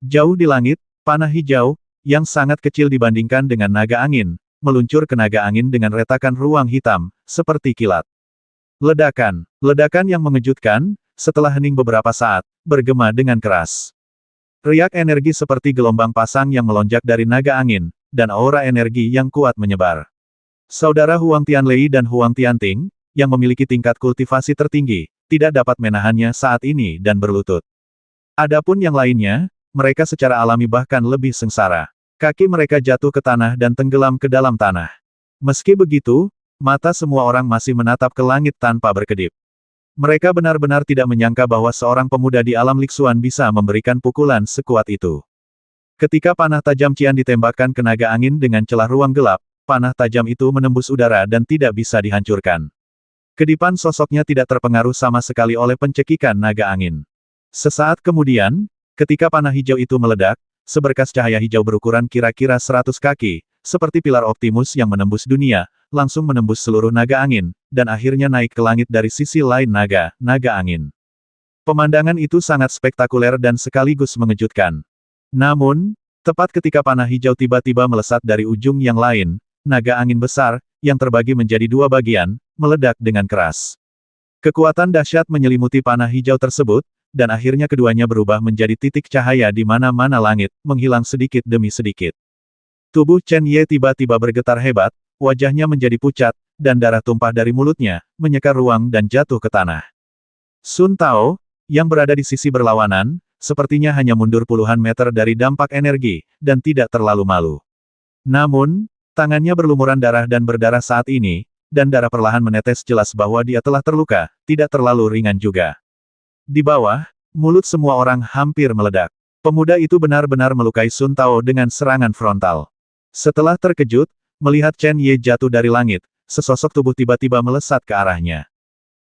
Jauh di langit, panah hijau, yang sangat kecil dibandingkan dengan naga angin, meluncur ke naga angin dengan retakan ruang hitam, seperti kilat. Ledakan. Ledakan yang mengejutkan, setelah hening beberapa saat, bergema dengan keras. Riak energi seperti gelombang pasang yang melonjak dari naga angin, dan aura energi yang kuat menyebar. Saudara Huang Tianlei dan Huang Tianting, yang memiliki tingkat kultivasi tertinggi, tidak dapat menahannya saat ini dan berlutut. Adapun yang lainnya, mereka secara alami bahkan lebih sengsara. Kaki mereka jatuh ke tanah dan tenggelam ke dalam tanah. Meski begitu, mata semua orang masih menatap ke langit tanpa berkedip. Mereka benar-benar tidak menyangka bahwa seorang pemuda di alam Lixuan bisa memberikan pukulan sekuat itu. Ketika panah tajam Qian ditembakkan ke naga angin dengan celah ruang gelap, panah tajam itu menembus udara dan tidak bisa dihancurkan. Kedipan sosoknya tidak terpengaruh sama sekali oleh pencekikan naga angin. Sesaat kemudian, ketika panah hijau itu meledak, seberkas cahaya hijau berukuran kira-kira 100 kaki, seperti pilar Optimus yang menembus dunia, langsung menembus seluruh naga angin, dan akhirnya naik ke langit dari sisi lain naga angin. Pemandangan itu sangat spektakuler dan sekaligus mengejutkan. Namun, tepat ketika panah hijau tiba-tiba melesat dari ujung yang lain, naga angin besar, yang terbagi menjadi dua bagian, meledak dengan keras. Kekuatan dahsyat menyelimuti panah hijau tersebut, dan akhirnya keduanya berubah menjadi titik cahaya di mana-mana langit, menghilang sedikit demi sedikit. Tubuh Chen Ye tiba-tiba bergetar hebat, wajahnya menjadi pucat, dan darah tumpah dari mulutnya, menyekar ruang dan jatuh ke tanah. Sun Tao, yang berada di sisi berlawanan, sepertinya hanya mundur puluhan meter dari dampak energi, dan tidak terlalu malu. Namun, tangannya berlumuran darah dan berdarah saat ini, dan darah perlahan menetes jelas bahwa dia telah terluka, tidak terlalu ringan juga. Di bawah, mulut semua orang hampir meledak. Pemuda itu benar-benar melukai Sun Tao dengan serangan frontal. Setelah terkejut, melihat Chen Ye jatuh dari langit, sesosok tubuh tiba-tiba melesat ke arahnya.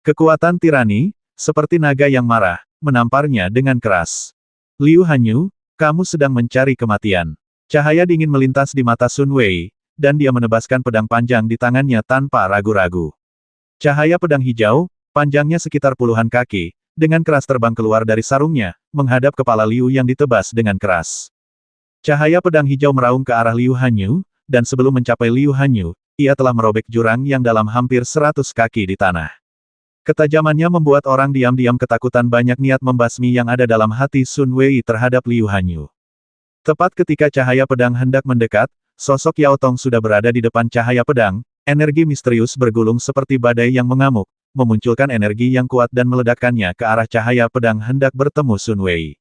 Kekuatan tirani, seperti naga yang marah, menamparnya dengan keras. Liu Hanyu, kamu sedang mencari kematian. Cahaya dingin melintas di mata Sun Wei, dan dia menebaskan pedang panjang di tangannya tanpa ragu-ragu. Cahaya pedang hijau, panjangnya sekitar puluhan kaki, dengan keras terbang keluar dari sarungnya, menghadap kepala Liu yang ditebas dengan keras. Cahaya pedang hijau meraung ke arah Liu Hanyu, dan sebelum mencapai Liu Hanyu, ia telah merobek jurang yang dalam hampir 100 kaki di tanah. Ketajamannya membuat orang diam-diam ketakutan banyak niat membasmi yang ada dalam hati Sun Wei terhadap Liu Hanyu. Tepat ketika cahaya pedang hendak mendekat, sosok Yao Tong sudah berada di depan cahaya pedang, energi misterius bergulung seperti badai yang mengamuk, memunculkan energi yang kuat dan meledakkannya ke arah cahaya pedang hendak bertemu Sun Wei.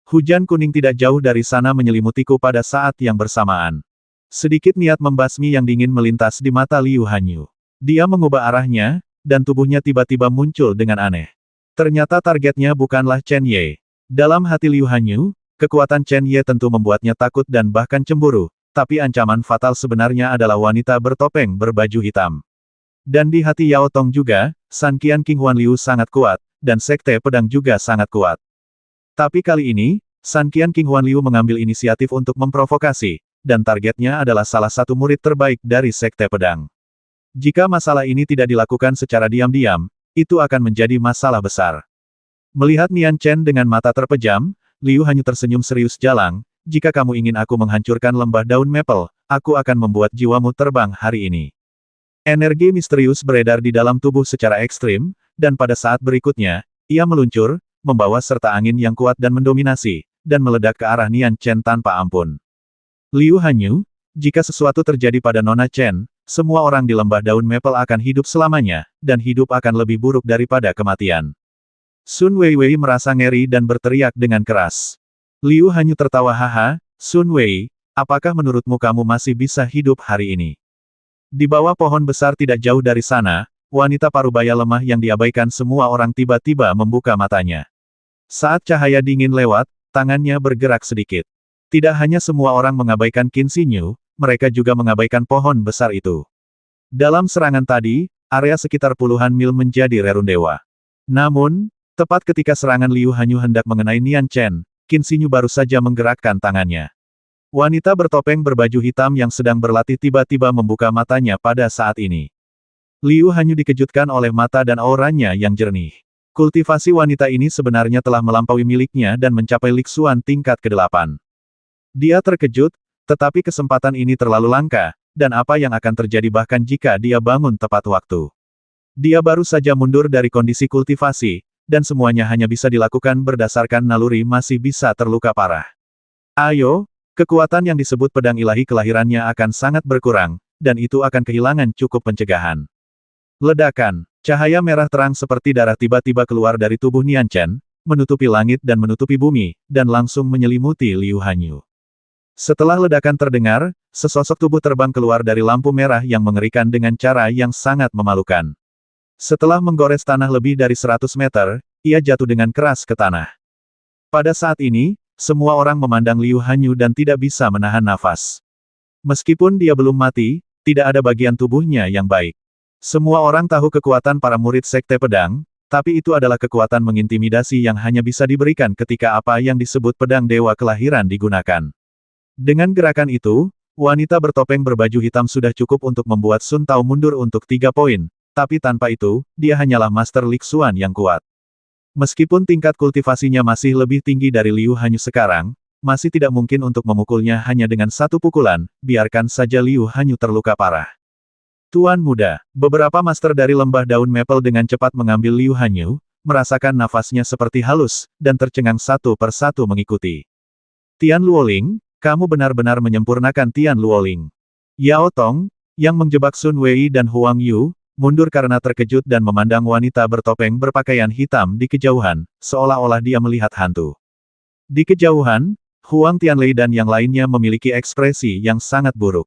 Hujan kuning tidak jauh dari sana menyelimutiku pada saat yang bersamaan. Sedikit niat membasmi yang dingin melintas di mata Liu Hanyu. Dia mengubah arahnya, dan tubuhnya tiba-tiba muncul dengan aneh. Ternyata targetnya bukanlah Chen Ye. Dalam hati Liu Hanyu, kekuatan Chen Ye tentu membuatnya takut dan bahkan cemburu, tapi ancaman fatal sebenarnya adalah wanita bertopeng berbaju hitam. Dan di hati Yao Tong juga, San Qian King Huan Liu sangat kuat, dan Sekte Pedang juga sangat kuat. Tapi kali ini, San Qian King Huan Liu mengambil inisiatif untuk memprovokasi, dan targetnya adalah salah satu murid terbaik dari Sekte Pedang. Jika masalah ini tidak dilakukan secara diam-diam, itu akan menjadi masalah besar. Melihat Nian Chen dengan mata terpejam, Liu Hanyu tersenyum serius jalang, jika kamu ingin aku menghancurkan lembah daun maple, aku akan membuat jiwamu terbang hari ini. Energi misterius beredar di dalam tubuh secara ekstrim, dan pada saat berikutnya, ia meluncur, membawa serta angin yang kuat dan mendominasi, dan meledak ke arah Nian Chen tanpa ampun. Liu Hanyu, jika sesuatu terjadi pada Nona Chen, semua orang di lembah daun maple akan hidup selamanya, dan hidup akan lebih buruk daripada kematian. Sun Weiwei merasa ngeri dan berteriak dengan keras. Liu Hanyu tertawa haha, Sun Wei, apakah menurutmu kamu masih bisa hidup hari ini? Di bawah pohon besar tidak jauh dari sana, wanita parubaya lemah yang diabaikan semua orang tiba-tiba membuka matanya. Saat cahaya dingin lewat, tangannya bergerak sedikit. Tidak hanya semua orang mengabaikan Qin Xinyu, mereka juga mengabaikan pohon besar itu. Dalam serangan tadi, area sekitar puluhan mil menjadi rerundewa. Namun, tepat ketika serangan Liu Hanyu hendak mengenai Nian Chen, Qin Xinyu baru saja menggerakkan tangannya. Wanita bertopeng berbaju hitam yang sedang berlatih tiba-tiba membuka matanya pada saat ini. Liu Hanyu dikejutkan oleh mata dan auranya yang jernih. Kultivasi wanita ini sebenarnya telah melampaui miliknya dan mencapai Lixuan tingkat ke-8. Dia terkejut, tetapi kesempatan ini terlalu langka, dan apa yang akan terjadi bahkan jika dia bangun tepat waktu. Dia baru saja mundur dari kondisi kultivasi, dan semuanya hanya bisa dilakukan berdasarkan naluri masih bisa terluka parah. Ayo, kekuatan yang disebut pedang ilahi kelahirannya akan sangat berkurang, dan itu akan kehilangan cukup pencegahan. Ledakan, cahaya merah terang seperti darah tiba-tiba keluar dari tubuh Nian Chen, menutupi langit dan menutupi bumi, dan langsung menyelimuti Liu Hanyu. Setelah ledakan terdengar, sesosok tubuh terbang keluar dari lampu merah yang mengerikan dengan cara yang sangat memalukan. Setelah menggores tanah lebih dari 100 meter, ia jatuh dengan keras ke tanah. Pada saat ini, semua orang memandang Liu Hanyu dan tidak bisa menahan nafas. Meskipun dia belum mati, tidak ada bagian tubuhnya yang baik. Semua orang tahu kekuatan para murid Sekte Pedang, tapi itu adalah kekuatan mengintimidasi yang hanya bisa diberikan ketika apa yang disebut pedang dewa kelahiran digunakan. Dengan gerakan itu, wanita bertopeng berbaju hitam sudah cukup untuk membuat Sun Tao mundur untuk 3 poin, tapi tanpa itu, dia hanyalah Master Lixuan yang kuat. Meskipun tingkat kultivasinya masih lebih tinggi dari Liu Hanyu sekarang, masih tidak mungkin untuk memukulnya hanya dengan satu pukulan, biarkan saja Liu Hanyu terluka parah. Tuan muda, beberapa master dari lembah daun maple dengan cepat mengambil Liu Hanyu, merasakan nafasnya seperti halus, dan tercengang satu persatu mengikuti. Tian Luoling, kamu benar-benar menyempurnakan Tian Luoling. Yao Tong, yang menjebak Sun Wei dan Huang Yu, mundur karena terkejut dan memandang wanita bertopeng berpakaian hitam di kejauhan, seolah-olah dia melihat hantu. Di kejauhan, Huang Tianlei dan yang lainnya memiliki ekspresi yang sangat buruk.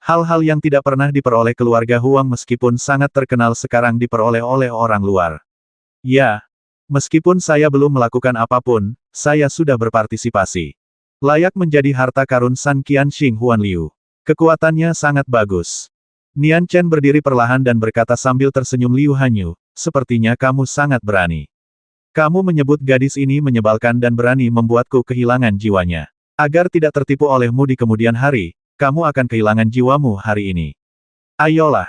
Hal-hal yang tidak pernah diperoleh keluarga Huang meskipun sangat terkenal sekarang diperoleh oleh orang luar. Ya, meskipun saya belum melakukan apapun, saya sudah berpartisipasi. Layak menjadi harta karun San Qianxing Huan Liu. Kekuatannya sangat bagus. Nian Chen berdiri perlahan dan berkata sambil tersenyum Liu Hanyu, sepertinya kamu sangat berani. Kamu menyebut gadis ini menyebalkan dan berani membuatku kehilangan jiwanya. Agar tidak tertipu olehmu di kemudian hari, kamu akan kehilangan jiwamu hari ini. Ayolah.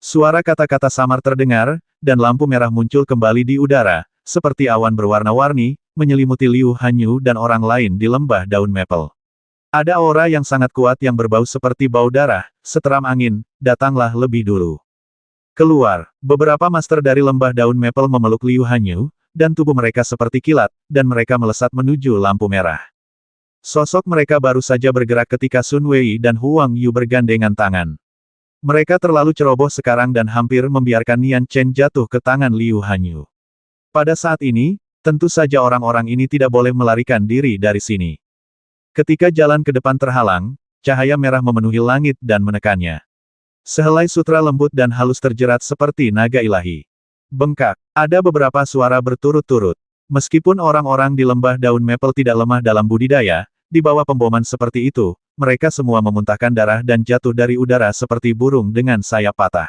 Suara kata-kata samar terdengar, dan lampu merah muncul kembali di udara, seperti awan berwarna-warni, menyelimuti Liu Hanyu dan orang lain di lembah daun maple. Ada aura yang sangat kuat yang berbau seperti bau darah, seteram angin, datanglah lebih dulu. Keluar, beberapa master dari lembah daun maple memeluk Liu Hanyu, dan tubuh mereka seperti kilat, dan mereka melesat menuju lampu merah. Sosok mereka baru saja bergerak ketika Sun Wei dan Huang Yu bergandengan tangan. Mereka terlalu ceroboh sekarang dan hampir membiarkan Nian Chen jatuh ke tangan Liu Hanyu. Pada saat ini, tentu saja orang-orang ini tidak boleh melarikan diri dari sini. Ketika jalan ke depan terhalang, cahaya merah memenuhi langit dan menekannya. Sehelai sutra lembut dan halus terjerat seperti naga ilahi. Bengkak, ada beberapa suara berturut-turut. Meskipun orang-orang di lembah daun maple tidak lemah dalam budidaya, di bawah pemboman seperti itu, mereka semua memuntahkan darah dan jatuh dari udara seperti burung dengan sayap patah.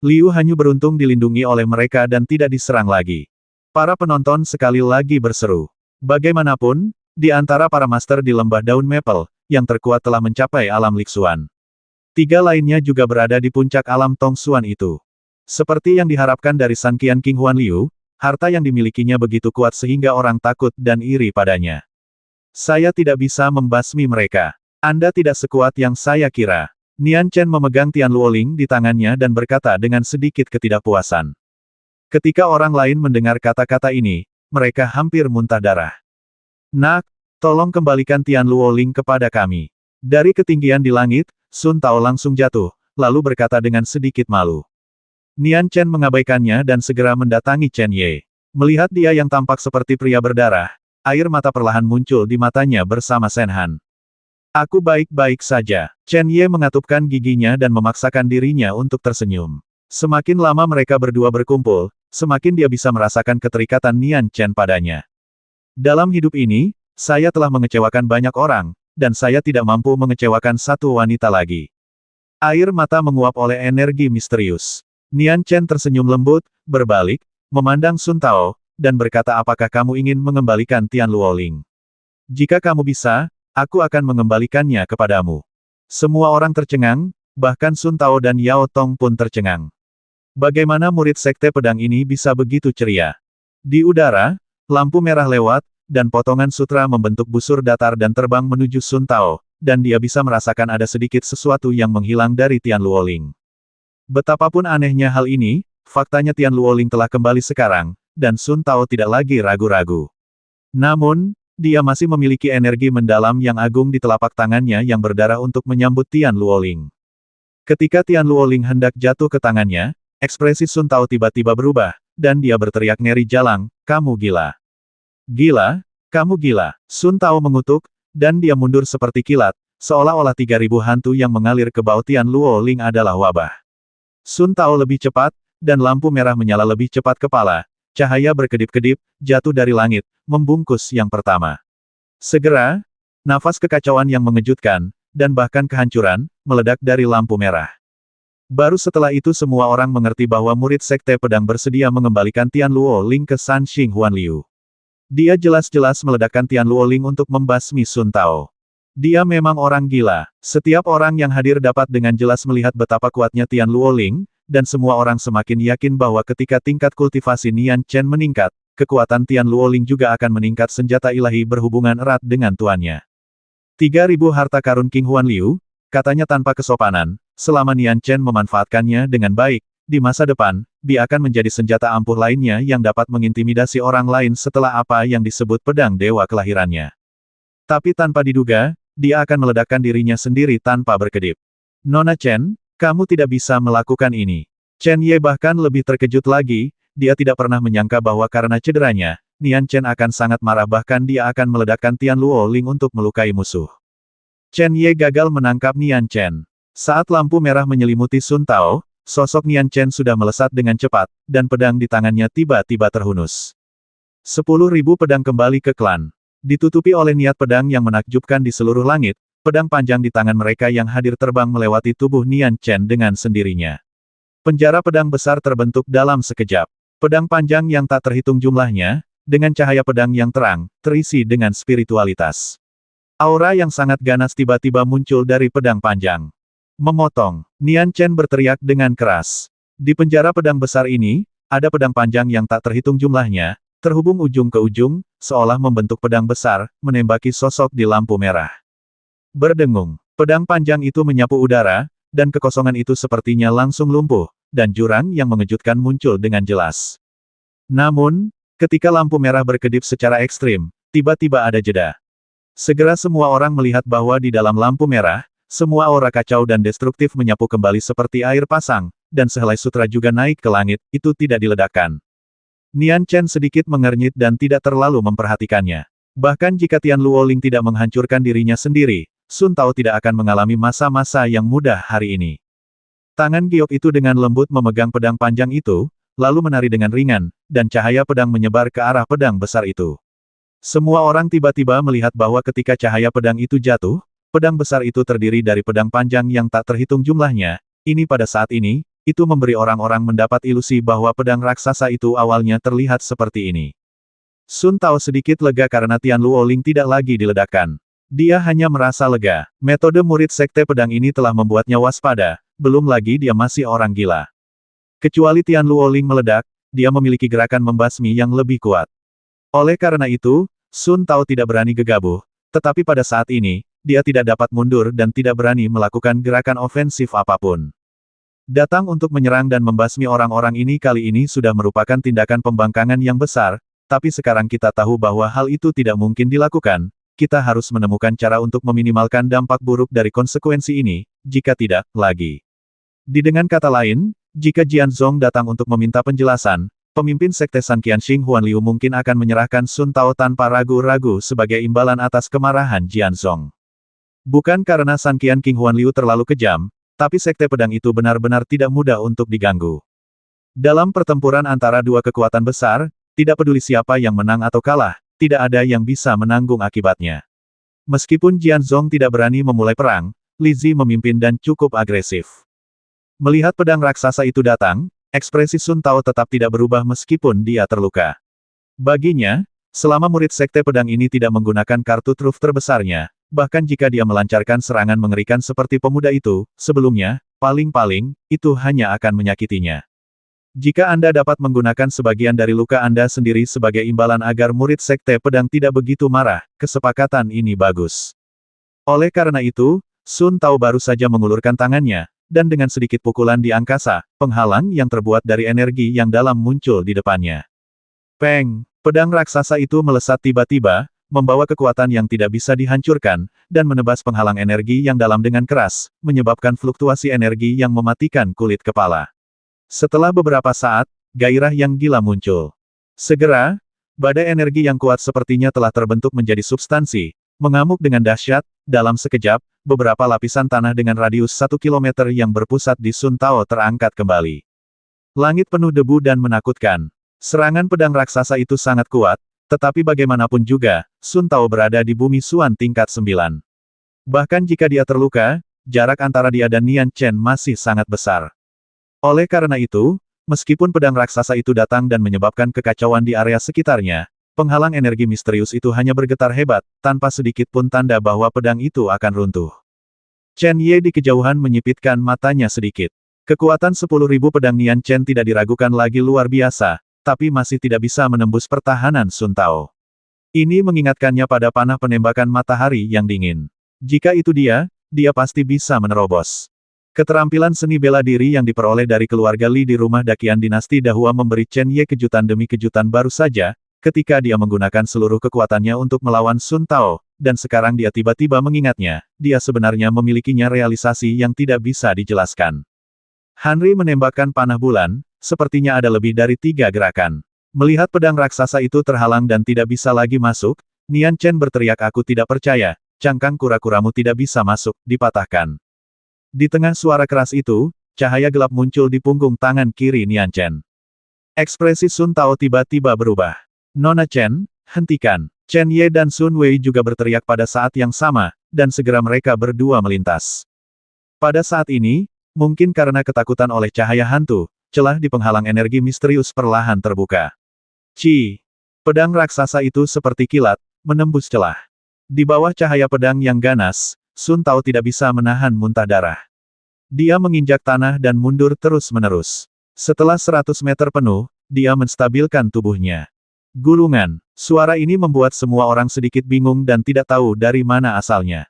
Liu Hanyu beruntung dilindungi oleh mereka dan tidak diserang lagi. Para penonton sekali lagi berseru. Bagaimanapun, di antara para master di lembah daun maple, yang terkuat telah mencapai alam Lixuan. 3 lainnya juga berada di puncak alam Tongsuan itu. Seperti yang diharapkan dari San Qianxing Huan Liu, harta yang dimilikinya begitu kuat sehingga orang takut dan iri padanya. Saya tidak bisa membasmi mereka. Anda tidak sekuat yang saya kira. Nian Chen memegang Tian Luoling di tangannya dan berkata dengan sedikit ketidakpuasan. Ketika orang lain mendengar kata-kata ini, mereka hampir muntah darah. Nak, tolong kembalikan Tian Luoling kepada kami. Dari ketinggian di langit, Sun Tao langsung jatuh, lalu berkata dengan sedikit malu. Nian Chen mengabaikannya dan segera mendatangi Chen Ye. Melihat dia yang tampak seperti pria berdarah, air mata perlahan muncul di matanya bersama Shen Han. Aku baik-baik saja. Chen Ye mengatupkan giginya dan memaksakan dirinya untuk tersenyum. Semakin lama mereka berdua berkumpul, semakin dia bisa merasakan keterikatan Nian Chen padanya. Dalam hidup ini, saya telah mengecewakan banyak orang, dan saya tidak mampu mengecewakan satu wanita lagi. Air mata menguap oleh energi misterius. Nian Chen tersenyum lembut, berbalik, memandang Sun Tao, dan berkata apakah kamu ingin mengembalikan Tian Luoling? Jika kamu bisa, aku akan mengembalikannya kepadamu. Semua orang tercengang, bahkan Sun Tao dan Yao Tong pun tercengang. Bagaimana murid Sekte Pedang ini bisa begitu ceria? Di udara, lampu merah lewat, dan potongan sutra membentuk busur datar dan terbang menuju Sun Tao, dan dia bisa merasakan ada sedikit sesuatu yang menghilang dari Tian Luoling. Betapapun anehnya hal ini, faktanya Tian Luoling telah kembali sekarang, dan Sun Tao tidak lagi ragu-ragu. Namun, dia masih memiliki energi mendalam yang agung di telapak tangannya yang berdarah untuk menyambut Tian Luoling. Ketika Tian Luoling hendak jatuh ke tangannya, ekspresi Sun Tao tiba-tiba berubah, dan dia berteriak ngeri jalang, "Kamu gila! Gila! Kamu gila!" Sun Tao mengutuk, dan dia mundur seperti kilat, seolah-olah 3.000 hantu yang mengalir ke bawah Tian Luoling adalah wabah. Sun Tao lebih cepat, dan lampu merah menyala lebih cepat kepala, cahaya berkedip-kedip, jatuh dari langit, membungkus yang pertama. Segera, nafas kekacauan yang mengejutkan, dan bahkan kehancuran, meledak dari lampu merah. Baru setelah itu semua orang mengerti bahwa murid Sekte Pedang bersedia mengembalikan Tian Luoling ke San Xing Huan Liu. Dia jelas-jelas meledakkan Tian Luoling untuk membasmi Sun Tao. Dia memang orang gila. Setiap orang yang hadir dapat dengan jelas melihat betapa kuatnya Tian Luoling, dan semua orang semakin yakin bahwa ketika tingkat kultivasi Nian Chen meningkat, kekuatan Tian Luoling juga akan meningkat. Senjata ilahi berhubungan erat dengan tuannya. 3.000 harta karun King Huan Liu, katanya tanpa kesopanan. Selama Nian Chen memanfaatkannya dengan baik, di masa depan, dia akan menjadi senjata ampuh lainnya yang dapat mengintimidasi orang lain setelah apa yang disebut pedang dewa kelahirannya. Tapi tanpa diduga, dia akan meledakkan dirinya sendiri tanpa berkedip. "Nona Chen, kamu tidak bisa melakukan ini." Chen Ye bahkan lebih terkejut lagi, dia tidak pernah menyangka bahwa karena cederanya, Nian Chen akan sangat marah bahkan dia akan meledakkan Tian Luoling untuk melukai musuh. Chen Ye gagal menangkap Nian Chen. Saat lampu merah menyelimuti Sun Tao, sosok Nian Chen sudah melesat dengan cepat, dan pedang di tangannya tiba-tiba terhunus. 10.000 pedang kembali ke klan. Ditutupi oleh niat pedang yang menakjubkan di seluruh langit, pedang panjang di tangan mereka yang hadir terbang melewati tubuh Nian Chen dengan sendirinya. Penjara pedang besar terbentuk dalam sekejap. Pedang panjang yang tak terhitung jumlahnya, dengan cahaya pedang yang terang, terisi dengan spiritualitas. Aura yang sangat ganas tiba-tiba muncul dari pedang panjang. Memotong. Nian Chen berteriak dengan keras. Di penjara pedang besar ini, ada pedang panjang yang tak terhitung jumlahnya, terhubung ujung ke ujung, seolah membentuk pedang besar, menembaki sosok di lampu merah. Berdengung. Pedang panjang itu menyapu udara, dan kekosongan itu sepertinya langsung lumpuh, dan jurang yang mengejutkan muncul dengan jelas. Namun, ketika lampu merah berkedip secara ekstrim, tiba-tiba ada jeda. Segera semua orang melihat bahwa di dalam lampu merah, semua aura kacau dan destruktif menyapu kembali seperti air pasang, dan sehelai sutra juga naik ke langit, itu tidak diledakkan. Nian Chen sedikit mengernyit dan tidak terlalu memperhatikannya. Bahkan jika Tian Luoling tidak menghancurkan dirinya sendiri, Sun Tao tidak akan mengalami masa-masa yang mudah hari ini. Tangan giok itu dengan lembut memegang pedang panjang itu, lalu menari dengan ringan, dan cahaya pedang menyebar ke arah pedang besar itu. Semua orang tiba-tiba melihat bahwa ketika cahaya pedang itu jatuh, pedang besar itu terdiri dari pedang panjang yang tak terhitung jumlahnya. Ini pada saat ini, itu memberi orang-orang mendapat ilusi bahwa pedang raksasa itu awalnya terlihat seperti ini. Sun Tao sedikit lega karena Tian Luoling tidak lagi diledakkan. Dia hanya merasa lega. Metode murid Sekte Pedang ini telah membuatnya waspada, belum lagi dia masih orang gila. Kecuali Tian Luoling meledak, dia memiliki gerakan membasmi yang lebih kuat. Oleh karena itu, Sun Tao tidak berani gegabah, tetapi pada saat ini, dia tidak dapat mundur dan tidak berani melakukan gerakan ofensif apapun. Datang untuk menyerang dan membasmi orang-orang ini kali ini sudah merupakan tindakan pembangkangan yang besar, tapi sekarang kita tahu bahwa hal itu tidak mungkin dilakukan, kita harus menemukan cara untuk meminimalkan dampak buruk dari konsekuensi ini, jika tidak, lagi. Dengan kata lain, jika Jian Zong datang untuk meminta penjelasan, pemimpin Sekte San Qianxing Huan Liu mungkin akan menyerahkan Sun Tao tanpa ragu-ragu sebagai imbalan atas kemarahan Jian Zong. Bukan karena San Qianxing Huan Liu terlalu kejam, tapi Sekte Pedang itu benar-benar tidak mudah untuk diganggu. Dalam pertempuran antara dua kekuatan besar, tidak peduli siapa yang menang atau kalah, tidak ada yang bisa menanggung akibatnya. Meskipun Jian Zong tidak berani memulai perang, Li Zi memimpin dan cukup agresif. Melihat pedang raksasa itu datang, ekspresi Sun Tao tetap tidak berubah meskipun dia terluka. Baginya, selama murid Sekte Pedang ini tidak menggunakan kartu truf terbesarnya, bahkan jika dia melancarkan serangan mengerikan seperti pemuda itu, sebelumnya, paling-paling, itu hanya akan menyakitinya. Jika Anda dapat menggunakan sebagian dari luka Anda sendiri sebagai imbalan agar murid Sekte Pedang tidak begitu marah, kesepakatan ini bagus. Oleh karena itu, Sun Tao baru saja mengulurkan tangannya, dan dengan sedikit pukulan di angkasa, penghalang yang terbuat dari energi yang dalam muncul di depannya. Peng! Pedang raksasa itu melesat tiba-tiba, membawa kekuatan yang tidak bisa dihancurkan, dan menebas penghalang energi yang dalam dengan keras, menyebabkan fluktuasi energi yang mematikan kulit kepala. Setelah beberapa saat, gairah yang gila muncul. Segera, badai energi yang kuat sepertinya telah terbentuk menjadi substansi, mengamuk dengan dahsyat. Dalam sekejap, beberapa lapisan tanah dengan radius 1 kilometer yang berpusat di Sun Tao terangkat kembali. Langit penuh debu dan menakutkan. Serangan pedang raksasa itu sangat kuat, tetapi bagaimanapun juga, Sun Tao berada di bumi Suan tingkat 9. Bahkan jika dia terluka, jarak antara dia dan Nian Chen masih sangat besar. Oleh karena itu, meskipun pedang raksasa itu datang dan menyebabkan kekacauan di area sekitarnya, penghalang energi misterius itu hanya bergetar hebat, tanpa sedikit pun tanda bahwa pedang itu akan runtuh. Chen Ye di kejauhan menyipitkan matanya sedikit. Kekuatan 10.000 pedang Nian Chen tidak diragukan lagi luar biasa, tapi masih tidak bisa menembus pertahanan Sun Tao. Ini mengingatkannya pada panah penembakan matahari yang dingin. Jika itu dia pasti bisa menerobos. Keterampilan seni bela diri yang diperoleh dari keluarga Li di rumah dakian dinasti Dahua memberi Chen Ye kejutan demi kejutan baru saja, ketika dia menggunakan seluruh kekuatannya untuk melawan Sun Tao, dan sekarang dia tiba-tiba mengingatnya, dia sebenarnya memilikinya realisasi yang tidak bisa dijelaskan. Henry menembakkan panah bulan, sepertinya ada lebih dari 3 gerakan. Melihat pedang raksasa itu terhalang dan tidak bisa lagi masuk, Nian Chen berteriak, "Aku tidak percaya, cangkang kura-kuramu tidak bisa masuk, dipatahkan." Di tengah suara keras itu, cahaya gelap muncul di punggung tangan kiri Nian Chen. Ekspresi Sun Tao tiba-tiba berubah. "Nona Chen, hentikan!" Chen Ye dan Sun Wei juga berteriak pada saat yang sama, dan segera mereka berdua melintas. Pada saat ini, mungkin karena ketakutan oleh cahaya hantu, celah di penghalang energi misterius perlahan terbuka. Ci! Pedang raksasa itu seperti kilat, menembus celah. Di bawah cahaya pedang yang ganas, Sun Tao tidak bisa menahan muntah darah. Dia menginjak tanah dan mundur terus-menerus. Setelah 100 meter penuh, dia menstabilkan tubuhnya. Gulungan. Suara ini membuat semua orang sedikit bingung dan tidak tahu dari mana asalnya.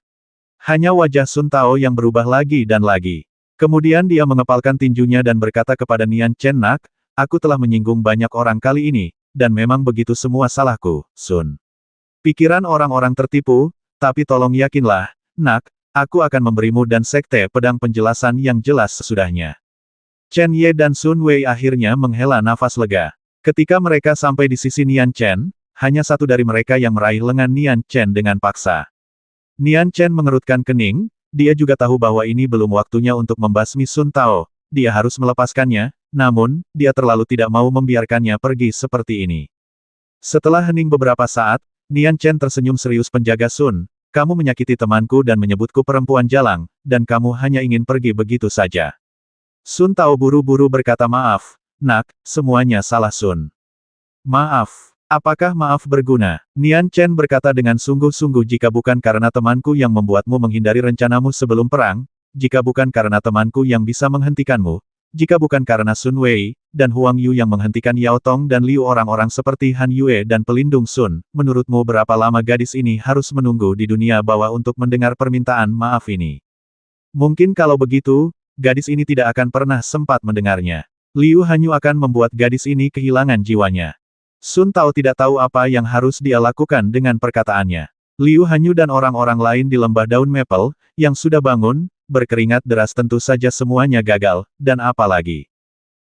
Hanya wajah Sun Tao yang berubah lagi dan lagi. Kemudian dia mengepalkan tinjunya dan berkata kepada Nian Chen, "Nak, aku telah menyinggung banyak orang kali ini, dan memang begitu semua salahku, Sun. Pikiran orang-orang tertipu, tapi tolong yakinlah, Nak, aku akan memberimu dan Sekte Pedang penjelasan yang jelas sesudahnya." Chen Ye dan Sun Wei akhirnya menghela nafas lega. Ketika mereka sampai di sisi Nian Chen, hanya satu dari mereka yang meraih lengan Nian Chen dengan paksa. Nian Chen mengerutkan kening, dia juga tahu bahwa ini belum waktunya untuk membasmi Sun Tao, dia harus melepaskannya, namun, dia terlalu tidak mau membiarkannya pergi seperti ini. Setelah hening beberapa saat, Nian Chen tersenyum serius, "Penjaga Sun, kamu menyakiti temanku dan menyebutku perempuan jalang, dan kamu hanya ingin pergi begitu saja." Sun Tao buru-buru berkata, "Maaf, Nak, semuanya salah Sun." "Maaf. Apakah maaf berguna?" Nian Chen berkata dengan sungguh-sungguh, "Jika bukan karena temanku yang membuatmu menghindari rencanamu sebelum perang, jika bukan karena temanku yang bisa menghentikanmu, jika bukan karena Sun Wei, dan Huang Yu yang menghentikan Yao Tong dan Liu, orang-orang seperti Han Yue dan pelindung Sun, menurutmu berapa lama gadis ini harus menunggu di dunia bawah untuk mendengar permintaan maaf ini? Mungkin kalau begitu, gadis ini tidak akan pernah sempat mendengarnya. Liu Hanyu akan membuat gadis ini kehilangan jiwanya." Sun Tao tidak tahu apa yang harus dia lakukan dengan perkataannya. Liu Hanyu dan orang-orang lain di lembah daun maple, yang sudah bangun, berkeringat deras, tentu saja semuanya gagal, dan apa lagi?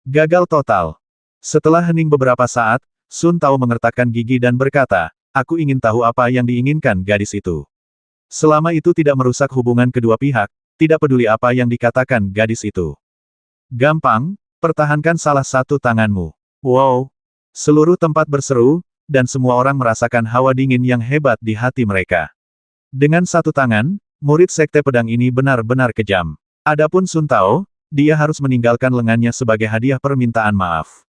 Gagal total. Setelah hening beberapa saat, Sun Tao mengertakkan gigi dan berkata, "Aku ingin tahu apa yang diinginkan gadis itu. Selama itu tidak merusak hubungan kedua pihak, tidak peduli apa yang dikatakan gadis itu. Gampang, pertahankan salah satu tanganmu." Wow! Seluruh tempat berseru, dan semua orang merasakan hawa dingin yang hebat di hati mereka. Dengan satu tangan, murid Sekte Pedang ini benar-benar kejam. Adapun Sun Tao, dia harus meninggalkan lengannya sebagai hadiah permintaan maaf.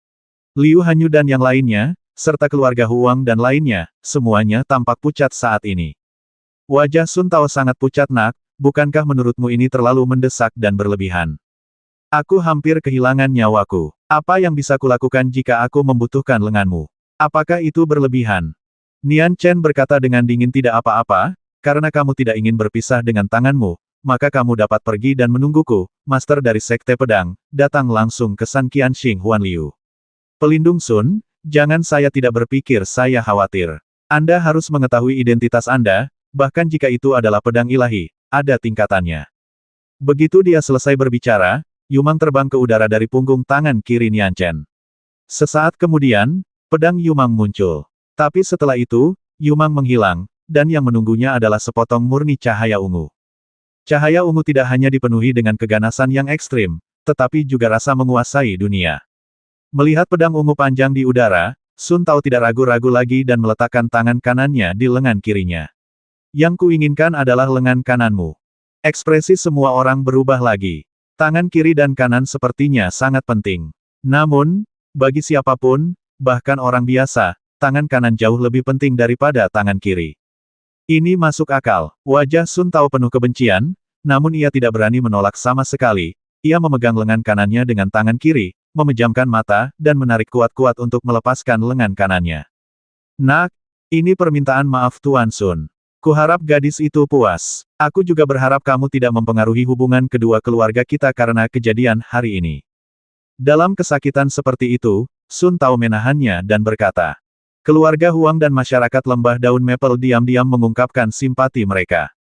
Liu Hanyu dan yang lainnya, serta keluarga Huang dan lainnya, semuanya tampak pucat saat ini. Wajah Sun Tao sangat pucat, "Nak, bukankah menurutmu ini terlalu mendesak dan berlebihan?" Aku hampir kehilangan nyawaku. Apa yang bisa kulakukan jika aku membutuhkan lenganmu? Apakah itu berlebihan? Nian Chen berkata dengan dingin, tidak apa-apa, karena kamu tidak ingin berpisah dengan tanganmu, maka kamu dapat pergi dan menungguku. Master dari Sekte Pedang, datang langsung ke San Qianxing Huan Liu. Pelindung Sun, jangan, saya tidak berpikir, saya khawatir. Anda harus mengetahui identitas Anda, bahkan jika itu adalah pedang ilahi, ada tingkatannya. Begitu dia selesai berbicara, Yumang terbang ke udara dari punggung tangan kiri Nian Chen. Sesaat kemudian, pedang Yumang muncul. Tapi setelah itu, Yumang menghilang, dan yang menunggunya adalah sepotong murni cahaya ungu. Cahaya ungu tidak hanya dipenuhi dengan keganasan yang ekstrim, tetapi juga rasa menguasai dunia. Melihat pedang ungu panjang di udara, Sun Tao tidak ragu-ragu lagi dan meletakkan tangan kanannya di lengan kirinya. Yang kuinginkan adalah lengan kananmu. Ekspresi semua orang berubah lagi. Tangan kiri dan kanan sepertinya sangat penting. Namun, bagi siapapun, bahkan orang biasa, tangan kanan jauh lebih penting daripada tangan kiri. Ini masuk akal. Wajah Sun Tao penuh kebencian, namun ia tidak berani menolak sama sekali. Ia memegang lengan kanannya dengan tangan kiri, memejamkan mata, dan menarik kuat-kuat untuk melepaskan lengan kanannya. Nak, ini permintaan maaf Tuan Sun. Kuharap gadis itu puas. Aku juga berharap kamu tidak mempengaruhi hubungan kedua keluarga kita karena kejadian hari ini. Dalam kesakitan seperti itu, Sun Tao menahannya dan berkata, keluarga Huang dan masyarakat lembah daun maple diam-diam mengungkapkan simpati mereka.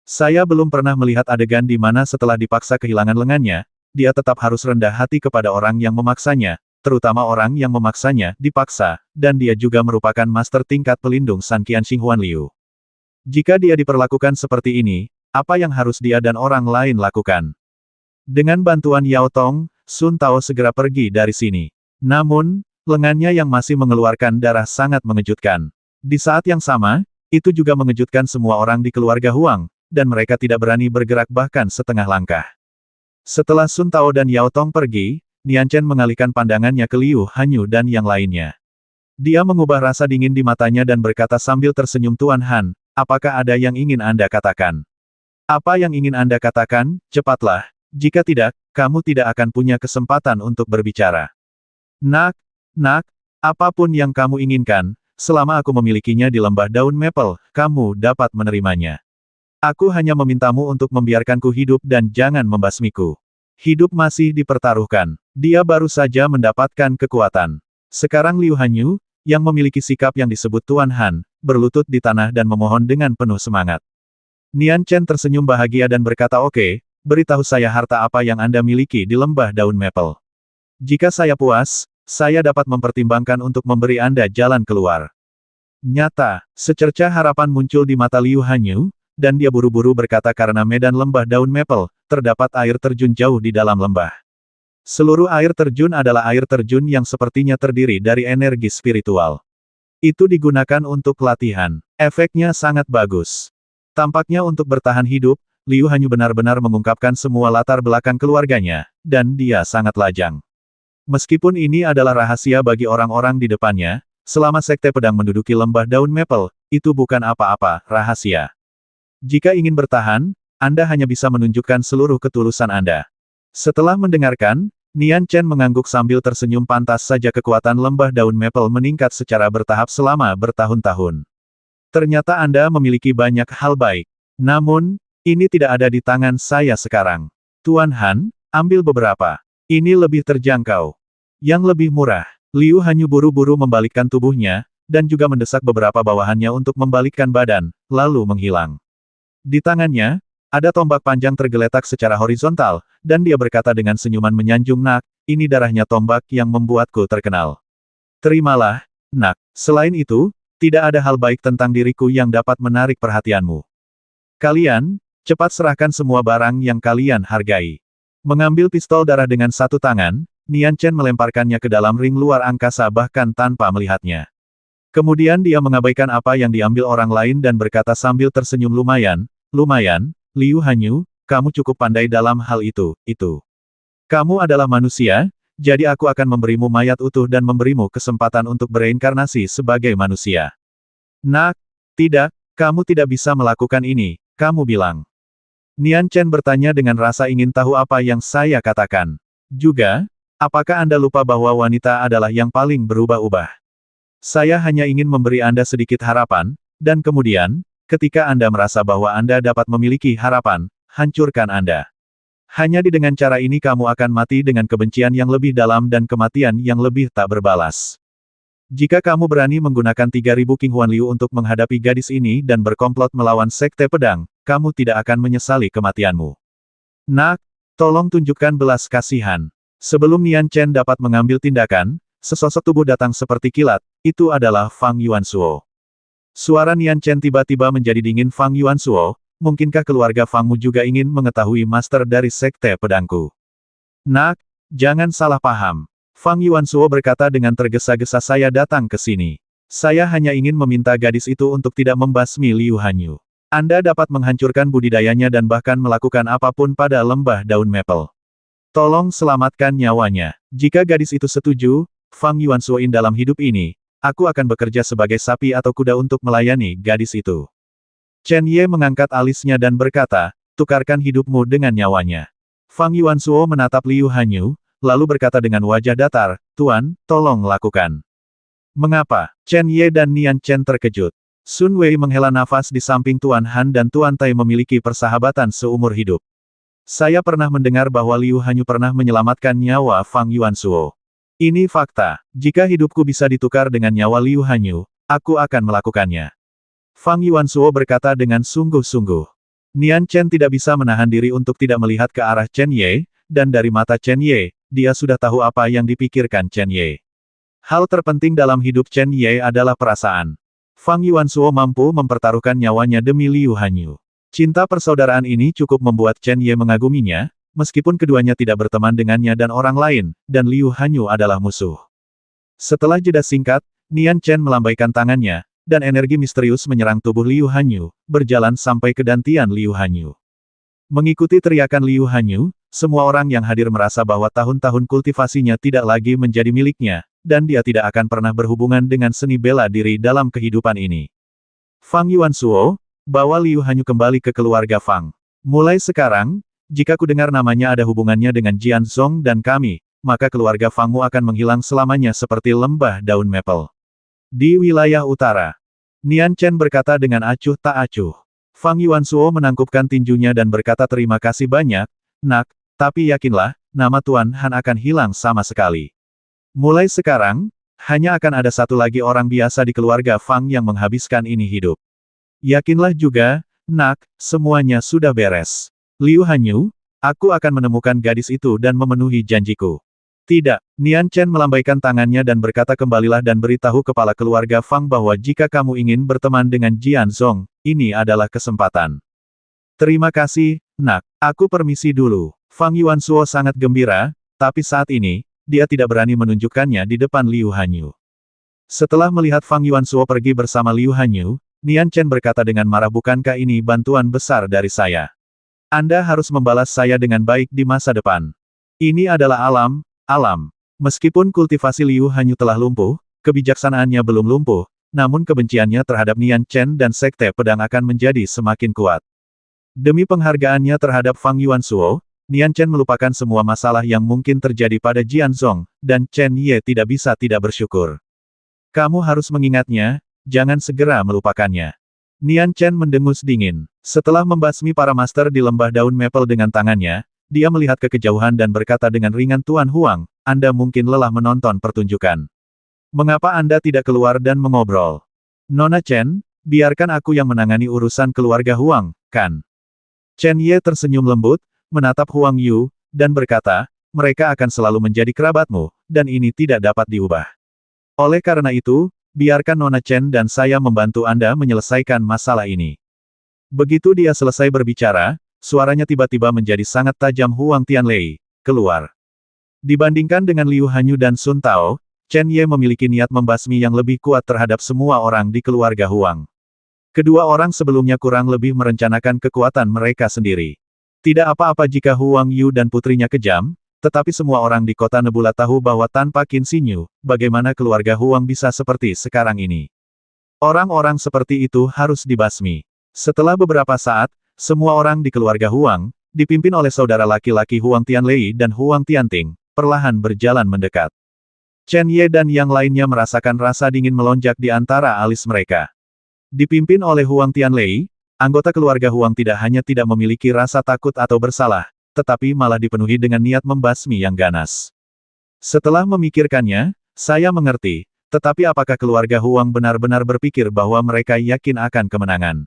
Saya belum pernah melihat adegan di mana setelah dipaksa kehilangan lengannya, dia tetap harus rendah hati kepada orang yang memaksanya, terutama orang yang memaksanya dipaksa, dan dia juga merupakan master tingkat pelindung San Qianxing Huan Liu. Jika dia diperlakukan seperti ini, apa yang harus dia dan orang lain lakukan? Dengan bantuan Yao Tong, Sun Tao segera pergi dari sini. Namun, lengannya yang masih mengeluarkan darah sangat mengejutkan. Di saat yang sama, itu juga mengejutkan semua orang di keluarga Huang, dan mereka tidak berani bergerak bahkan setengah langkah. Setelah Sun Tao dan Yao Tong pergi, Nian Chen mengalihkan pandangannya ke Liu Hanyu dan yang lainnya. Dia mengubah rasa dingin di matanya dan berkata sambil tersenyum, Tuan Han, apakah ada yang ingin Anda katakan? Apa yang ingin Anda katakan, cepatlah. Jika tidak, kamu tidak akan punya kesempatan untuk berbicara. Nak, apapun yang kamu inginkan, selama aku memilikinya di lembah daun maple, kamu dapat menerimanya. Aku hanya memintamu untuk membiarkanku hidup dan jangan membasmiku. Hidup masih dipertaruhkan. Dia baru saja mendapatkan kekuatan. Sekarang Liu Hanyu, yang memiliki sikap yang disebut Tuan Han, berlutut di tanah dan memohon dengan penuh semangat. Nian Chen tersenyum bahagia dan berkata, oke, beritahu saya harta apa yang Anda miliki di lembah daun maple. Jika saya puas, saya dapat mempertimbangkan untuk memberi Anda jalan keluar. Nyata, secercah harapan muncul di mata Liu Hanyu, dan dia buru-buru berkata karena medan lembah daun maple, terdapat air terjun jauh di dalam lembah. Seluruh air terjun adalah air terjun yang sepertinya terdiri dari energi spiritual. Itu digunakan untuk latihan. Efeknya sangat bagus. Tampaknya untuk bertahan hidup, Liu Hanyu benar-benar mengungkapkan semua latar belakang keluarganya, dan dia sangat lajang. Meskipun ini adalah rahasia bagi orang-orang di depannya, selama Sekte Pedang menduduki lembah daun maple, itu bukan apa-apa rahasia. Jika ingin bertahan, Anda hanya bisa menunjukkan seluruh ketulusan Anda. Setelah mendengarkan, Nian Chen mengangguk sambil tersenyum, pantas saja kekuatan lembah daun maple meningkat secara bertahap selama bertahun-tahun. Ternyata Anda memiliki banyak hal baik. Namun, ini tidak ada di tangan saya sekarang. Tuan Han, ambil beberapa. Ini lebih terjangkau. Yang lebih murah. Liu Hanyu buru-buru membalikkan tubuhnya, dan juga mendesak beberapa bawahannya untuk membalikkan badan, lalu menghilang. Di tangannya, ada tombak panjang tergeletak secara horizontal, dan dia berkata dengan senyuman menyanjung, nak, ini darahnya tombak yang membuatku terkenal. Terimalah, nak. Selain itu, tidak ada hal baik tentang diriku yang dapat menarik perhatianmu. Kalian, cepat serahkan semua barang yang kalian hargai. Mengambil pistol darah dengan satu tangan, Nian Chen melemparkannya ke dalam ring luar angkasa bahkan tanpa melihatnya. Kemudian dia mengabaikan apa yang diambil orang lain dan berkata sambil tersenyum, lumayan, Liu Hanyu, kamu cukup pandai dalam hal itu. Kamu adalah manusia, jadi aku akan memberimu mayat utuh dan memberimu kesempatan untuk bereinkarnasi sebagai manusia. Nak, tidak, kamu tidak bisa melakukan ini, kamu bilang. Nian Chen bertanya dengan rasa ingin tahu apa yang saya katakan. Juga, apakah Anda lupa bahwa wanita adalah yang paling berubah-ubah? Saya hanya ingin memberi Anda sedikit harapan, dan kemudian, ketika Anda merasa bahwa Anda dapat memiliki harapan, hancurkan Anda. Hanya dengan cara ini kamu akan mati dengan kebencian yang lebih dalam dan kematian yang lebih tak berbalas. Jika kamu berani menggunakan 3.000 King Huan Liu untuk menghadapi gadis ini dan berkomplot melawan Sekte Pedang, kamu tidak akan menyesali kematianmu. Nak, tolong tunjukkan belas kasihan. Sebelum Nian Chen dapat mengambil tindakan, sesosok tubuh datang seperti kilat, itu adalah Fang Yuansuo. Suara Nian Chen tiba-tiba menjadi dingin. Fang Yuansuo, mungkinkah keluarga Fangmu juga ingin mengetahui master dari Sekte Pedangku? Nak, jangan salah paham. Fang Yuansuo berkata dengan tergesa-gesa, saya datang ke sini. Saya hanya ingin meminta gadis itu untuk tidak membasmi Liu Hanyu. Anda dapat menghancurkan budidayanya dan bahkan melakukan apapun pada lembah daun maple. Tolong selamatkan nyawanya. Jika gadis itu setuju, Fang Yuansuoin dalam hidup ini, aku akan bekerja sebagai sapi atau kuda untuk melayani gadis itu. Chen Ye mengangkat alisnya dan berkata, tukarkan hidupmu dengan nyawanya. Fang Yuansuo menatap Liu Hanyu, lalu berkata dengan wajah datar, Tuan, tolong lakukan. Mengapa? Chen Ye dan Nian Chen terkejut. Sun Wei menghela nafas di samping Tuan Han dan Tuan Tai memiliki persahabatan seumur hidup. Saya pernah mendengar bahwa Liu Hanyu pernah menyelamatkan nyawa Fang Yuansuo. Ini fakta. Jika hidupku bisa ditukar dengan nyawa Liu Hanyu, aku akan melakukannya. Fang Yuansuo berkata dengan sungguh-sungguh. Nian Chen tidak bisa menahan diri untuk tidak melihat ke arah Chen Ye, dan dari mata Chen Ye, dia sudah tahu apa yang dipikirkan Chen Ye. Hal terpenting dalam hidup Chen Ye adalah perasaan. Fang Yuansuo mampu mempertaruhkan nyawanya demi Liu Hanyu. Cinta persaudaraan ini cukup membuat Chen Ye mengaguminya, meskipun keduanya tidak berteman dengannya dan orang lain, dan Liu Hanyu adalah musuh. Setelah jeda singkat, Nian Chen melambaikan tangannya, dan energi misterius menyerang tubuh Liu Hanyu, berjalan sampai ke dantian Liu Hanyu. Mengikuti teriakan Liu Hanyu, semua orang yang hadir merasa bahwa tahun-tahun kultivasinya tidak lagi menjadi miliknya, dan dia tidak akan pernah berhubungan dengan seni bela diri dalam kehidupan ini. Fang Yuansuo, bawa Liu Hanyu kembali ke keluarga Fang. Mulai sekarang, jika ku dengar namanya ada hubungannya dengan Jian Zong dan kami, maka keluarga Fangmu akan menghilang selamanya seperti lembah daun maple. Di wilayah utara, Nian Chen berkata dengan acuh tak acuh. Fang Yuansuo menangkupkan tinjunya dan berkata terima kasih banyak, Nak, tapi yakinlah, nama Tuan Han akan hilang sama sekali. Mulai sekarang, hanya akan ada satu lagi orang biasa di keluarga Fang yang menghabiskan ini hidup. Yakinlah juga, Nak, semuanya sudah beres. Liu Hanyu, aku akan menemukan gadis itu dan memenuhi janjiku. Tidak, Nian Chen melambaikan tangannya dan berkata kembalilah dan beritahu kepala keluarga Fang bahwa jika kamu ingin berteman dengan Jian Zong, ini adalah kesempatan. Terima kasih, Nak. Aku permisi dulu. Fang Yuansuo sangat gembira, tapi saat ini, dia tidak berani menunjukkannya di depan Liu Hanyu. Setelah melihat Fang Yuansuo pergi bersama Liu Hanyu, Nian Chen berkata dengan marah, bukankah ini bantuan besar dari saya? Anda harus membalas saya dengan baik di masa depan. Ini adalah alam. Meskipun kultivasi Liu Hanyu telah lumpuh, kebijaksanaannya belum lumpuh, namun kebenciannya terhadap Nian Chen dan Sekte Pedang akan menjadi semakin kuat. Demi penghargaannya terhadap Fang Yuansuo, Nian Chen melupakan semua masalah yang mungkin terjadi pada Jian Zong, dan Chen Ye tidak bisa tidak bersyukur. Kamu harus mengingatnya, jangan segera melupakannya. Nian Chen mendengus dingin. Setelah membasmi para master di lembah daun maple dengan tangannya, dia melihat ke kejauhan dan berkata dengan ringan, Tuan Huang, Anda mungkin lelah menonton pertunjukan. Mengapa Anda tidak keluar dan mengobrol? Nona Chen, biarkan aku yang menangani urusan keluarga Huang, kan? Chen Ye tersenyum lembut, menatap Huang Yu, dan berkata, mereka akan selalu menjadi kerabatmu, dan ini tidak dapat diubah. Oleh karena itu, biarkan Nona Chen dan saya membantu Anda menyelesaikan masalah ini. Begitu dia selesai berbicara, suaranya tiba-tiba menjadi sangat tajam. Huang Tianlei, keluar. Dibandingkan dengan Liu Hanyu dan Sun Tao, Chen Ye memiliki niat membasmi yang lebih kuat terhadap semua orang di keluarga Huang. Kedua orang sebelumnya kurang lebih merencanakan kekuatan mereka sendiri. Tidak apa-apa jika Huang Yu dan putrinya kejam, tetapi semua orang di kota Nebula tahu bahwa tanpa Qin Xinyu, bagaimana keluarga Huang bisa seperti sekarang ini. Orang-orang seperti itu harus dibasmi. Setelah beberapa saat, semua orang di keluarga Huang, dipimpin oleh saudara laki-laki Huang Tianlei dan Huang Tianting, perlahan berjalan mendekat. Chen Ye dan yang lainnya merasakan rasa dingin melonjak di antara alis mereka. Dipimpin oleh Huang Tianlei, anggota keluarga Huang tidak hanya tidak memiliki rasa takut atau bersalah, tetapi malah dipenuhi dengan niat membasmi yang ganas. Setelah memikirkannya, saya mengerti, tetapi apakah keluarga Huang benar-benar berpikir bahwa mereka yakin akan kemenangan?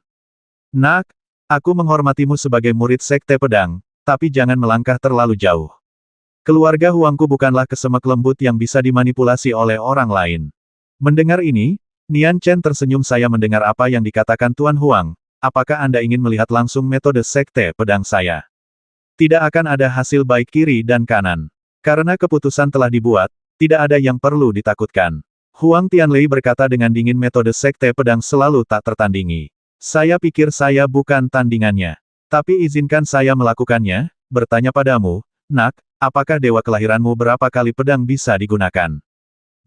Nak, aku menghormatimu sebagai murid Sekte Pedang, tapi jangan melangkah terlalu jauh. Keluarga Huangku bukanlah kesemek lembut yang bisa dimanipulasi oleh orang lain. Mendengar ini, Nian Chen tersenyum. Saya mendengar apa yang dikatakan Tuan Huang. Apakah Anda ingin melihat langsung metode Sekte Pedang saya? Tidak akan ada hasil baik kiri dan kanan. Karena keputusan telah dibuat, tidak ada yang perlu ditakutkan. Huang Tianlei berkata dengan dingin, metode Sekte Pedang selalu tak tertandingi. Saya pikir saya bukan tandingannya. Tapi izinkan saya melakukannya, bertanya padamu, Nak, apakah dewa kelahiranmu berapa kali pedang bisa digunakan?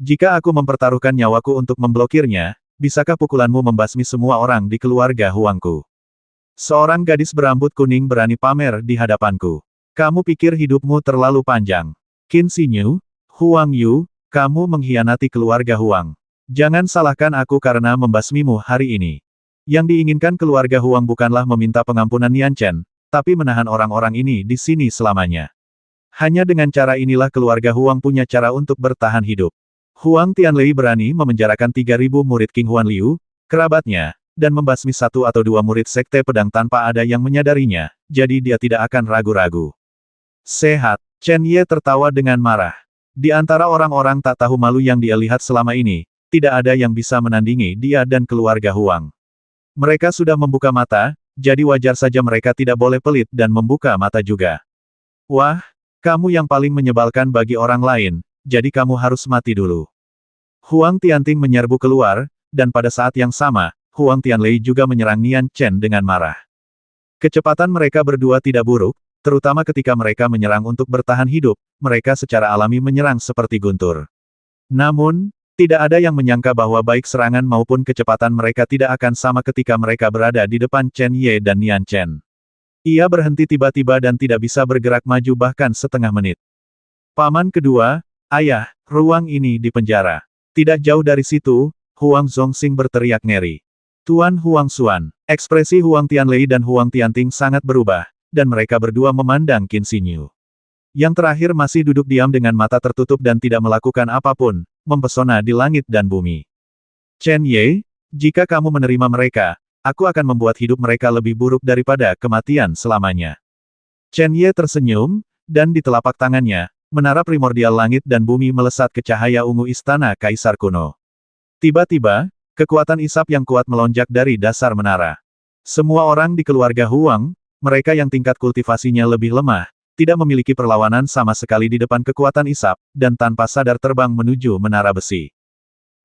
Jika aku mempertaruhkan nyawaku untuk memblokirnya, bisakah pukulanmu membasmi semua orang di keluarga Huangku? Seorang gadis berambut kuning berani pamer di hadapanku. Kamu pikir hidupmu terlalu panjang? Qin Xinyu, Huang Yu, kamu mengkhianati keluarga Huang. Jangan salahkan aku karena membasmimu hari ini. Yang diinginkan keluarga Huang bukanlah meminta pengampunan Nian Chen, tapi menahan orang-orang ini di sini selamanya. Hanya dengan cara inilah keluarga Huang punya cara untuk bertahan hidup. Huang Tianlei berani memenjarakan 3.000 murid King Huan Liu, kerabatnya, dan membasmi 1 atau 2 murid Sekte Pedang tanpa ada yang menyadarinya, jadi dia tidak akan ragu-ragu. Sehat, Chen Ye tertawa dengan marah. Di antara orang-orang tak tahu malu yang dia lihat selama ini, tidak ada yang bisa menandingi dia dan keluarga Huang. Mereka sudah membuka mata, jadi wajar saja mereka tidak boleh pelit dan membuka mata juga. Wah, kamu yang paling menyebalkan bagi orang lain, jadi kamu harus mati dulu. Huang Tianting menyerbu keluar, dan pada saat yang sama, Huang Tianlei juga menyerang Nian Chen dengan marah. Kecepatan mereka berdua tidak buruk, terutama ketika mereka menyerang untuk bertahan hidup, mereka secara alami menyerang seperti guntur. Namun, tidak ada yang menyangka bahwa baik serangan maupun kecepatan mereka tidak akan sama ketika mereka berada di depan Chen Ye dan Nian Chen. Ia berhenti tiba-tiba dan tidak bisa bergerak maju bahkan setengah menit. Paman kedua, ayah, ruang ini di penjara. Tidak jauh dari situ, Huang Zongxing berteriak ngeri. Tuan Huang Xuan, ekspresi Huang Tianlei dan Huang Tianting sangat berubah, dan mereka berdua memandang Qin Xinyu. Yang terakhir masih duduk diam dengan mata tertutup dan tidak melakukan apapun, mempesona di langit dan bumi. Chen Ye, jika kamu menerima mereka, aku akan membuat hidup mereka lebih buruk daripada kematian selamanya. Chen Ye tersenyum, dan di telapak tangannya, menara primordial langit dan bumi melesat ke cahaya ungu istana Kaisar kuno. Tiba-tiba, kekuatan isap yang kuat melonjak dari dasar menara. Semua orang di keluarga Huang, mereka yang tingkat kultivasinya lebih lemah, tidak memiliki perlawanan sama sekali di depan kekuatan isap, dan tanpa sadar terbang menuju menara besi.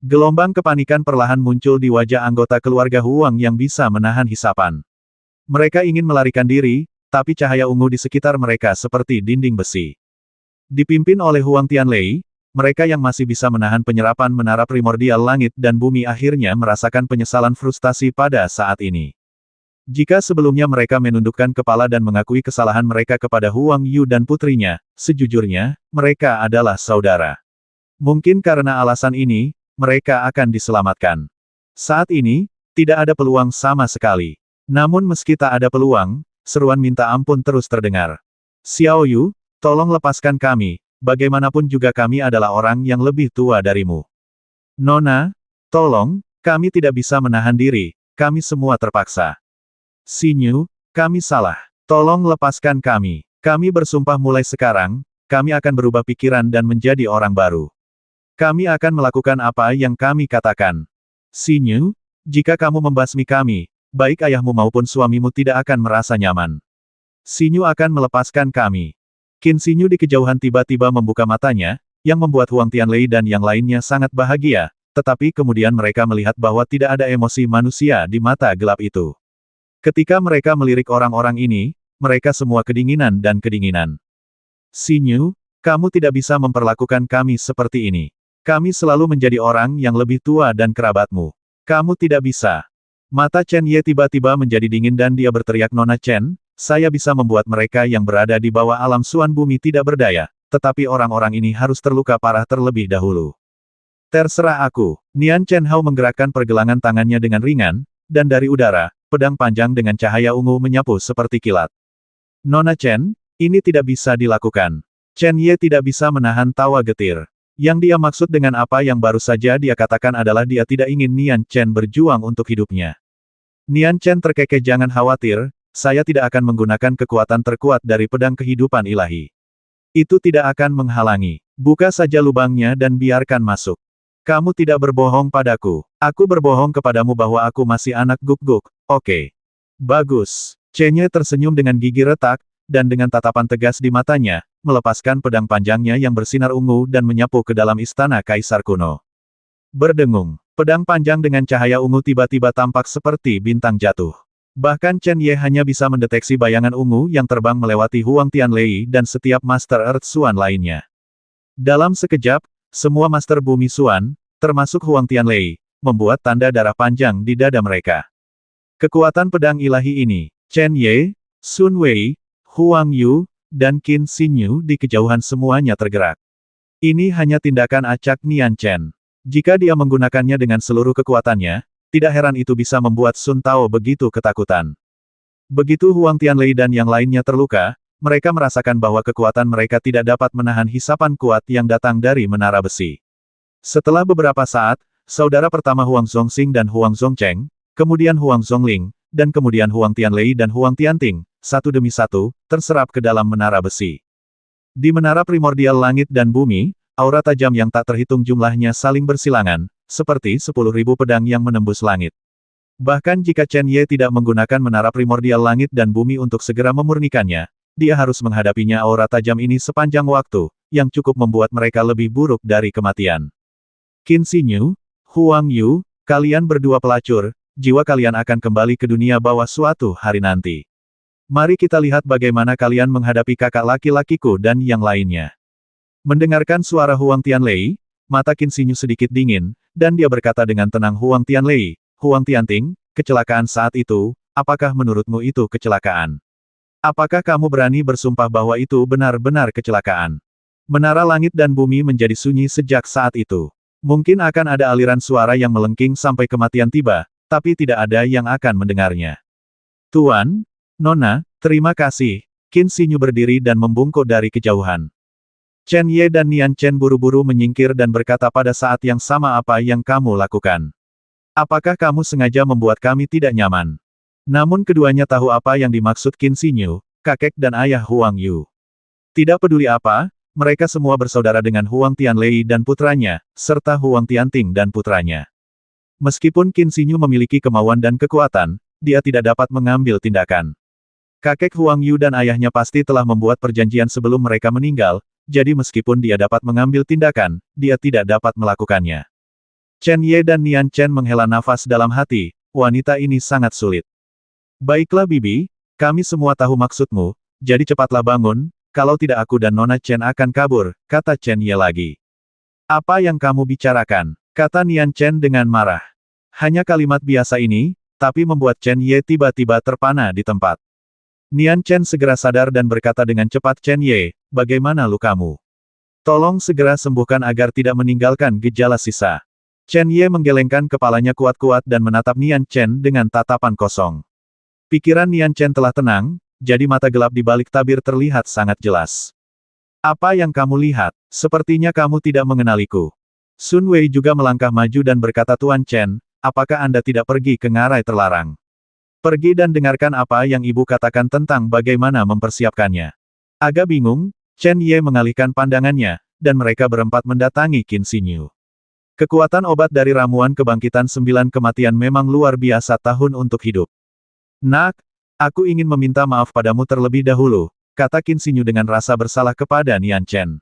Gelombang kepanikan perlahan muncul di wajah anggota keluarga Huang yang bisa menahan hisapan. Mereka ingin melarikan diri, tapi cahaya ungu di sekitar mereka seperti dinding besi. Dipimpin oleh Huang Tianlei, mereka yang masih bisa menahan penyerapan menara primordial langit dan bumi akhirnya merasakan penyesalan frustasi pada saat ini. Jika sebelumnya mereka menundukkan kepala dan mengakui kesalahan mereka kepada Huang Yu dan putrinya, sejujurnya, mereka adalah saudara. Mungkin karena alasan ini, mereka akan diselamatkan. Saat ini, tidak ada peluang sama sekali. Namun meski tak ada peluang, seruan minta ampun terus terdengar. Xiao Yu, tolong lepaskan kami, bagaimanapun juga kami adalah orang yang lebih tua darimu. Nona, tolong, kami tidak bisa menahan diri, kami semua terpaksa. Xinyu, kami salah. Tolong lepaskan kami. Kami bersumpah mulai sekarang, kami akan berubah pikiran dan menjadi orang baru. Kami akan melakukan apa yang kami katakan. Xinyu, jika kamu membasmi kami, baik ayahmu maupun suamimu tidak akan merasa nyaman. Xinyu akan melepaskan kami. Qin Xinyu di kejauhan tiba-tiba membuka matanya, yang membuat Huang Tianlei dan yang lainnya sangat bahagia, tetapi kemudian mereka melihat bahwa tidak ada emosi manusia di mata gelap itu. Ketika mereka melirik orang-orang ini, mereka semua kedinginan dan kedinginan. Xinyu, kamu tidak bisa memperlakukan kami seperti ini. Kami selalu menjadi orang yang lebih tua dan kerabatmu. Kamu tidak bisa. Mata Chen Ye tiba-tiba menjadi dingin dan dia berteriak, Nona Chen, saya bisa membuat mereka yang berada di bawah alam Suan bumi tidak berdaya, tetapi orang-orang ini harus terluka parah terlebih dahulu. Terserah aku. Nian Chen Hao menggerakkan pergelangan tangannya dengan ringan, dan dari udara, pedang panjang dengan cahaya ungu menyapu seperti kilat. Nona Chen, ini tidak bisa dilakukan. Chen Ye tidak bisa menahan tawa getir. Yang dia maksud dengan apa yang baru saja dia katakan adalah dia tidak ingin Nian Chen berjuang untuk hidupnya. Nian Chen terkekeh, jangan khawatir, saya tidak akan menggunakan kekuatan terkuat dari pedang kehidupan ilahi. Itu tidak akan menghalangi. Buka saja lubangnya dan biarkan masuk. Kamu tidak berbohong padaku. Aku berbohong kepadamu bahwa aku masih anak guk-guk, oke. Bagus. Chen Ye tersenyum dengan gigi retak, dan dengan tatapan tegas di matanya, melepaskan pedang panjangnya yang bersinar ungu dan menyapu ke dalam istana kaisar kuno. Berdengung. Pedang panjang dengan cahaya ungu tiba-tiba tampak seperti bintang jatuh. Bahkan Chen Ye hanya bisa mendeteksi bayangan ungu yang terbang melewati Huang Tianlei dan setiap Master Earth Xuan lainnya. Dalam sekejap, semua Master Bumi Xuan, termasuk Huang Tianlei, membuat tanda darah panjang di dada mereka. Kekuatan pedang ilahi ini, Chen Ye, Sun Wei, Huang Yu, dan Qin Xinyu di kejauhan semuanya tergerak. Ini hanya tindakan acak Nian Chen. Jika dia menggunakannya dengan seluruh kekuatannya, tidak heran itu bisa membuat Sun Tao begitu ketakutan. Begitu Huang Tianlei dan yang lainnya terluka, mereka merasakan bahwa kekuatan mereka tidak dapat menahan hisapan kuat yang datang dari menara besi. Setelah beberapa saat, saudara pertama Huang Zongxing dan Huang Zongcheng, kemudian Huang Zongling, dan kemudian Huang Tianlei dan Huang Tianting, satu demi satu, terserap ke dalam menara besi. Di menara primordial langit dan bumi, aura tajam yang tak terhitung jumlahnya saling bersilangan, seperti 10.000 pedang yang menembus langit. Bahkan jika Chen Ye tidak menggunakan menara primordial langit dan bumi untuk segera memurnikannya, dia harus menghadapinya aura tajam ini sepanjang waktu, yang cukup membuat mereka lebih buruk dari kematian. Qin Xinyu, Huang Yu, kalian berdua pelacur, jiwa kalian akan kembali ke dunia bawah suatu hari nanti. Mari kita lihat bagaimana kalian menghadapi kakak laki-lakiku dan yang lainnya. Mendengarkan suara Huang Tianlei, mata Qin Xinyu sedikit dingin, dan dia berkata dengan tenang, Huang Tianlei, Huang Tianting, kecelakaan saat itu, apakah menurutmu itu kecelakaan? Apakah kamu berani bersumpah bahwa itu benar-benar kecelakaan? Menara langit dan bumi menjadi sunyi sejak saat itu. Mungkin akan ada aliran suara yang melengking sampai kematian tiba, tapi tidak ada yang akan mendengarnya. Tuan, Nona, terima kasih. Qin Xinyu berdiri dan membungkuk dari kejauhan. Chen Ye dan Nian Chen buru-buru menyingkir dan berkata pada saat yang sama, apa yang kamu lakukan? Apakah kamu sengaja membuat kami tidak nyaman? Namun keduanya tahu apa yang dimaksud Qin Xinyu, kakek dan ayah Huang Yu. Tidak peduli apa, mereka semua bersaudara dengan Huang Tianlei dan putranya, serta Huang Tianting dan putranya. Meskipun Qin Xinyu memiliki kemauan dan kekuatan, dia tidak dapat mengambil tindakan. Kakek Huang Yu dan ayahnya pasti telah membuat perjanjian sebelum mereka meninggal, jadi meskipun dia dapat mengambil tindakan, dia tidak dapat melakukannya. Chen Ye dan Nian Chen menghela nafas dalam hati, wanita ini sangat sulit. Baiklah Bibi, kami semua tahu maksudmu, jadi cepatlah bangun, kalau tidak aku dan Nona Chen akan kabur, kata Chen Ye lagi. Apa yang kamu bicarakan? Kata Nian Chen dengan marah. Hanya kalimat biasa ini, tapi membuat Chen Ye tiba-tiba terpana di tempat. Nian Chen segera sadar dan berkata dengan cepat, Chen Ye, bagaimana lukamu? Tolong segera sembuhkan agar tidak meninggalkan gejala sisa. Chen Ye menggelengkan kepalanya kuat-kuat dan menatap Nian Chen dengan tatapan kosong. Pikiran Nian Chen telah tenang, jadi mata gelap di balik tabir terlihat sangat jelas. Apa yang kamu lihat? Sepertinya kamu tidak mengenaliku. Sun Wei juga melangkah maju dan berkata, Tuan Chen, apakah Anda tidak pergi ke ngarai terlarang? Pergi dan dengarkan apa yang ibu katakan tentang bagaimana mempersiapkannya. Agak bingung, Chen Ye mengalihkan pandangannya, dan mereka berempat mendatangi Qin Xinyu. Kekuatan obat dari ramuan kebangkitan 9 kematian memang luar biasa tahun untuk hidup. Nak, aku ingin meminta maaf padamu terlebih dahulu, kata Qin Xinyu dengan rasa bersalah kepada Nian Chen.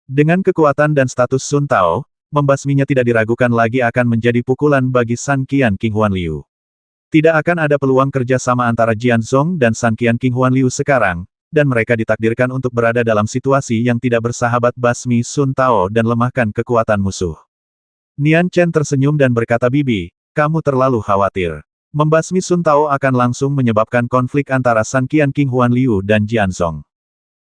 Dengan kekuatan dan status Sun Tao, membasminya tidak diragukan lagi akan menjadi pukulan bagi San Qian King Huan Liu. Tidak akan ada peluang kerja sama antara Jian Zong dan San Qian King Huan Liu sekarang, dan mereka ditakdirkan untuk berada dalam situasi yang tidak bersahabat, basmi Sun Tao dan lemahkan kekuatan musuh. Nian Chen tersenyum dan berkata, Bibi, kamu terlalu khawatir. Membasmi Sun Tao akan langsung menyebabkan konflik antara San Qian King Huan Liu dan Jian Zong.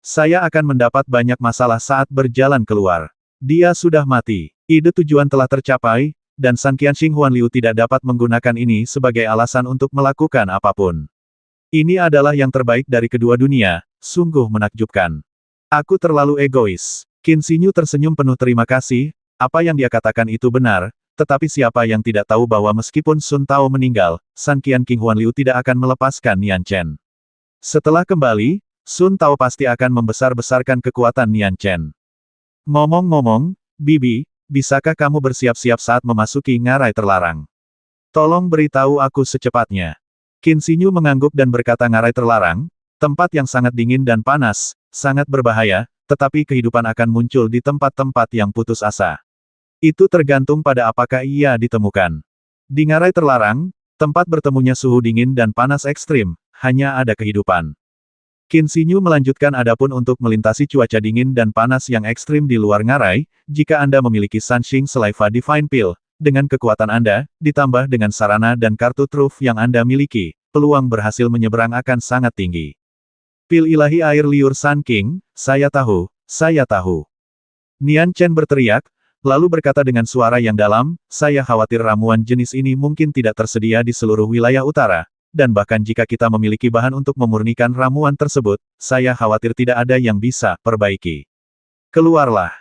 Saya akan mendapat banyak masalah saat berjalan keluar. Dia sudah mati. Ide tujuan telah tercapai, dan San Qianxing Huan Liu tidak dapat menggunakan ini sebagai alasan untuk melakukan apapun. Ini adalah yang terbaik dari kedua dunia, sungguh menakjubkan. Aku terlalu egois. Qin Xinyu tersenyum penuh terima kasih, apa yang dia katakan itu benar, tetapi siapa yang tidak tahu bahwa meskipun Sun Tao meninggal, San Qianxing Huan Liu tidak akan melepaskan Nian Chen. Setelah kembali, Sun Tao pasti akan membesar-besarkan kekuatan Nian Chen. Ngomong-ngomong, Bibi, bisakah kamu bersiap-siap saat memasuki ngarai terlarang? Tolong beritahu aku secepatnya. Qin Xinyu mengangguk dan berkata ngarai terlarang, tempat yang sangat dingin dan panas, sangat berbahaya, tetapi kehidupan akan muncul di tempat-tempat yang putus asa. Itu tergantung pada apakah ia ditemukan. Di ngarai terlarang, tempat bertemunya suhu dingin dan panas ekstrim, hanya ada kehidupan. Qin Xinyu melanjutkan adapun untuk melintasi cuaca dingin dan panas yang ekstrim di luar ngarai, jika Anda memiliki Sanxing Saliva Divine Pill, dengan kekuatan Anda, ditambah dengan sarana dan kartu truf yang Anda miliki, peluang berhasil menyeberang akan sangat tinggi. Pil ilahi air liur Sun King, saya tahu, saya tahu. Nian Chen berteriak, lalu berkata dengan suara yang dalam, saya khawatir ramuan jenis ini mungkin tidak tersedia di seluruh wilayah utara, dan bahkan jika kita memiliki bahan untuk memurnikan ramuan tersebut, saya khawatir tidak ada yang bisa perbaiki. Keluarlah.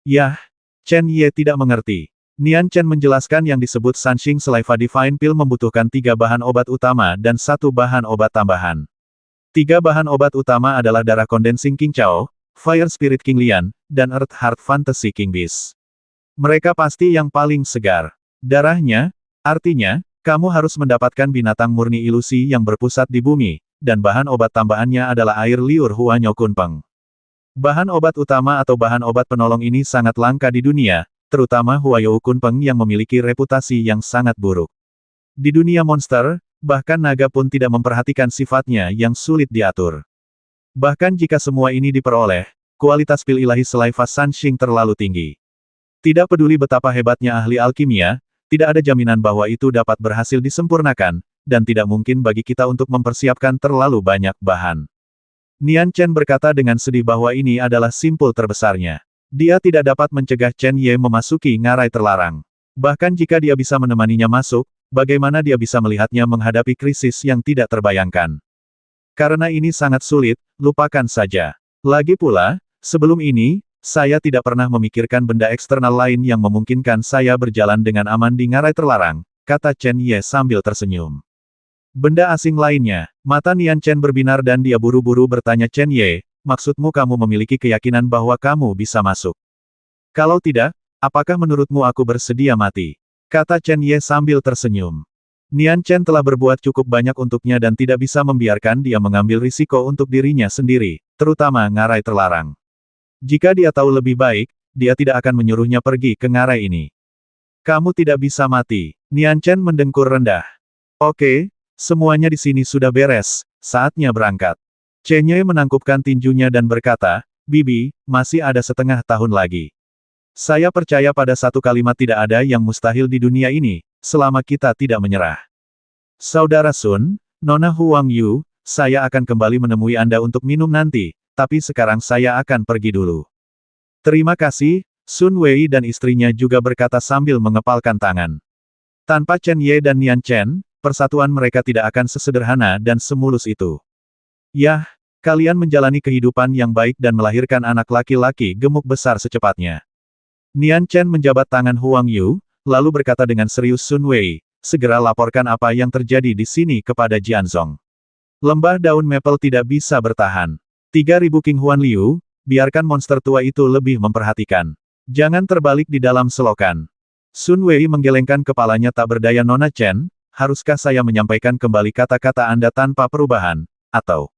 Yah, Chen Ye tidak mengerti. Nian Chen menjelaskan yang disebut Sanxing Saliva Divine Pill membutuhkan 3 bahan obat utama dan 1 bahan obat tambahan. 3 bahan obat utama adalah darah Condensing King Chao, Fire Spirit King Lian, dan Earth Heart Fantasy King Beast. Mereka pasti yang paling segar. Darahnya, artinya, kamu harus mendapatkan binatang murni ilusi yang berpusat di bumi, dan bahan obat tambahannya adalah air liur Huanyo Kunpeng. Bahan obat utama atau bahan obat penolong ini sangat langka di dunia, terutama Huayo Kunpeng yang memiliki reputasi yang sangat buruk. Di dunia monster, bahkan naga pun tidak memperhatikan sifatnya yang sulit diatur. Bahkan jika semua ini diperoleh, kualitas pil ilahi Saliva Sanxing terlalu tinggi. Tidak peduli betapa hebatnya ahli alkimia, tidak ada jaminan bahwa itu dapat berhasil disempurnakan, dan tidak mungkin bagi kita untuk mempersiapkan terlalu banyak bahan. Nian Chen berkata dengan sedih bahwa ini adalah simpul terbesarnya. Dia tidak dapat mencegah Chen Ye memasuki ngarai terlarang. Bahkan jika dia bisa menemaninya masuk, bagaimana dia bisa melihatnya menghadapi krisis yang tidak terbayangkan. Karena ini sangat sulit, lupakan saja. Lagi pula, sebelum ini, saya tidak pernah memikirkan benda eksternal lain yang memungkinkan saya berjalan dengan aman di ngarai terlarang, kata Chen Ye sambil tersenyum. Benda asing lainnya, mata Nian Chen berbinar dan dia buru-buru bertanya Chen Ye, maksudmu kamu memiliki keyakinan bahwa kamu bisa masuk? Kalau tidak, apakah menurutmu aku bersedia mati? Kata Chen Ye sambil tersenyum. Nian Chen telah berbuat cukup banyak untuknya dan tidak bisa membiarkan dia mengambil risiko untuk dirinya sendiri, terutama ngarai terlarang. Jika dia tahu lebih baik, dia tidak akan menyuruhnya pergi ke ngarai ini. Kamu tidak bisa mati. Nian Chen mendengkur rendah. Oke, semuanya di sini sudah beres, saatnya berangkat. Chen Ye menangkupkan tinjunya dan berkata, Bibi, masih ada setengah tahun lagi. Saya percaya pada satu kalimat tidak ada yang mustahil di dunia ini, selama kita tidak menyerah. Saudara Sun, Nona Huang Yu, saya akan kembali menemui Anda untuk minum nanti, tapi sekarang saya akan pergi dulu. Terima kasih, Sun Wei dan istrinya juga berkata sambil mengepalkan tangan. Tanpa Chen Ye dan Nian Chen, persatuan mereka tidak akan sesederhana dan semulus itu. Yah, kalian menjalani kehidupan yang baik dan melahirkan anak laki-laki gemuk besar secepatnya. Nian Chen menjabat tangan Huang Yu, lalu berkata dengan serius Sun Wei, segera laporkan apa yang terjadi di sini kepada Jianzong. Lembah daun maple tidak bisa bertahan. 3000 King Huan Liu, biarkan monster tua itu lebih memperhatikan. Jangan terbalik di dalam selokan. Sun Wei menggelengkan kepalanya tak berdaya Nona Chen, haruskah saya menyampaikan kembali kata-kata Anda tanpa perubahan, atau...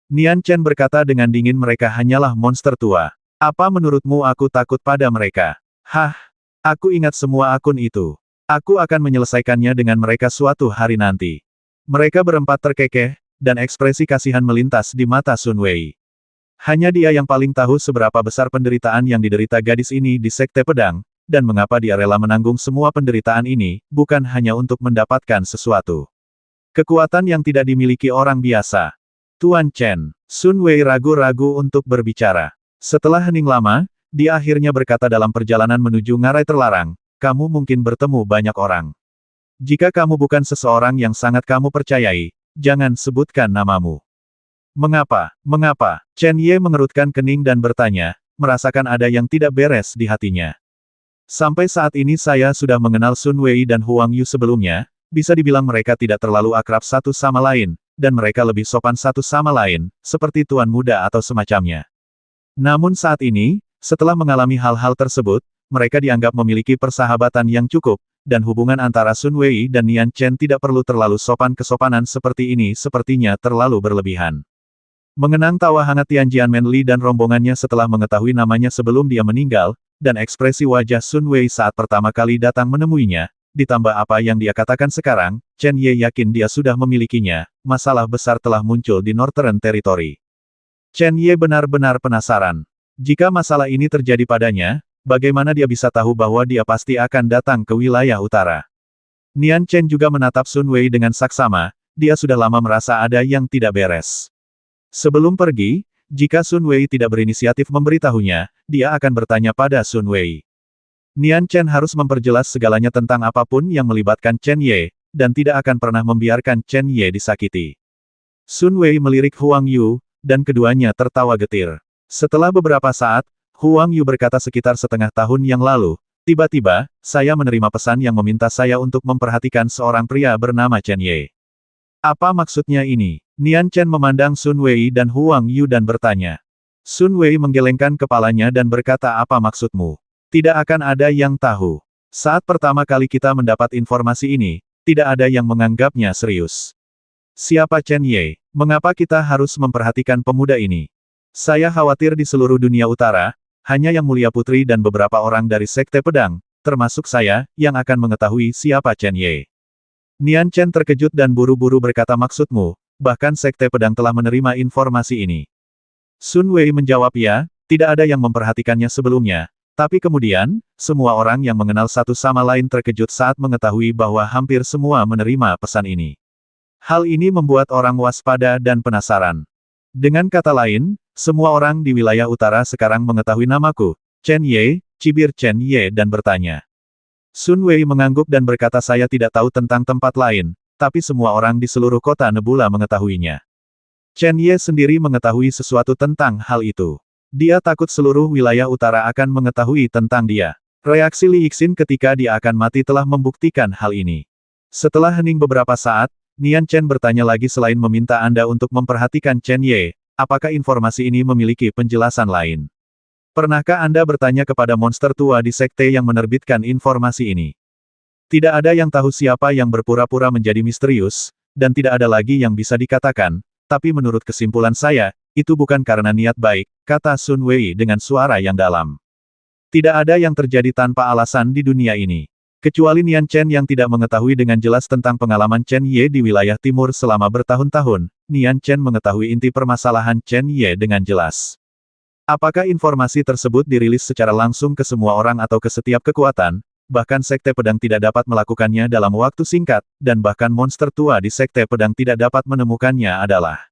Nian Chen berkata dengan dingin mereka hanyalah monster tua. Apa menurutmu aku takut pada mereka? Hah? Aku ingat semua akun itu. Aku akan menyelesaikannya dengan mereka suatu hari nanti. Mereka berempat terkekeh, dan ekspresi kasihan melintas di mata Sun Wei. Hanya dia yang paling tahu seberapa besar penderitaan yang diderita gadis ini di Sekte Pedang, dan mengapa dia rela menanggung semua penderitaan ini, bukan hanya untuk mendapatkan sesuatu. Kekuatan yang tidak dimiliki orang biasa. Tuan Chen. Sun Wei ragu-ragu untuk berbicara. Setelah hening lama, dia akhirnya berkata dalam perjalanan menuju ngarai terlarang, kamu mungkin bertemu banyak orang. Jika kamu bukan seseorang yang sangat kamu percayai, jangan sebutkan namamu. Mengapa? Mengapa? Chen Ye mengerutkan kening dan bertanya, merasakan ada yang tidak beres di hatinya. Sampai saat ini saya sudah mengenal Sun Wei dan Huang Yu sebelumnya, bisa dibilang mereka tidak terlalu akrab satu sama lain, dan mereka lebih sopan satu sama lain, seperti tuan muda atau semacamnya. Namun saat ini, setelah mengalami hal-hal tersebut, mereka dianggap memiliki persahabatan yang cukup, dan hubungan antara Sun Wei dan Nian Chen tidak perlu terlalu sopan. Kesopanan seperti ini sepertinya terlalu berlebihan. Mengenang tawa hangat Tianjianmen Li dan rombongannya setelah mengetahui namanya sebelum dia meninggal, dan ekspresi wajah Sun Wei saat pertama kali datang menemuinya, ditambah apa yang dia katakan sekarang, Chen Ye yakin dia sudah memilikinya, masalah besar telah muncul di Northern Territory. Chen Ye benar-benar penasaran. Jika masalah ini terjadi padanya, bagaimana dia bisa tahu bahwa dia pasti akan datang ke wilayah utara? Nian Chen juga menatap Sun Wei dengan saksama, dia sudah lama merasa ada yang tidak beres. Sebelum pergi, jika Sun Wei tidak berinisiatif memberitahunya, dia akan bertanya pada Sun Wei. Nian Chen harus memperjelas segalanya tentang apapun yang melibatkan Chen Ye, dan tidak akan pernah membiarkan Chen Ye disakiti. Sun Wei melirik Huang Yu, dan keduanya tertawa getir. Setelah beberapa saat, Huang Yu berkata sekitar setengah tahun yang lalu, tiba-tiba, saya menerima pesan yang meminta saya untuk memperhatikan seorang pria bernama Chen Ye. Apa maksudnya ini? Nian Chen memandang Sun Wei dan Huang Yu dan bertanya. Sun Wei menggelengkan kepalanya dan berkata apa maksudmu? Tidak akan ada yang tahu. Saat pertama kali kita mendapat informasi ini, tidak ada yang menganggapnya serius. Siapa Chen Ye? Mengapa kita harus memperhatikan pemuda ini? Saya khawatir di seluruh dunia utara, hanya Yang Mulia Putri dan beberapa orang dari Sekte Pedang, termasuk saya, yang akan mengetahui siapa Chen Ye. Nian Chen terkejut dan buru-buru berkata maksudmu, bahkan Sekte Pedang telah menerima informasi ini. Sun Wei menjawab ya, tidak ada yang memperhatikannya sebelumnya. Tapi kemudian, semua orang yang mengenal satu sama lain terkejut saat mengetahui bahwa hampir semua menerima pesan ini. Hal ini membuat orang waspada dan penasaran. Dengan kata lain, semua orang di wilayah utara sekarang mengetahui namaku, Chen Ye, cibir Chen Ye dan bertanya. Sun Wei mengangguk dan berkata saya tidak tahu tentang tempat lain, tapi semua orang di seluruh kota Nebula mengetahuinya. Chen Ye sendiri mengetahui sesuatu tentang hal itu. Dia takut seluruh wilayah utara akan mengetahui tentang dia. Reaksi Li Yixin ketika dia akan mati telah membuktikan hal ini. Setelah hening beberapa saat, Nian Chen bertanya lagi selain meminta Anda untuk memperhatikan Chen Ye, apakah informasi ini memiliki penjelasan lain? Pernahkah Anda bertanya kepada monster tua di sekte yang menerbitkan informasi ini? Tidak ada yang tahu siapa yang berpura-pura menjadi misterius, dan tidak ada lagi yang bisa dikatakan, tapi menurut kesimpulan saya, itu bukan karena niat baik, kata Sun Wei dengan suara yang dalam. Tidak ada yang terjadi tanpa alasan di dunia ini. Kecuali Nian Chen yang tidak mengetahui dengan jelas tentang pengalaman Chen Ye di wilayah timur selama bertahun-tahun, Nian Chen mengetahui inti permasalahan Chen Ye dengan jelas. Apakah informasi tersebut dirilis secara langsung ke semua orang atau ke setiap kekuatan, bahkan Sekte Pedang tidak dapat melakukannya dalam waktu singkat, dan bahkan monster tua di Sekte Pedang tidak dapat menemukannya adalah.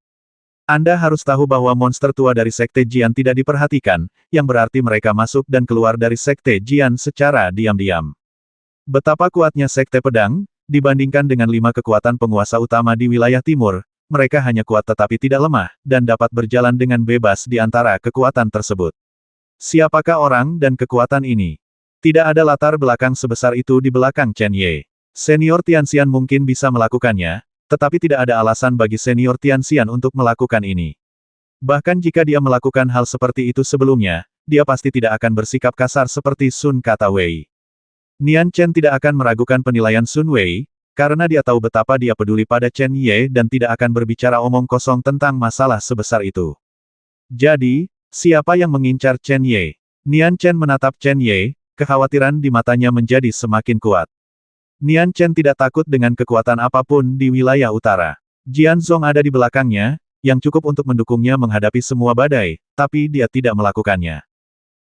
Anda harus tahu bahwa monster tua dari Sekte Jian tidak diperhatikan, yang berarti mereka masuk dan keluar dari Sekte Jian secara diam-diam. Betapa kuatnya Sekte Pedang, dibandingkan dengan 5 kekuatan penguasa utama di wilayah timur, mereka hanya kuat tetapi tidak lemah, dan dapat berjalan dengan bebas di antara kekuatan tersebut. Siapakah orang dan kekuatan ini? Tidak ada latar belakang sebesar itu di belakang Chen Ye. Senior Tianxian mungkin bisa melakukannya, tetapi tidak ada alasan bagi senior Tianxian untuk melakukan ini. Bahkan jika dia melakukan hal seperti itu sebelumnya, dia pasti tidak akan bersikap kasar seperti Sun kata Wei. Nian Chen tidak akan meragukan penilaian Sun Wei, karena dia tahu betapa dia peduli pada Chen Ye dan tidak akan berbicara omong kosong tentang masalah sebesar itu. Jadi, siapa yang mengincar Chen Ye? Nian Chen menatap Chen Ye, kekhawatiran di matanya menjadi semakin kuat. Nian Chen tidak takut dengan kekuatan apapun di wilayah utara. Jian Zong ada di belakangnya, yang cukup untuk mendukungnya menghadapi semua badai, tapi dia tidak melakukannya.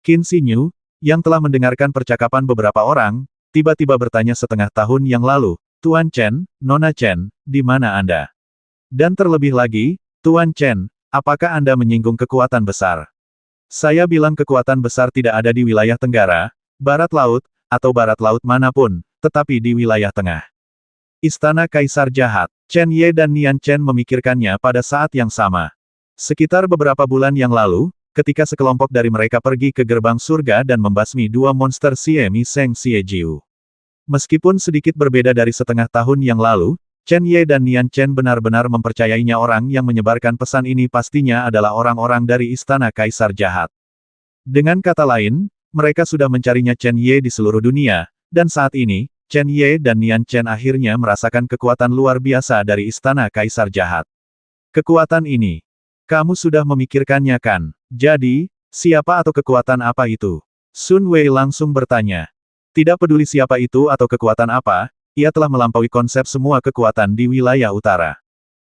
Qin Xinyu, yang telah mendengarkan percakapan beberapa orang, tiba-tiba bertanya setengah tahun yang lalu, Tuan Chen, Nona Chen, di mana Anda? Dan terlebih lagi, Tuan Chen, apakah Anda menyinggung kekuatan besar? Saya bilang kekuatan besar tidak ada di wilayah Tenggara, Barat Laut, atau Barat Laut manapun, tetapi di wilayah tengah. Istana Kaisar Jahat. Chen Ye dan Nian Chen memikirkannya pada saat yang sama. Sekitar beberapa bulan yang lalu, ketika sekelompok dari mereka pergi ke gerbang surga dan membasmi dua monster Xie Mi Seng Xie Jiu. Meskipun sedikit berbeda dari setengah tahun yang lalu, Chen Ye dan Nian Chen benar-benar mempercayainya. Orang yang menyebarkan pesan ini pastinya adalah orang-orang dari Istana Kaisar Jahat. Dengan kata lain, mereka sudah mencarinya Chen Ye di seluruh dunia, dan saat ini, Chen Ye dan Nian Chen akhirnya merasakan kekuatan luar biasa dari Istana Kaisar Jahat. Kekuatan ini, kamu sudah memikirkannya kan? Jadi, siapa atau kekuatan apa itu? Sun Wei langsung bertanya. Tidak peduli siapa itu atau kekuatan apa, ia telah melampaui konsep semua kekuatan di wilayah utara.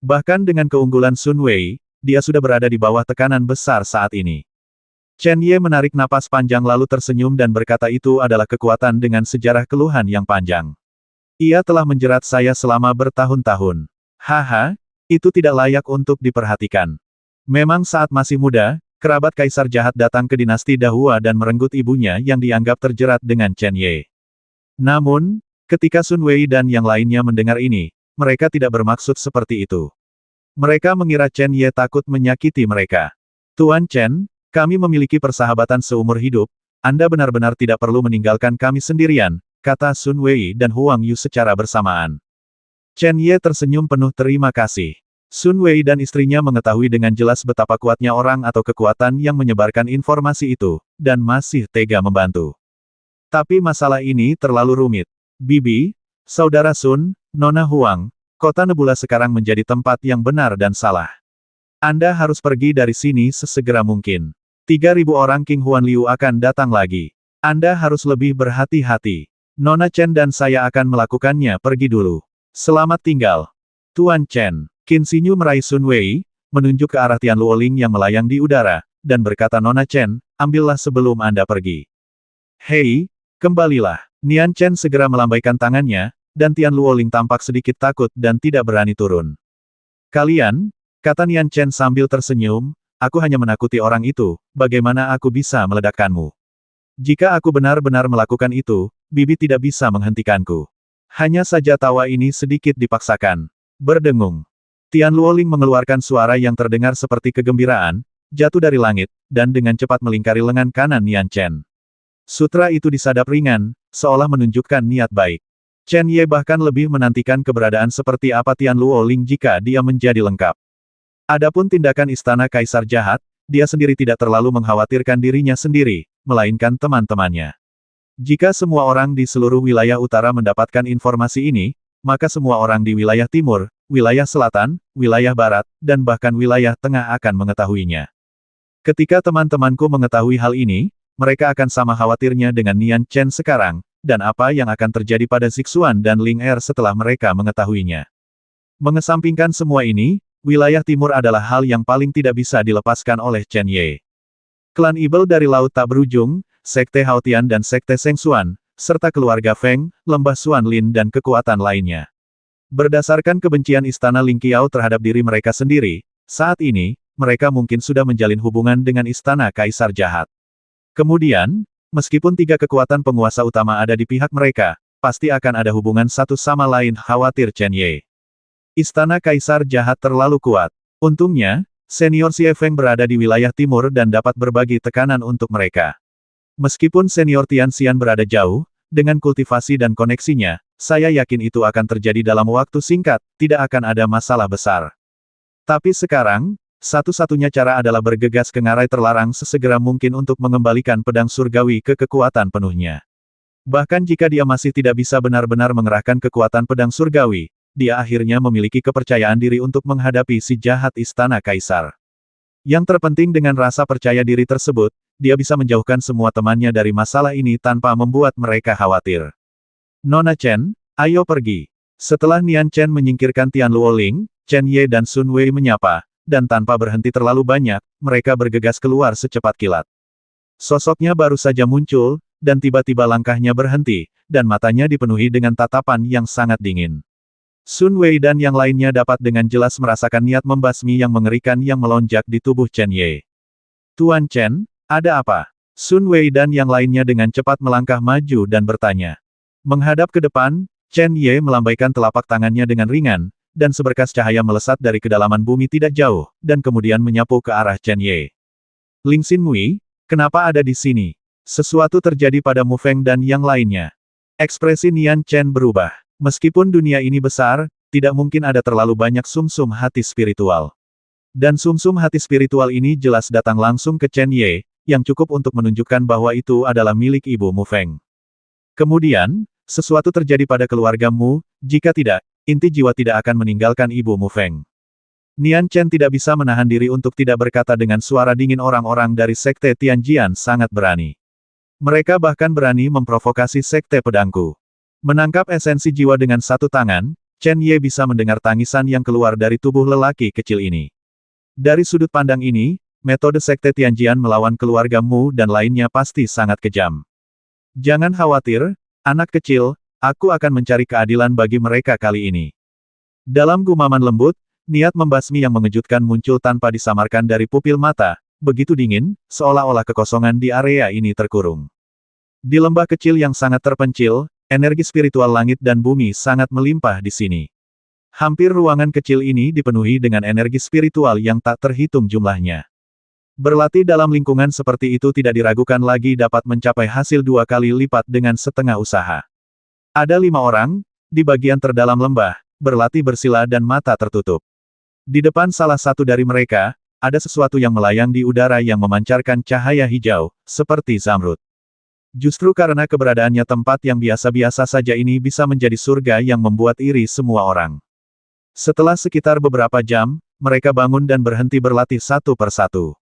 Bahkan dengan keunggulan Sun Wei, dia sudah berada di bawah tekanan besar saat ini. Chen Ye menarik napas panjang lalu tersenyum dan berkata itu adalah kekuatan dengan sejarah keluhan yang panjang. Ia telah menjerat saya selama bertahun-tahun. Haha, itu tidak layak untuk diperhatikan. Memang saat masih muda, kerabat Kaisar Jahat datang ke dinasti Dahua dan merenggut ibunya yang dianggap terjerat dengan Chen Ye. Namun, ketika Sun Wei dan yang lainnya mendengar ini, mereka tidak bermaksud seperti itu. Mereka mengira Chen Ye takut menyakiti mereka. Tuan Chen, kami memiliki persahabatan seumur hidup, Anda benar-benar tidak perlu meninggalkan kami sendirian, kata Sun Wei dan Huang Yu secara bersamaan. Chen Ye tersenyum penuh terima kasih. Sun Wei dan istrinya mengetahui dengan jelas betapa kuatnya orang atau kekuatan yang menyebarkan informasi itu, dan masih tega membantu. Tapi masalah ini terlalu rumit. Bibi, Saudara Sun, Nona Huang, kota Nebula sekarang menjadi tempat yang benar dan salah. Anda harus pergi dari sini sesegera mungkin. 3.000 orang King Huan Liu akan datang lagi. Anda harus lebih berhati-hati. Nona Chen dan saya akan melakukannya. Pergi dulu. Selamat tinggal. Tuan Chen. Qin Xinyu meraih Sun Wei, menunjuk ke arah Tian Luoling yang melayang di udara, dan berkata Nona Chen, ambillah sebelum Anda pergi. Hei, kembalilah. Nian Chen segera melambaikan tangannya, dan Tian Luoling tampak sedikit takut dan tidak berani turun. Kalian, kata Nian Chen sambil tersenyum, aku hanya menakuti orang itu, bagaimana aku bisa meledakkanmu? Jika aku benar-benar melakukan itu, Bibi tidak bisa menghentikanku. Hanya saja tawa ini sedikit dipaksakan. Berdengung. Tian Luoling mengeluarkan suara yang terdengar seperti kegembiraan, jatuh dari langit, dan dengan cepat melingkari lengan kanan Nian Chen. Sutra itu disadap ringan, seolah menunjukkan niat baik. Chen Ye bahkan lebih menantikan keberadaan seperti apa Tian Luoling jika dia menjadi lengkap. Adapun tindakan Istana Kaisar Jahat, dia sendiri tidak terlalu mengkhawatirkan dirinya sendiri, melainkan teman-temannya. Jika semua orang di seluruh wilayah utara mendapatkan informasi ini, maka semua orang di wilayah timur, wilayah selatan, wilayah barat, dan bahkan wilayah tengah akan mengetahuinya. Ketika teman-temanku mengetahui hal ini, mereka akan sama khawatirnya dengan Nian Chen sekarang, dan apa yang akan terjadi pada Zixuan dan Ling Er setelah mereka mengetahuinya. Mengesampingkan semua ini, wilayah timur adalah hal yang paling tidak bisa dilepaskan oleh Chen Ye. Klan Ibel dari Laut Tak Berujung, Sekte Haotian dan Sekte Sengxuan, serta keluarga Feng, Lembah Xuan Lin dan kekuatan lainnya. Berdasarkan kebencian Istana Ling Qiao terhadap diri mereka sendiri, saat ini, mereka mungkin sudah menjalin hubungan dengan Istana Kaisar Jahat. Kemudian, meskipun 3 kekuatan penguasa utama ada di pihak mereka, pasti akan ada hubungan satu sama lain, khawatir Chen Ye. Istana Kaisar Jahat terlalu kuat. Untungnya, senior Xie Feng berada di wilayah timur dan dapat berbagi tekanan untuk mereka. Meskipun senior Tian Xian berada jauh, dengan kultivasi dan koneksinya, saya yakin itu akan terjadi dalam waktu singkat, tidak akan ada masalah besar. Tapi sekarang, satu-satunya cara adalah bergegas ke ngarai terlarang sesegera mungkin untuk mengembalikan pedang surgawi ke kekuatan penuhnya. Bahkan jika dia masih tidak bisa benar-benar mengerahkan kekuatan pedang surgawi, dia akhirnya memiliki kepercayaan diri untuk menghadapi si jahat Istana Kaisar. Yang terpenting dengan rasa percaya diri tersebut, dia bisa menjauhkan semua temannya dari masalah ini tanpa membuat mereka khawatir. Nona Chen, ayo pergi. Setelah Nian Chen menyingkirkan Tian Luoling, Chen Ye dan Sun Wei menyapa, dan tanpa berhenti terlalu banyak, mereka bergegas keluar secepat kilat. Sosoknya baru saja muncul, dan tiba-tiba langkahnya berhenti, dan matanya dipenuhi dengan tatapan yang sangat dingin. Sun Wei dan yang lainnya dapat dengan jelas merasakan niat membasmi yang mengerikan yang melonjak di tubuh Chen Ye. Tuan Chen, ada apa? Sun Wei dan yang lainnya dengan cepat melangkah maju dan bertanya. Menghadap ke depan, Chen Ye melambaikan telapak tangannya dengan ringan, dan seberkas cahaya melesat dari kedalaman bumi tidak jauh, dan kemudian menyapu ke arah Chen Ye. Ling Xinmui, kenapa ada di sini? Sesuatu terjadi pada Mu Feng dan yang lainnya. Ekspresi Nian Chen berubah. Meskipun dunia ini besar, tidak mungkin ada terlalu banyak sumsum hati spiritual. Dan sumsum hati spiritual ini jelas datang langsung ke Chen Ye, yang cukup untuk menunjukkan bahwa itu adalah milik Ibu Mu Feng. Kemudian, sesuatu terjadi pada keluarga Mu, jika tidak, inti jiwa tidak akan meninggalkan Ibu Mu Feng. Nian Chen tidak bisa menahan diri untuk tidak berkata dengan suara dingin orang-orang dari Sekte Tianjian sangat berani. Mereka bahkan berani memprovokasi Sekte Pedangku. Menangkap esensi jiwa dengan satu tangan, Chen Ye bisa mendengar tangisan yang keluar dari tubuh lelaki kecil ini. Dari sudut pandang ini, metode Sekte Tianjian melawan keluarga Mu dan lainnya pasti sangat kejam. Jangan khawatir, anak kecil, aku akan mencari keadilan bagi mereka kali ini. Dalam gumaman lembut, niat membasmi yang mengejutkan muncul tanpa disamarkan dari pupil mata, begitu dingin, seolah-olah kekosongan di area ini terkurung. Di lembah kecil yang sangat terpencil, energi spiritual langit dan bumi sangat melimpah di sini. Hampir ruangan kecil ini dipenuhi dengan energi spiritual yang tak terhitung jumlahnya. Berlatih dalam lingkungan seperti itu tidak diragukan lagi dapat mencapai hasil 2 kali lipat dengan setengah usaha. Ada 5 orang, di bagian terdalam lembah, berlatih bersila dan mata tertutup. Di depan salah satu dari mereka, ada sesuatu yang melayang di udara yang memancarkan cahaya hijau, seperti zamrud. Justru karena keberadaannya tempat yang biasa-biasa saja ini bisa menjadi surga yang membuat iri semua orang. Setelah sekitar beberapa jam, mereka bangun dan berhenti berlatih satu persatu.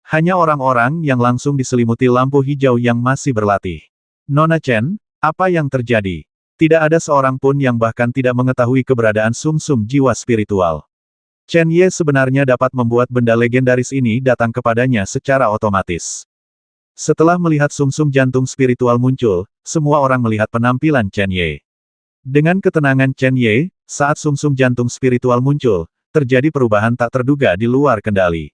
Hanya orang-orang yang langsung diselimuti lampu hijau yang masih berlatih. Nona Chen, apa yang terjadi? Tidak ada seorang pun yang bahkan tidak mengetahui keberadaan sumsum jiwa spiritual. Chen Ye sebenarnya dapat membuat benda legendaris ini datang kepadanya secara otomatis. Setelah melihat sumsum jantung spiritual muncul, semua orang melihat penampilan Chen Ye. Dengan ketenangan Chen Ye, saat sumsum jantung spiritual muncul, terjadi perubahan tak terduga di luar kendali.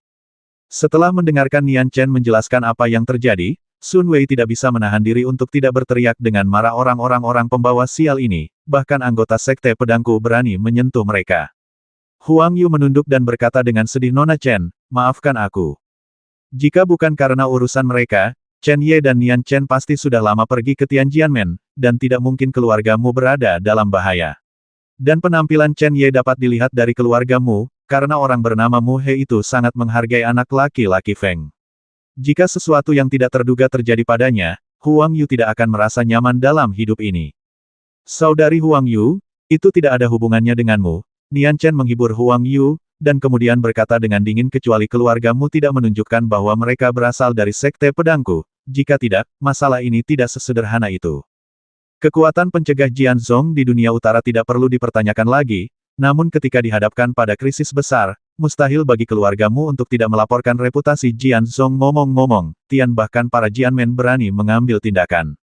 Setelah mendengarkan Nian Chen menjelaskan apa yang terjadi, Sun Wei tidak bisa menahan diri untuk tidak berteriak dengan marah orang-orang pembawa sial ini, bahkan anggota Sekte Pedangku berani menyentuh mereka. Huang Yu menunduk dan berkata dengan sedih, Nona Chen, maafkan aku. Jika bukan karena urusan mereka, Chen Ye dan Nian Chen pasti sudah lama pergi ke Tianjianmen, dan tidak mungkin keluargamu berada dalam bahaya. Dan penampilan Chen Ye dapat dilihat dari keluargamu, karena orang bernama Mu He itu sangat menghargai anak laki-laki Feng. Jika sesuatu yang tidak terduga terjadi padanya, Huang Yu tidak akan merasa nyaman dalam hidup ini. Saudari Huang Yu, itu tidak ada hubungannya denganmu. Nian Chen menghibur Huang Yu, dan kemudian berkata dengan dingin kecuali keluargamu tidak menunjukkan bahwa mereka berasal dari Sekte Pedangku, jika tidak, masalah ini tidak sesederhana itu. Kekuatan pencegah Jian Zong di dunia utara tidak perlu dipertanyakan lagi, namun ketika dihadapkan pada krisis besar, mustahil bagi keluargamu untuk tidak melaporkan reputasi Jian Zong. Ngomong-ngomong, Tian bahkan para Jianmen berani mengambil tindakan.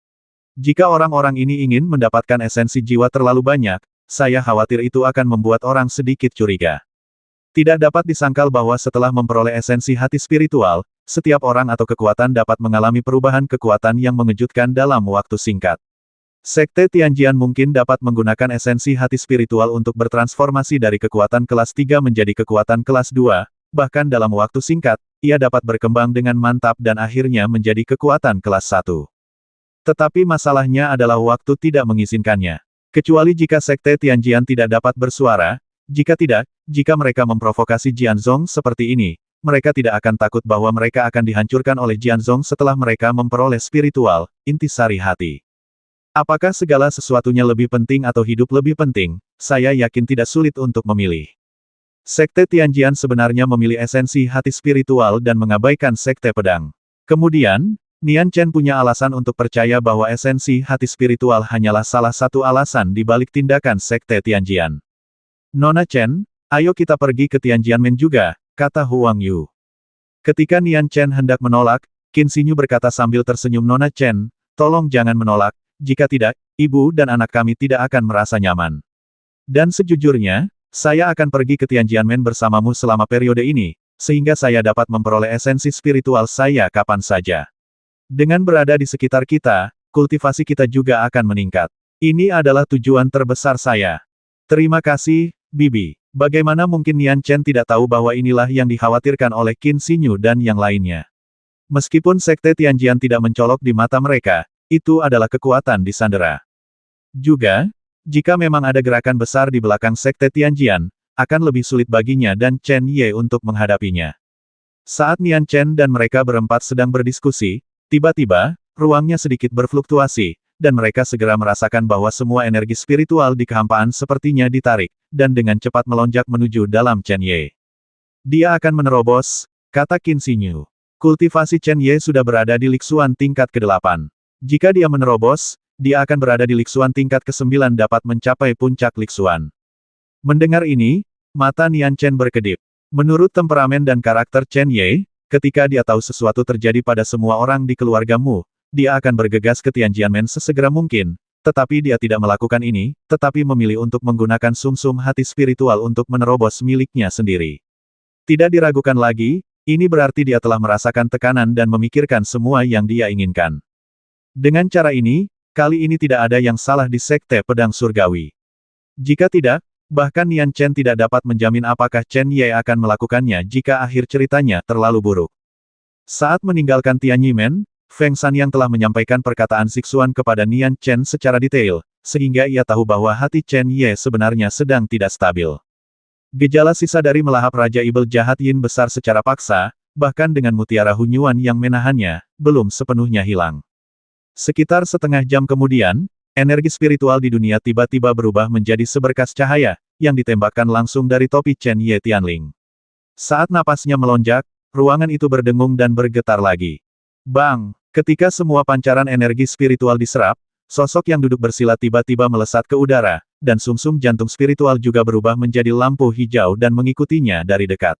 Jika orang-orang ini ingin mendapatkan esensi jiwa terlalu banyak, saya khawatir itu akan membuat orang sedikit curiga. Tidak dapat disangkal bahwa setelah memperoleh esensi hati spiritual, setiap orang atau kekuatan dapat mengalami perubahan kekuatan yang mengejutkan dalam waktu singkat. Sekte Tianjian mungkin dapat menggunakan esensi hati spiritual untuk bertransformasi dari kekuatan kelas 3 menjadi kekuatan kelas 2, bahkan dalam waktu singkat, ia dapat berkembang dengan mantap dan akhirnya menjadi kekuatan kelas 1. Tetapi masalahnya adalah waktu tidak mengizinkannya. Kecuali jika Sekte Tianjian tidak dapat bersuara, jika tidak, jika mereka memprovokasi Jian Zong seperti ini, mereka tidak akan takut bahwa mereka akan dihancurkan oleh Jian Zong setelah mereka memperoleh spiritual, intisari hati. Apakah segala sesuatunya lebih penting atau hidup lebih penting? Saya yakin tidak sulit untuk memilih. Sekte Tianjian sebenarnya memilih esensi hati spiritual dan mengabaikan Sekte Pedang. Kemudian, Nian Chen punya alasan untuk percaya bahwa esensi hati spiritual hanyalah salah satu alasan di balik tindakan Sekte Tianjian. Nona Chen, ayo kita pergi ke Tianjianmen juga, kata Huang Yu. Ketika Nian Chen hendak menolak, Qin Xinyu berkata sambil tersenyum, Nona Chen, tolong jangan menolak, jika tidak, ibu dan anak kami tidak akan merasa nyaman. Dan sejujurnya, saya akan pergi ke Tianjianmen bersamamu selama periode ini, sehingga saya dapat memperoleh esensi spiritual saya kapan saja. Dengan berada di sekitar kita, kultivasi kita juga akan meningkat. Ini adalah tujuan terbesar saya. Terima kasih, Bibi. Bagaimana mungkin Nian Chen tidak tahu bahwa inilah yang dikhawatirkan oleh Qin Xinyu dan yang lainnya. Meskipun Sekte Tianjian tidak mencolok di mata mereka, itu adalah kekuatan di sandera. Juga, jika memang ada gerakan besar di belakang Sekte Tianjian, akan lebih sulit baginya dan Chen Ye untuk menghadapinya. Saat Nian Chen dan mereka berempat sedang berdiskusi, tiba-tiba, ruangnya sedikit berfluktuasi, dan mereka segera merasakan bahwa semua energi spiritual di kehampaan sepertinya ditarik, dan dengan cepat melonjak menuju dalam Chen Ye. Dia akan menerobos, kata Qin Xinyu. Kultivasi Chen Ye sudah berada di Lixuan tingkat ke-8. Jika dia menerobos, dia akan berada di Lixuan tingkat ke-9 dapat mencapai puncak Lixuan. Mendengar ini, mata Nian Chen berkedip. Menurut temperamen dan karakter Chen Ye, ketika dia tahu sesuatu terjadi pada semua orang di keluargamu, dia akan bergegas ke Tianjianmen sesegera mungkin, tetapi dia tidak melakukan ini, tetapi memilih untuk menggunakan sumsum hati spiritual untuk menerobos miliknya sendiri. Tidak diragukan lagi, ini berarti dia telah merasakan tekanan dan memikirkan semua yang dia inginkan. Dengan cara ini, kali ini tidak ada yang salah di Sekte Pedang Surgawi. Jika tidak, bahkan Nian Chen tidak dapat menjamin apakah Chen Ye akan melakukannya jika akhir ceritanya terlalu buruk. Saat meninggalkan Tianyimen, Feng San yang telah menyampaikan perkataan Zixuan kepada Nian Chen secara detail, sehingga ia tahu bahwa hati Chen Ye sebenarnya sedang tidak stabil. Gejala sisa dari melahap Raja Ibel Jahat Yin besar secara paksa, bahkan dengan mutiara Hunyuan yang menahannya, belum sepenuhnya hilang. Sekitar setengah jam kemudian, energi spiritual di dunia tiba-tiba berubah menjadi seberkas cahaya, yang ditembakkan langsung dari topi Chen Ye Tianling. Saat napasnya melonjak, ruangan itu berdengung dan bergetar lagi. Bang! Ketika semua pancaran energi spiritual diserap, sosok yang duduk bersila tiba-tiba melesat ke udara, dan sumsum jantung spiritual juga berubah menjadi lampu hijau dan mengikutinya dari dekat.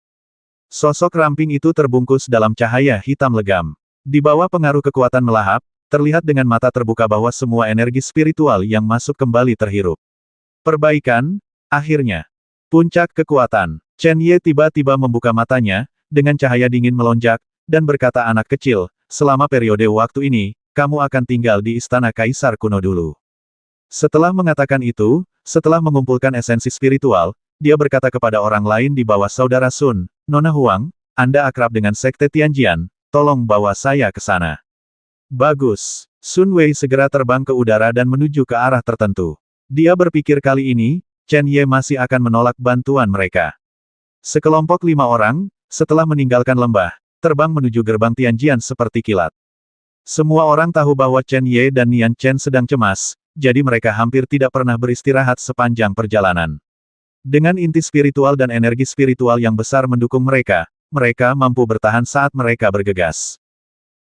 Sosok ramping itu terbungkus dalam cahaya hitam legam. Di bawah pengaruh kekuatan melahap, terlihat dengan mata terbuka bahwa semua energi spiritual yang masuk kembali terhirup. Perbaikan, akhirnya. Puncak kekuatan. Chen Ye tiba-tiba membuka matanya, dengan cahaya dingin melonjak, dan berkata anak kecil, selama periode waktu ini, kamu akan tinggal di istana kaisar kuno dulu. Setelah mengatakan itu, setelah mengumpulkan esensi spiritual, dia berkata kepada orang lain di bawah saudara Sun, Nona Huang, Anda akrab dengan Sekte Tianjian, tolong bawa saya ke sana. Bagus. Sun Wei segera terbang ke udara dan menuju ke arah tertentu. Dia berpikir kali ini, Chen Ye masih akan menolak bantuan mereka. Sekelompok 5 orang, setelah meninggalkan lembah, terbang menuju gerbang Tianjian seperti kilat. Semua orang tahu bahwa Chen Ye dan Nian Chen sedang cemas, jadi mereka hampir tidak pernah beristirahat sepanjang perjalanan. Dengan inti spiritual dan energi spiritual yang besar mendukung mereka, mereka mampu bertahan saat mereka bergegas.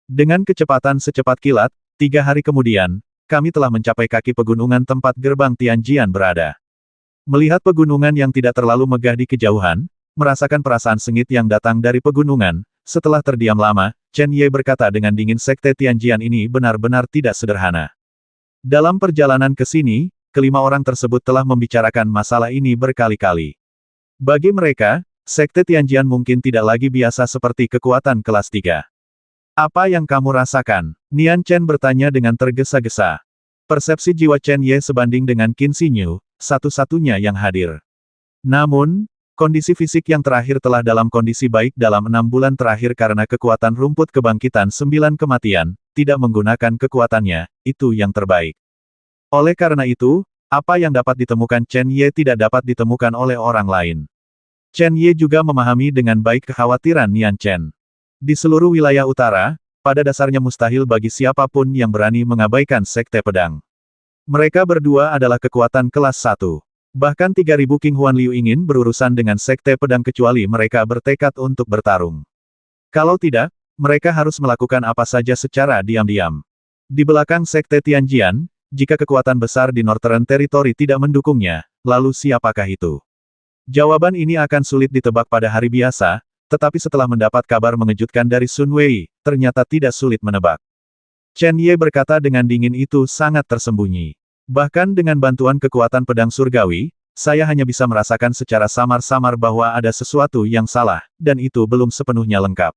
Dengan kecepatan secepat kilat, 3 hari kemudian, kami telah mencapai kaki pegunungan tempat gerbang Tianjian berada. Melihat pegunungan yang tidak terlalu megah di kejauhan, merasakan perasaan sengit yang datang dari pegunungan, setelah terdiam lama, Chen Ye berkata dengan dingin Sekte Tianjian ini benar-benar tidak sederhana. Dalam perjalanan ke sini, kelima orang tersebut telah membicarakan masalah ini berkali-kali. Bagi mereka, Sekte Tianjian mungkin tidak lagi biasa seperti kekuatan kelas 3. Apa yang kamu rasakan? Nian Chen bertanya dengan tergesa-gesa. Persepsi jiwa Chen Ye sebanding dengan Qin Xinyu, satu-satunya yang hadir. Namun, kondisi fisik yang terakhir telah dalam kondisi baik dalam 6 bulan terakhir karena kekuatan rumput kebangkitan 9 kematian, tidak menggunakan kekuatannya, itu yang terbaik. Oleh karena itu, apa yang dapat ditemukan Chen Ye tidak dapat ditemukan oleh orang lain. Chen Ye juga memahami dengan baik kekhawatiran Nian Chen. Di seluruh wilayah utara, pada dasarnya mustahil bagi siapapun yang berani mengabaikan Sekte Pedang. Mereka berdua adalah kekuatan kelas 1. Bahkan 3.000 King Huan Liu ingin berurusan dengan Sekte Pedang kecuali mereka bertekad untuk bertarung. Kalau tidak, mereka harus melakukan apa saja secara diam-diam. Di belakang Sekte Tianjian, jika kekuatan besar di Northern Territory tidak mendukungnya, lalu siapakah itu? Jawaban ini akan sulit ditebak pada hari biasa, tetapi setelah mendapat kabar mengejutkan dari Sun Wei, ternyata tidak sulit menebak. Chen Ye berkata dengan dingin itu sangat tersembunyi. Bahkan dengan bantuan kekuatan pedang surgawi, saya hanya bisa merasakan secara samar-samar bahwa ada sesuatu yang salah, dan itu belum sepenuhnya lengkap.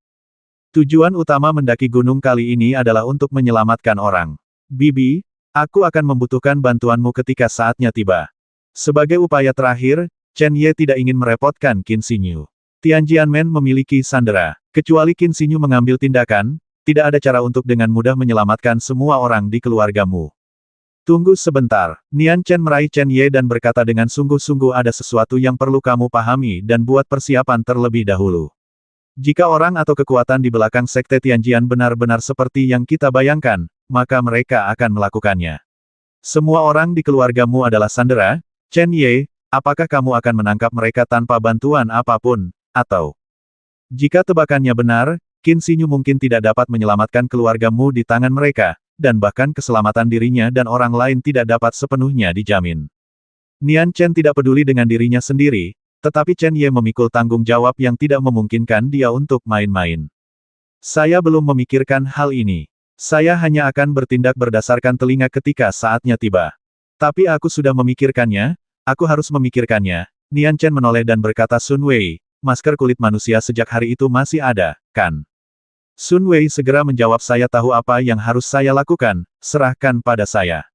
Tujuan utama mendaki gunung kali ini adalah untuk menyelamatkan orang. Bibi, aku akan membutuhkan bantuanmu ketika saatnya tiba. Sebagai upaya terakhir, Chen Ye tidak ingin merepotkan Qin Xinyu. Tianjianmen memiliki sandera. Kecuali Qin Xinyu mengambil tindakan, tidak ada cara untuk dengan mudah menyelamatkan semua orang di keluargamu. Tunggu sebentar. Nian Chen meraih Chen Ye dan berkata dengan sungguh-sungguh ada sesuatu yang perlu kamu pahami dan buat persiapan terlebih dahulu. Jika orang atau kekuatan di belakang sekte Tianjian benar-benar seperti yang kita bayangkan, maka mereka akan melakukannya. Semua orang di keluargamu adalah sandera, Chen Ye, apakah kamu akan menangkap mereka tanpa bantuan apapun, atau... Jika tebakannya benar, Qin Xinyu mungkin tidak dapat menyelamatkan keluargamu di tangan mereka, dan bahkan keselamatan dirinya dan orang lain tidak dapat sepenuhnya dijamin. Nian Chen tidak peduli dengan dirinya sendiri, tetapi Chen Ye memikul tanggung jawab yang tidak memungkinkan dia untuk main-main. Saya belum memikirkan hal ini. Saya hanya akan bertindak berdasarkan telinga ketika saatnya tiba. Tapi aku sudah memikirkannya, aku harus memikirkannya. Nian Chen menoleh dan berkata Sun Wei, masker kulit manusia sejak hari itu masih ada, kan? Sun Wei segera menjawab saya tahu apa yang harus saya lakukan, serahkan pada saya.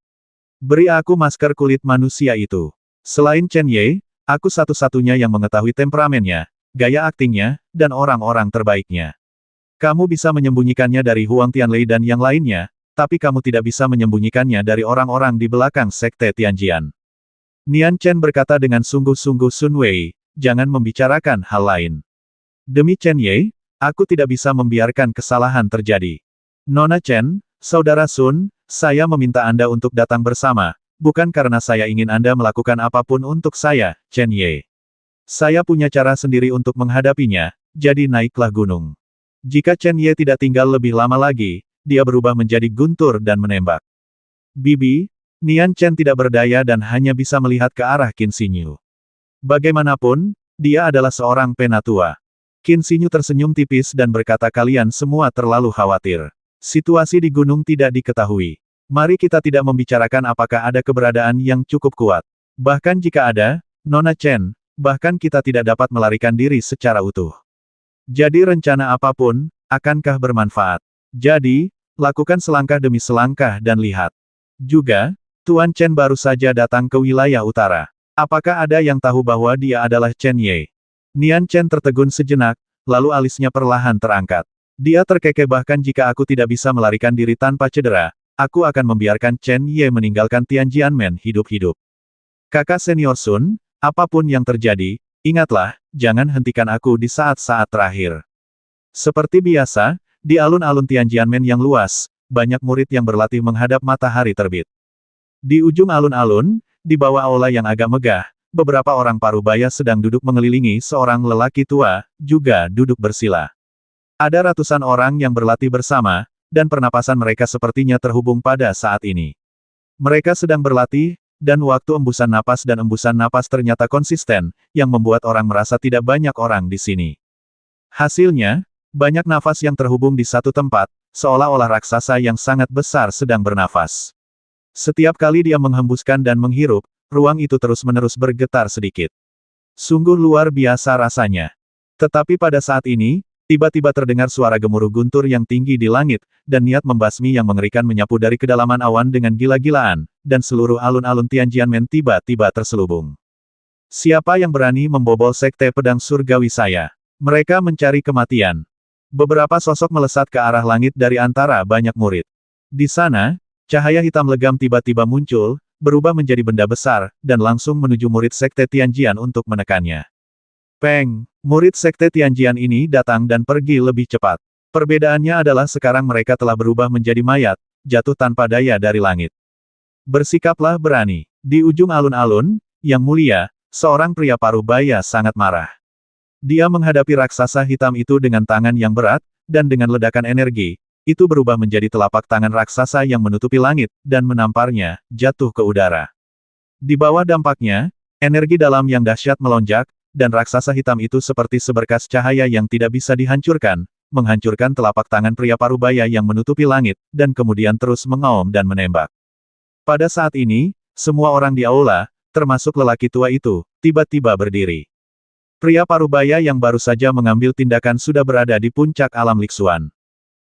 Beri aku masker kulit manusia itu. Selain Chen Ye, aku satu-satunya yang mengetahui temperamennya, gaya aktingnya, dan orang-orang terbaiknya. Kamu bisa menyembunyikannya dari Huang Tianlei dan yang lainnya, tapi kamu tidak bisa menyembunyikannya dari orang-orang di belakang sekte Tianjian. Nian Chen berkata dengan sungguh-sungguh Sun Wei, jangan membicarakan hal lain. Demi Chen Ye, aku tidak bisa membiarkan kesalahan terjadi. Nona Chen, Saudara Sun, saya meminta Anda untuk datang bersama, bukan karena saya ingin Anda melakukan apapun untuk saya, Chen Ye. Saya punya cara sendiri untuk menghadapinya, jadi naiklah gunung. Jika Chen Ye tidak tinggal lebih lama lagi, dia berubah menjadi guntur dan menembak. Bibi, Nian Chen tidak berdaya dan hanya bisa melihat ke arah Qin Xinyu. Bagaimanapun, dia adalah seorang penatua. Qin Xinyu tersenyum tipis dan berkata kalian semua terlalu khawatir. Situasi di gunung tidak diketahui. Mari kita tidak membicarakan apakah ada keberadaan yang cukup kuat. Bahkan jika ada, Nona Chen, bahkan kita tidak dapat melarikan diri secara utuh. Jadi rencana apapun, akankah bermanfaat? Jadi, lakukan selangkah demi selangkah dan lihat. Juga, Tuan Chen baru saja datang ke wilayah utara. Apakah ada yang tahu bahwa dia adalah Chen Ye? Nian Chen tertegun sejenak, lalu alisnya perlahan terangkat. Dia terkekeh bahkan jika aku tidak bisa melarikan diri tanpa cedera, aku akan membiarkan Chen Ye meninggalkan Tianjianmen hidup-hidup. Kakak senior Sun, apapun yang terjadi, ingatlah, jangan hentikan aku di saat-saat terakhir. Seperti biasa, di alun-alun Tianjianmen yang luas, banyak murid yang berlatih menghadap matahari terbit. Di ujung alun-alun, di bawah aula yang agak megah, beberapa orang parubaya sedang duduk mengelilingi seorang lelaki tua, juga duduk bersila. Ada ratusan orang yang berlatih bersama, dan pernapasan mereka sepertinya terhubung pada saat ini. Mereka sedang berlatih, dan waktu embusan napas dan embusan napas ternyata konsisten, yang membuat orang merasa tidak banyak orang di sini. Hasilnya, banyak nafas yang terhubung di satu tempat, seolah-olah raksasa yang sangat besar sedang bernafas. Setiap kali dia menghembuskan dan menghirup, ruang itu terus-menerus bergetar sedikit. Sungguh luar biasa rasanya. Tetapi pada saat ini, tiba-tiba terdengar suara gemuruh guntur yang tinggi di langit, dan niat membasmi yang mengerikan menyapu dari kedalaman awan dengan gila-gilaan, dan seluruh alun-alun Tianjianmen tiba-tiba terselubung. Siapa yang berani membobol sekte pedang surgawi saya? Mereka mencari kematian. Beberapa sosok melesat ke arah langit dari antara banyak murid. Di sana, cahaya hitam legam tiba-tiba muncul, berubah menjadi benda besar, dan langsung menuju murid sekte Tianjian untuk menekannya. Peng, murid sekte Tianjian ini datang dan pergi lebih cepat. Perbedaannya adalah sekarang mereka telah berubah menjadi mayat, jatuh tanpa daya dari langit. Bersikaplah berani. Di ujung alun-alun, yang mulia, seorang pria parubaya sangat marah. Dia menghadapi raksasa hitam itu dengan tangan yang berat, dan dengan ledakan energi, itu berubah menjadi telapak tangan raksasa yang menutupi langit, dan menamparnya, jatuh ke udara. Di bawah dampaknya, energi dalam yang dahsyat melonjak, dan raksasa hitam itu seperti seberkas cahaya yang tidak bisa dihancurkan, menghancurkan telapak tangan pria parubaya yang menutupi langit, dan kemudian terus mengaum dan menembak. Pada saat ini, semua orang di aula, termasuk lelaki tua itu, tiba-tiba berdiri. Pria parubaya yang baru saja mengambil tindakan sudah berada di puncak alam Lixuan.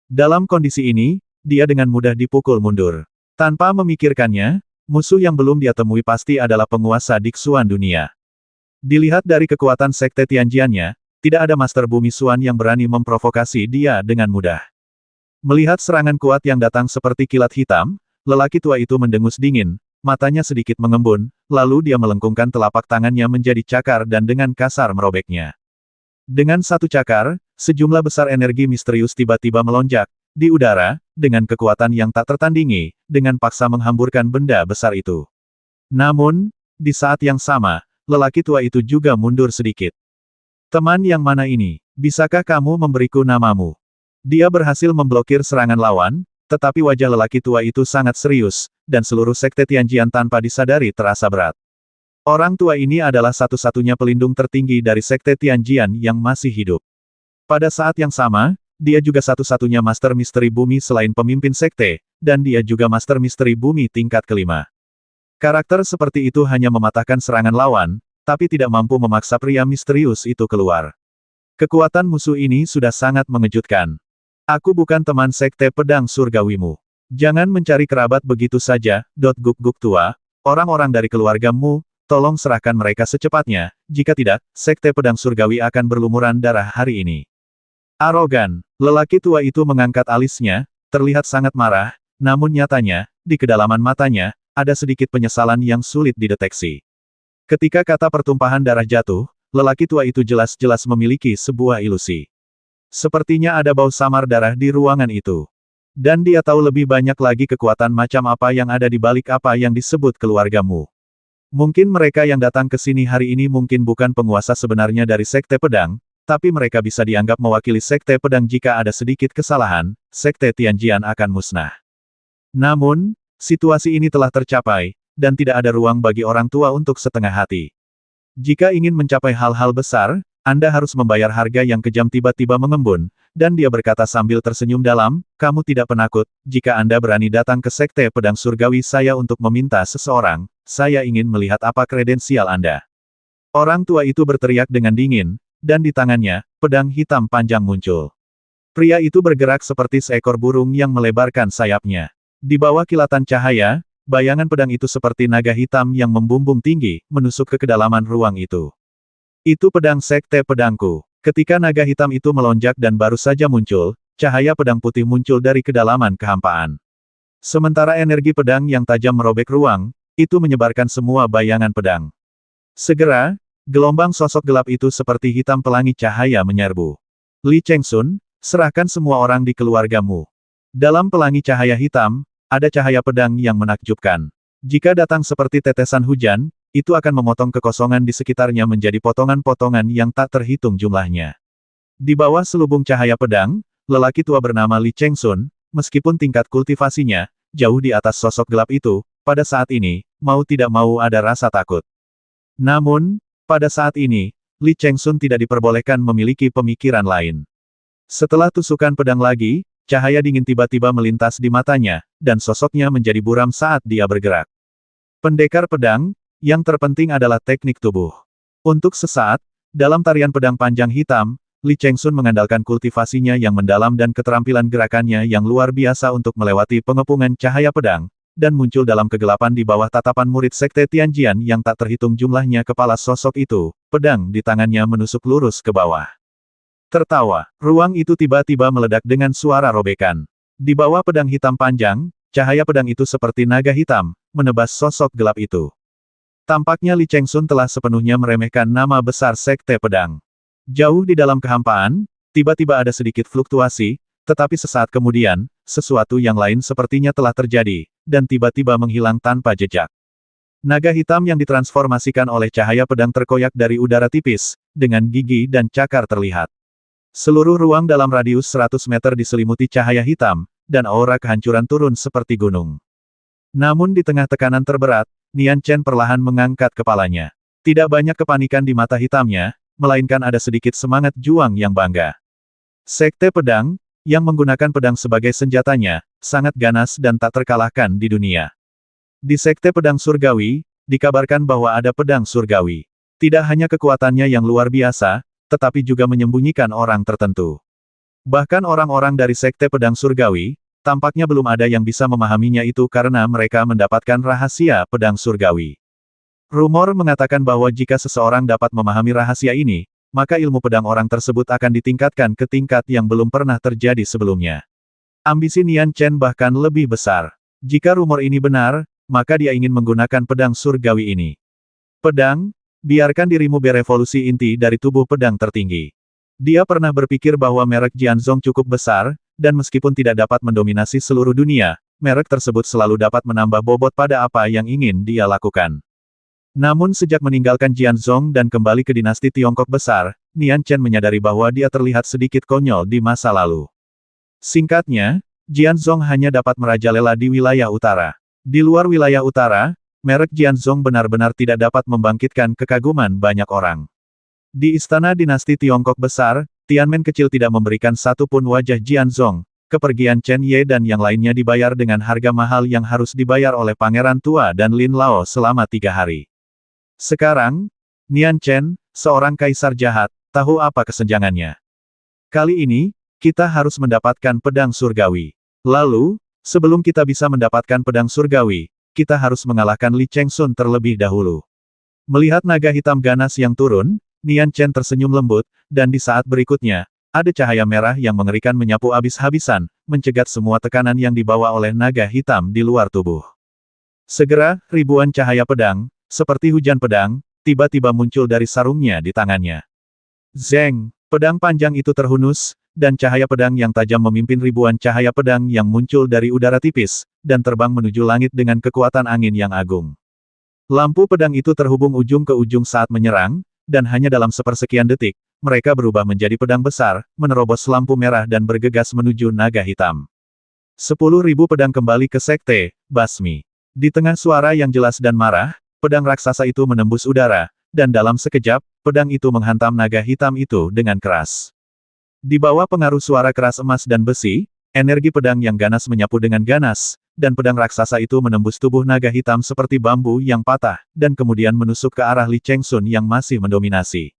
Dalam kondisi ini, dia dengan mudah dipukul mundur. Tanpa memikirkannya, musuh yang belum dia temui pasti adalah penguasa Dixuan dunia. Dilihat dari kekuatan sekte Tianjiannya, tidak ada Master Bumi Xuan yang berani memprovokasi dia dengan mudah. Melihat serangan kuat yang datang seperti kilat hitam, lelaki tua itu mendengus dingin, matanya sedikit mengembun, lalu dia melengkungkan telapak tangannya menjadi cakar dan dengan kasar merobeknya. Dengan satu cakar, sejumlah besar energi misterius tiba-tiba melonjak di udara, dengan kekuatan yang tak tertandingi, dengan paksa menghamburkan benda besar itu. Namun, di saat yang sama, lelaki tua itu juga mundur sedikit. Teman yang mana ini? Bisakah kamu memberiku namamu? Dia berhasil memblokir serangan lawan, tetapi wajah lelaki tua itu sangat serius, dan seluruh sekte Tianjian tanpa disadari terasa berat. Orang tua ini adalah satu-satunya pelindung tertinggi dari sekte Tianjian yang masih hidup. Pada saat yang sama, dia juga satu-satunya Master Misteri Bumi selain pemimpin sekte, dan dia juga Master Misteri Bumi tingkat kelima. Karakter seperti itu hanya mematahkan serangan lawan, tapi tidak mampu memaksa pria misterius itu keluar. Kekuatan musuh ini sudah sangat mengejutkan. Aku bukan teman sekte pedang surgawimu. Jangan mencari kerabat begitu saja, guk-guk tua, orang-orang dari keluargamu, tolong serahkan mereka secepatnya, jika tidak, sekte pedang surgawi akan berlumuran darah hari ini. Arogan, lelaki tua itu mengangkat alisnya, terlihat sangat marah, namun nyatanya, di kedalaman matanya, ada sedikit penyesalan yang sulit dideteksi. Ketika kata pertumpahan darah jatuh, lelaki tua itu jelas-jelas memiliki sebuah ilusi. Sepertinya ada bau samar darah di ruangan itu. Dan dia tahu lebih banyak lagi kekuatan macam apa yang ada di balik apa yang disebut keluargamu. Mungkin mereka yang datang ke sini hari ini mungkin bukan penguasa sebenarnya dari sekte pedang, tapi mereka bisa dianggap mewakili sekte pedang jika ada sedikit kesalahan, sekte Tianjian akan musnah. Namun, situasi ini telah tercapai, dan tidak ada ruang bagi orang tua untuk setengah hati. Jika ingin mencapai hal-hal besar, Anda harus membayar harga yang kejam. Tiba-tiba mengembun, dan dia berkata sambil tersenyum dalam, kamu tidak penakut, jika Anda berani datang ke sekte pedang surgawi saya untuk meminta seseorang, saya ingin melihat apa kredensial Anda. Orang tua itu berteriak dengan dingin, dan di tangannya, pedang hitam panjang muncul. Pria itu bergerak seperti seekor burung yang melebarkan sayapnya. Di bawah kilatan cahaya, bayangan pedang itu seperti naga hitam yang membumbung tinggi, menusuk ke kedalaman ruang itu. Itu pedang sekte pedangku. Ketika naga hitam itu melonjak dan baru saja muncul, cahaya pedang putih muncul dari kedalaman kehampaan. Sementara energi pedang yang tajam merobek ruang, itu menyebarkan semua bayangan pedang. Segera, gelombang sosok gelap itu seperti hitam pelangi cahaya menyerbu. Li Chengsun, serahkan semua orang di keluargamu. Dalam pelangi cahaya hitam, ada cahaya pedang yang menakjubkan. Jika datang seperti tetesan hujan, itu akan memotong kekosongan di sekitarnya menjadi potongan-potongan yang tak terhitung jumlahnya. Di bawah selubung cahaya pedang, lelaki tua bernama Li Chengsun, meskipun tingkat kultivasinya jauh di atas sosok gelap itu, pada saat ini, mau tidak mau ada rasa takut. Namun, pada saat ini, Li Chengsun tidak diperbolehkan memiliki pemikiran lain. Setelah tusukan pedang lagi, cahaya dingin tiba-tiba melintas di matanya, dan sosoknya menjadi buram saat dia bergerak. Pendekar pedang, yang terpenting adalah teknik tubuh. Untuk sesaat, dalam tarian pedang panjang hitam, Li Chengsun mengandalkan kultivasinya yang mendalam dan keterampilan gerakannya yang luar biasa untuk melewati pengepungan cahaya pedang, dan muncul dalam kegelapan di bawah tatapan murid sekte Tianjian yang tak terhitung jumlahnya. Kepala sosok itu, pedang di tangannya menusuk lurus ke bawah. Tertawa, ruang itu tiba-tiba meledak dengan suara robekan. Di bawah pedang hitam panjang, cahaya pedang itu seperti naga hitam, menebas sosok gelap itu. Tampaknya Li Chengsun telah sepenuhnya meremehkan nama besar sekte pedang. Jauh di dalam kehampaan, tiba-tiba ada sedikit fluktuasi, tetapi sesaat kemudian, sesuatu yang lain sepertinya telah terjadi, dan tiba-tiba menghilang tanpa jejak. Naga hitam yang ditransformasikan oleh cahaya pedang terkoyak dari udara tipis, dengan gigi dan cakar terlihat. Seluruh ruang dalam radius 100 meter diselimuti cahaya hitam, dan aura kehancuran turun seperti gunung. Namun di tengah tekanan terberat, Nian Chen perlahan mengangkat kepalanya. Tidak banyak kepanikan di mata hitamnya, melainkan ada sedikit semangat juang yang bangga. Sekte pedang, yang menggunakan pedang sebagai senjatanya, sangat ganas dan tak terkalahkan di dunia. Di sekte pedang surgawi, dikabarkan bahwa ada pedang surgawi. Tidak hanya kekuatannya yang luar biasa, tetapi juga menyembunyikan orang tertentu. Bahkan orang-orang dari Sekte Pedang Surgawi, tampaknya belum ada yang bisa memahaminya itu karena mereka mendapatkan rahasia pedang surgawi. Rumor mengatakan bahwa jika seseorang dapat memahami rahasia ini, maka ilmu pedang orang tersebut akan ditingkatkan ke tingkat yang belum pernah terjadi sebelumnya. Ambisi Nian Chen bahkan lebih besar. Jika rumor ini benar, maka dia ingin menggunakan pedang surgawi ini. Pedang, biarkan dirimu berevolusi inti dari tubuh pedang tertinggi. Dia pernah berpikir bahwa merek Jianzhong cukup besar, dan meskipun tidak dapat mendominasi seluruh dunia, merek tersebut selalu dapat menambah bobot pada apa yang ingin dia lakukan. Namun sejak meninggalkan Jianzhong dan kembali ke dinasti Tiongkok besar, Nian Chen menyadari bahwa dia terlihat sedikit konyol di masa lalu. Singkatnya, Jianzhong hanya dapat merajalela di wilayah utara. Di luar wilayah utara, merek Jianzhong benar-benar tidak dapat membangkitkan kekaguman banyak orang. Di istana dinasti Tiongkok besar, Tianmen kecil tidak memberikan satu pun wajah Jianzhong. Kepergian Chen Ye dan yang lainnya dibayar dengan harga mahal yang harus dibayar oleh Pangeran Tua dan Lin Lao selama 3 hari. Sekarang, Nian Chen, seorang kaisar jahat, tahu apa kesenjangannya. Kali ini, kita harus mendapatkan pedang surgawi. Lalu, sebelum kita bisa mendapatkan pedang surgawi, kita harus mengalahkan Li Chengsun terlebih dahulu. Melihat naga hitam ganas yang turun, Nian Chen tersenyum lembut, dan di saat berikutnya, ada cahaya merah yang mengerikan menyapu habis-habisan, mencegat semua tekanan yang dibawa oleh naga hitam di luar tubuh. Segera, ribuan cahaya pedang, seperti hujan pedang, tiba-tiba muncul dari sarungnya di tangannya. Zeng, pedang panjang itu terhunus, dan cahaya pedang yang tajam memimpin ribuan cahaya pedang yang muncul dari udara tipis, dan terbang menuju langit dengan kekuatan angin yang agung. Lampu pedang itu terhubung ujung ke ujung saat menyerang, dan hanya dalam sepersekian detik, mereka berubah menjadi pedang besar, menerobos lampu merah dan bergegas menuju naga hitam. 10.000 pedang kembali ke Sekte Basmi. Di tengah suara yang jelas dan marah, pedang raksasa itu menembus udara, dan dalam sekejap, pedang itu menghantam naga hitam itu dengan keras. Di bawah pengaruh suara keras emas dan besi, energi pedang yang ganas menyapu dengan ganas, dan pedang raksasa itu menembus tubuh naga hitam seperti bambu yang patah, dan kemudian menusuk ke arah Li Chengsun yang masih mendominasi.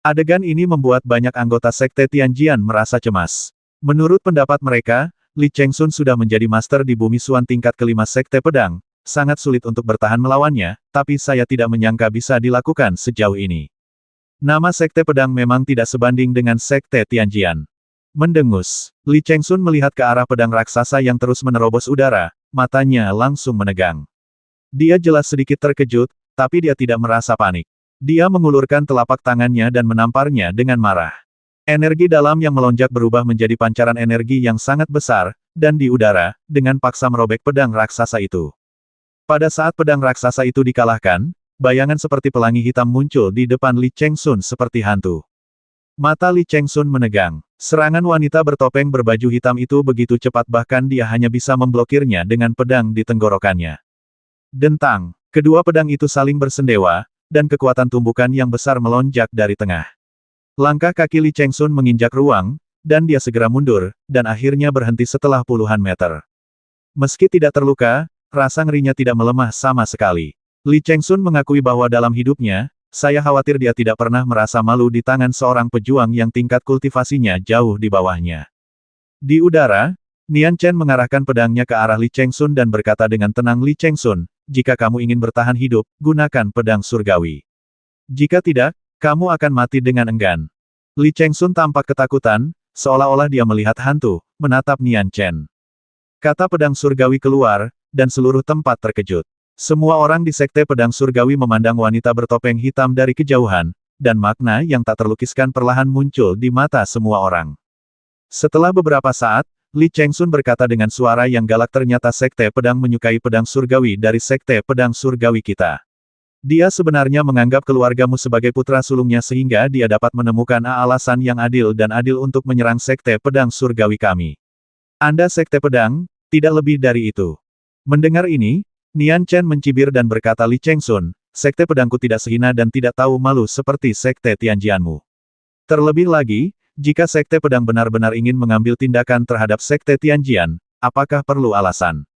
Adegan ini membuat banyak anggota Sekte Tianjian merasa cemas. Menurut pendapat mereka, Li Chengsun sudah menjadi master di bumi Suan tingkat kelima Sekte Pedang, sangat sulit untuk bertahan melawannya, tapi saya tidak menyangka bisa dilakukan sejauh ini. Nama Sekte Pedang memang tidak sebanding dengan Sekte Tianjian. Mendengus, Li Chengsun melihat ke arah pedang raksasa yang terus menerobos udara, matanya langsung menegang. Dia jelas sedikit terkejut, tapi dia tidak merasa panik. Dia mengulurkan telapak tangannya dan menamparnya dengan marah. Energi dalam yang melonjak berubah menjadi pancaran energi yang sangat besar, dan di udara, dengan paksa merobek pedang raksasa itu. Pada saat pedang raksasa itu dikalahkan, bayangan seperti pelangi hitam muncul di depan Li Chengsun seperti hantu. Mata Li Chengsun menegang. Serangan wanita bertopeng berbaju hitam itu begitu cepat bahkan dia hanya bisa memblokirnya dengan pedang di tenggorokannya. Dentang. Kedua pedang itu saling bersendewa, dan kekuatan tumbukan yang besar melonjak dari tengah. Langkah kaki Li Chengsun menginjak ruang, dan dia segera mundur, dan akhirnya berhenti setelah puluhan meter. Meski tidak terluka, rasa ngerinya tidak melemah sama sekali. Li Chengsun mengakui bahwa dalam hidupnya, saya khawatir dia tidak pernah merasa malu di tangan seorang pejuang yang tingkat kultivasinya jauh di bawahnya. Di udara, Nian Chen mengarahkan pedangnya ke arah Li Chengsun dan berkata dengan tenang, Li Chengsun, jika kamu ingin bertahan hidup, gunakan pedang surgawi. Jika tidak, kamu akan mati dengan enggan. Li Chengsun tampak ketakutan, seolah-olah dia melihat hantu, menatap Nian Chen. Kata pedang surgawi keluar, dan seluruh tempat terkejut. Semua orang di Sekte Pedang Surgawi memandang wanita bertopeng hitam dari kejauhan, dan makna yang tak terlukiskan perlahan muncul di mata semua orang. Setelah beberapa saat, Li Chengsun berkata dengan suara yang galak, ternyata Sekte Pedang menyukai pedang surgawi dari Sekte Pedang Surgawi kita. Dia sebenarnya menganggap keluargamu sebagai putra sulungnya sehingga dia dapat menemukan alasan yang adil dan adil untuk menyerang Sekte Pedang Surgawi kami. Anda Sekte Pedang, tidak lebih dari itu. Mendengar ini, Nian Chen mencibir dan berkata, Li Chengsun, Sekte Pedangku tidak sehina dan tidak tahu malu seperti Sekte Tianjianmu. Terlebih lagi, jika Sekte Pedang benar-benar ingin mengambil tindakan terhadap Sekte Tianjian, apakah perlu alasan?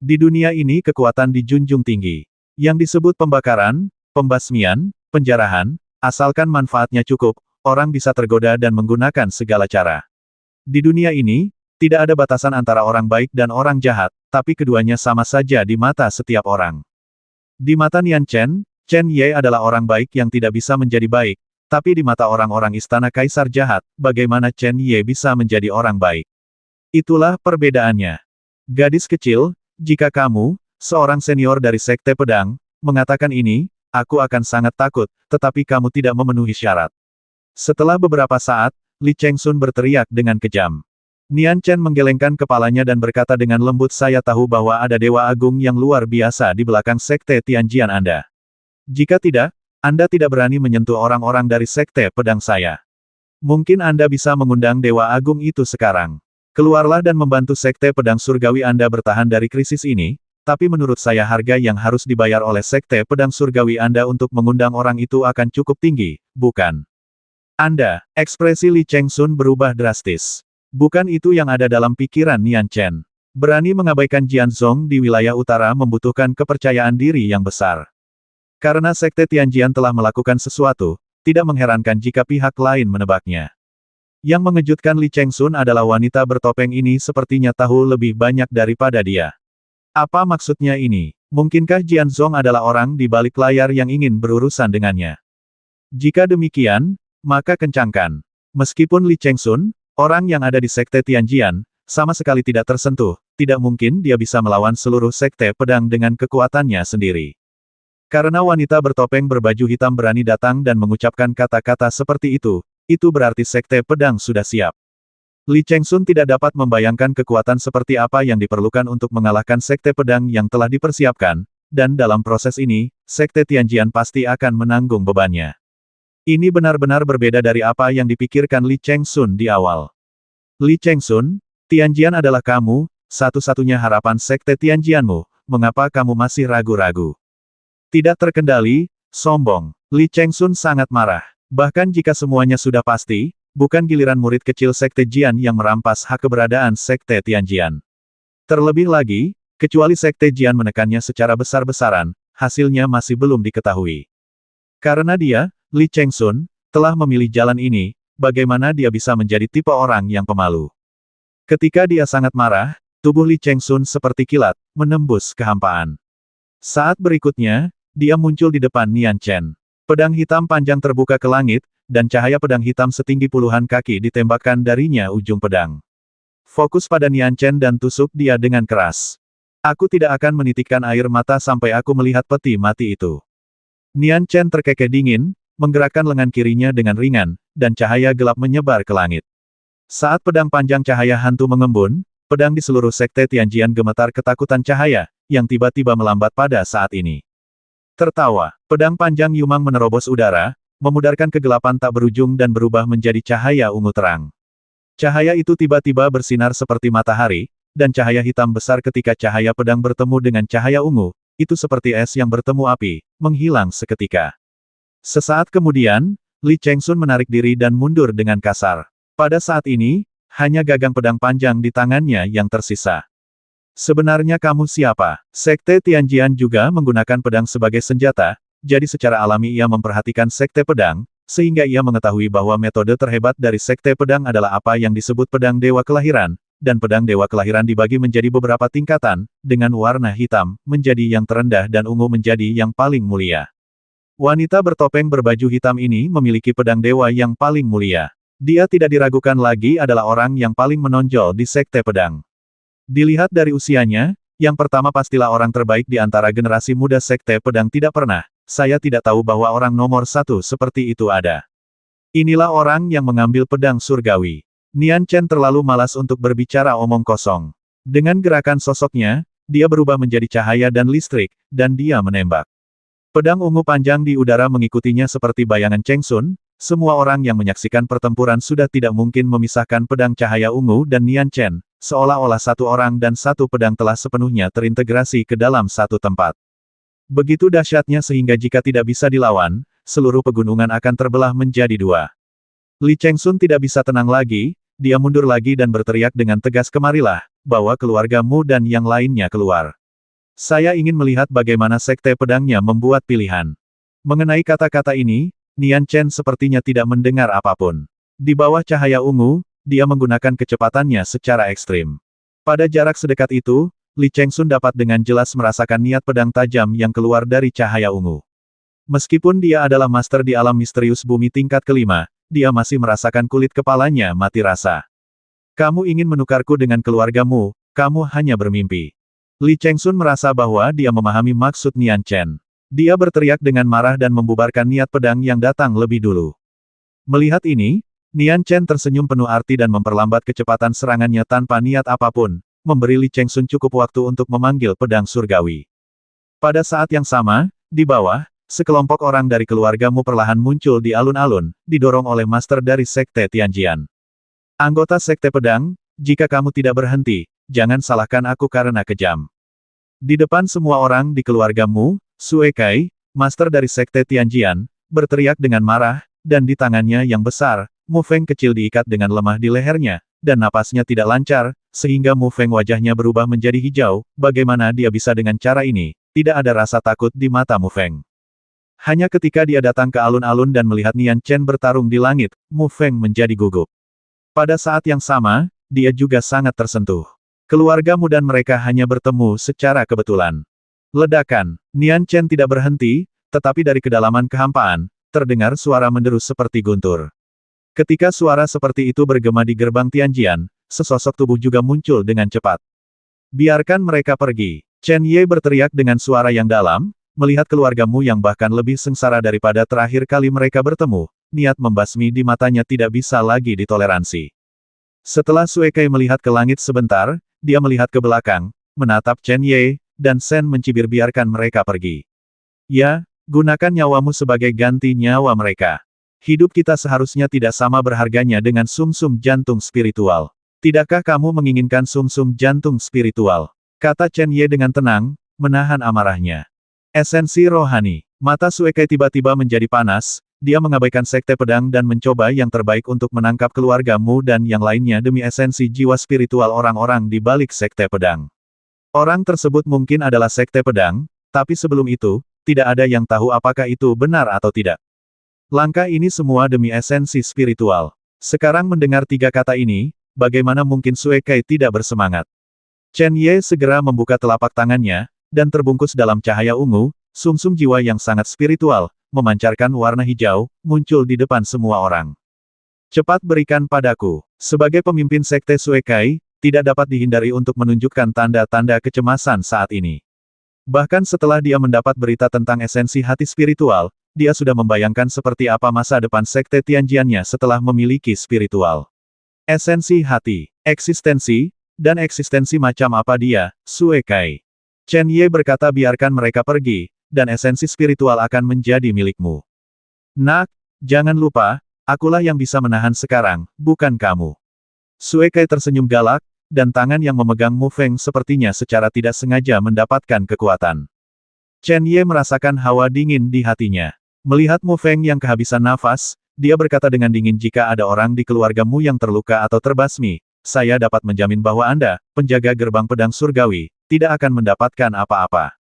Di dunia ini kekuatan dijunjung tinggi. Yang disebut pembakaran, pembasmian, penjarahan, asalkan manfaatnya cukup, orang bisa tergoda dan menggunakan segala cara. Di dunia ini, tidak ada batasan antara orang baik dan orang jahat, tapi keduanya sama saja di mata setiap orang. Di mata Nian Chen, Chen Ye adalah orang baik yang tidak bisa menjadi baik, tapi di mata orang-orang istana kaisar jahat, bagaimana Chen Ye bisa menjadi orang baik? Itulah perbedaannya. Gadis kecil, jika kamu, seorang senior dari Sekte Pedang, mengatakan ini, aku akan sangat takut, tetapi kamu tidak memenuhi syarat. Setelah beberapa saat, Li Chengsun berteriak dengan kejam. Nian Chen menggelengkan kepalanya dan berkata dengan lembut, saya tahu bahwa ada Dewa Agung yang luar biasa di belakang Sekte Tianjian Anda. Jika tidak, Anda tidak berani menyentuh orang-orang dari Sekte Pedang saya. Mungkin Anda bisa mengundang Dewa Agung itu sekarang. Keluarlah dan membantu Sekte Pedang Surgawi Anda bertahan dari krisis ini, tapi menurut saya harga yang harus dibayar oleh Sekte Pedang Surgawi Anda untuk mengundang orang itu akan cukup tinggi, bukan? Anda, ekspresi Li Chengsun berubah drastis. Bukan itu yang ada dalam pikiran Nian Chen. Berani mengabaikan Jianzhong di wilayah utara membutuhkan kepercayaan diri yang besar. Karena Sekte Tianjian telah melakukan sesuatu, tidak mengherankan jika pihak lain menebaknya. Yang mengejutkan Li Chengsun adalah wanita bertopeng ini sepertinya tahu lebih banyak daripada dia. Apa maksudnya ini? Mungkinkah Jianzhong adalah orang di balik layar yang ingin berurusan dengannya? Jika demikian, maka kencangkan. Meskipun Li Chengsun, orang yang ada di Sekte Tianjian, sama sekali tidak tersentuh, tidak mungkin dia bisa melawan seluruh Sekte Pedang dengan kekuatannya sendiri. Karena wanita bertopeng berbaju hitam berani datang dan mengucapkan kata-kata seperti itu berarti Sekte Pedang sudah siap. Li Chengsun tidak dapat membayangkan kekuatan seperti apa yang diperlukan untuk mengalahkan Sekte Pedang yang telah dipersiapkan, dan dalam proses ini, Sekte Tianjian pasti akan menanggung bebannya. Ini benar-benar berbeda dari apa yang dipikirkan Li Chengsun di awal. Li Chengsun, Tianjian adalah kamu, satu-satunya harapan Sekte Tianjianmu, mengapa kamu masih ragu-ragu? Tidak terkendali, sombong. Li Chengsun sangat marah. Bahkan jika semuanya sudah pasti, bukan giliran murid kecil Sekte Jian yang merampas hak keberadaan Sekte Tianjian. Terlebih lagi, kecuali Sekte Jian menekannya secara besar-besaran, hasilnya masih belum diketahui. Karena dia, Li Chengsun, telah memilih jalan ini, bagaimana dia bisa menjadi tipe orang yang pemalu? Ketika dia sangat marah, tubuh Li Chengsun seperti kilat, menembus kehampaan. Saat berikutnya, dia muncul di depan Nian Chen. Pedang hitam panjang terbuka ke langit, dan cahaya pedang hitam setinggi puluhan kaki ditembakkan darinya ujung pedang. Fokus pada Nian Chen dan tusuk dia dengan keras. Aku tidak akan menitikkan air mata sampai aku melihat peti mati itu. Nian Chen terkekeh dingin, menggerakkan lengan kirinya dengan ringan, dan cahaya gelap menyebar ke langit. Saat pedang panjang cahaya hantu mengembun, pedang di seluruh Sekte Tianjian gemetar ketakutan cahaya, yang tiba-tiba melambat pada saat ini. Tertawa, pedang panjang Yumang menerobos udara, memudarkan kegelapan tak berujung dan berubah menjadi cahaya ungu terang. Cahaya itu tiba-tiba bersinar seperti matahari, dan cahaya hitam besar ketika cahaya pedang bertemu dengan cahaya ungu, itu seperti es yang bertemu api, menghilang seketika. Sesaat kemudian, Li Chengsun menarik diri dan mundur dengan kasar. Pada saat ini, hanya gagang pedang panjang di tangannya yang tersisa. Sebenarnya kamu siapa? Sekte Tianjian juga menggunakan pedang sebagai senjata, jadi secara alami ia memperhatikan Sekte Pedang, sehingga ia mengetahui bahwa metode terhebat dari Sekte Pedang adalah apa yang disebut pedang Dewa Kelahiran, dan pedang Dewa Kelahiran dibagi menjadi beberapa tingkatan, dengan warna hitam, menjadi yang terendah dan ungu menjadi yang paling mulia. Wanita bertopeng berbaju hitam ini memiliki pedang dewa yang paling mulia. Dia tidak diragukan lagi adalah orang yang paling menonjol di Sekte Pedang. Dilihat dari usianya, yang pertama pastilah orang terbaik di antara generasi muda Sekte Pedang tidak pernah, saya tidak tahu bahwa orang nomor satu seperti itu ada. Inilah orang yang mengambil pedang surgawi. Nian Chen terlalu malas untuk berbicara omong kosong. Dengan gerakan sosoknya, dia berubah menjadi cahaya dan listrik, dan dia menembak. Pedang ungu panjang di udara mengikutinya seperti bayangan Chengsun. Semua orang yang menyaksikan pertempuran sudah tidak mungkin memisahkan pedang cahaya ungu dan Nian Chen, seolah-olah satu orang dan satu pedang telah sepenuhnya terintegrasi ke dalam satu tempat. Begitu dahsyatnya sehingga jika tidak bisa dilawan, seluruh pegunungan akan terbelah menjadi dua. Li Chengsun tidak bisa tenang lagi, dia mundur lagi dan berteriak dengan tegas, kemarilah, bawa keluargamu dan yang lainnya keluar. Saya ingin melihat bagaimana sekte pedangnya membuat pilihan. Mengenai kata-kata ini, Nian Chen sepertinya tidak mendengar apapun. Di bawah cahaya ungu, dia menggunakan kecepatannya secara ekstrim. Pada jarak sedekat itu, Li Chengsun dapat dengan jelas merasakan niat pedang tajam yang keluar dari cahaya ungu. Meskipun dia adalah master di alam misterius bumi tingkat kelima, dia masih merasakan kulit kepalanya mati rasa. Kamu ingin menukarku dengan keluargamu, kamu hanya bermimpi. Li Chengsun merasa bahwa dia memahami maksud Nian Chen. Dia berteriak dengan marah dan membubarkan niat pedang yang datang lebih dulu. Melihat ini, Nian Chen tersenyum penuh arti dan memperlambat kecepatan serangannya tanpa niat apapun, memberi Li Chengsun cukup waktu untuk memanggil pedang surgawi. Pada saat yang sama, di bawah, sekelompok orang dari keluargamu perlahan muncul di alun-alun, didorong oleh master dari Sekte Tianjian. Anggota Sekte Pedang, jika kamu tidak berhenti, jangan salahkan aku karena kejam. Di depan semua orang di keluargamu, Sue Kai, master dari Sekte Tianjian, berteriak dengan marah, dan di tangannya yang besar, Mu Feng kecil diikat dengan lemah di lehernya, dan napasnya tidak lancar, sehingga Mu Feng wajahnya berubah menjadi hijau. Bagaimana dia bisa dengan cara ini? Tidak ada rasa takut di mata Mu Feng. Hanya ketika dia datang ke alun-alun dan melihat Nian Chen bertarung di langit, Mu Feng menjadi gugup. Pada saat yang sama, dia juga sangat tersentuh. Keluargamu dan mereka hanya bertemu secara kebetulan. Ledakan. Nian Chen tidak berhenti, tetapi dari kedalaman kehampaan, terdengar suara menderu seperti guntur. Ketika suara seperti itu bergema di gerbang Tianjian, sesosok tubuh juga muncul dengan cepat. Biarkan mereka pergi. Chen Ye berteriak dengan suara yang dalam, melihat keluargamu yang bahkan lebih sengsara daripada terakhir kali mereka bertemu, niat membasmi di matanya tidak bisa lagi ditoleransi. Setelah Sue Kai melihat ke langit sebentar, dia melihat ke belakang, menatap Chen Ye, dan Sen mencibir biarkan mereka pergi. Ya, gunakan nyawamu sebagai ganti nyawa mereka. Hidup kita seharusnya tidak sama berharganya dengan sumsum jantung spiritual. Tidakkah kamu menginginkan sumsum jantung spiritual? Kata Chen Ye dengan tenang, menahan amarahnya. Esensi rohani. Mata Sue Kai tiba-tiba menjadi panas, dia mengabaikan sekte pedang dan mencoba yang terbaik untuk menangkap keluargamu dan yang lainnya demi esensi jiwa spiritual orang-orang di balik sekte pedang. Orang tersebut mungkin adalah sekte pedang, tapi sebelum itu, tidak ada yang tahu apakah itu benar atau tidak. Langkah ini semua demi esensi spiritual. Sekarang mendengar tiga kata ini, bagaimana mungkin Sue Kai tidak bersemangat? Chen Ye segera membuka telapak tangannya, dan terbungkus dalam cahaya ungu, sumsum jiwa yang sangat spiritual, memancarkan warna hijau, muncul di depan semua orang. Cepat berikan padaku. Sebagai pemimpin sekte Sue Kai, tidak dapat dihindari untuk menunjukkan tanda-tanda kecemasan saat ini. Bahkan setelah dia mendapat berita tentang esensi hati spiritual, dia sudah membayangkan seperti apa masa depan sekte Tianjiannya setelah memiliki spiritual. Esensi hati, eksistensi, dan eksistensi macam apa dia, Sue Kai. Chen Ye berkata biarkan mereka pergi, dan esensi spiritual akan menjadi milikmu. Nak, jangan lupa, akulah yang bisa menahan sekarang, bukan kamu. Sue Kai tersenyum galak, dan tangan yang memegang Mu Feng sepertinya secara tidak sengaja mendapatkan kekuatan. Chen Ye merasakan hawa dingin di hatinya. Melihat Mu Feng yang kehabisan nafas, dia berkata dengan dingin jika ada orang di keluargamu yang terluka atau terbasmi, saya dapat menjamin bahwa Anda, penjaga gerbang pedang surgawi, tidak akan mendapatkan apa-apa.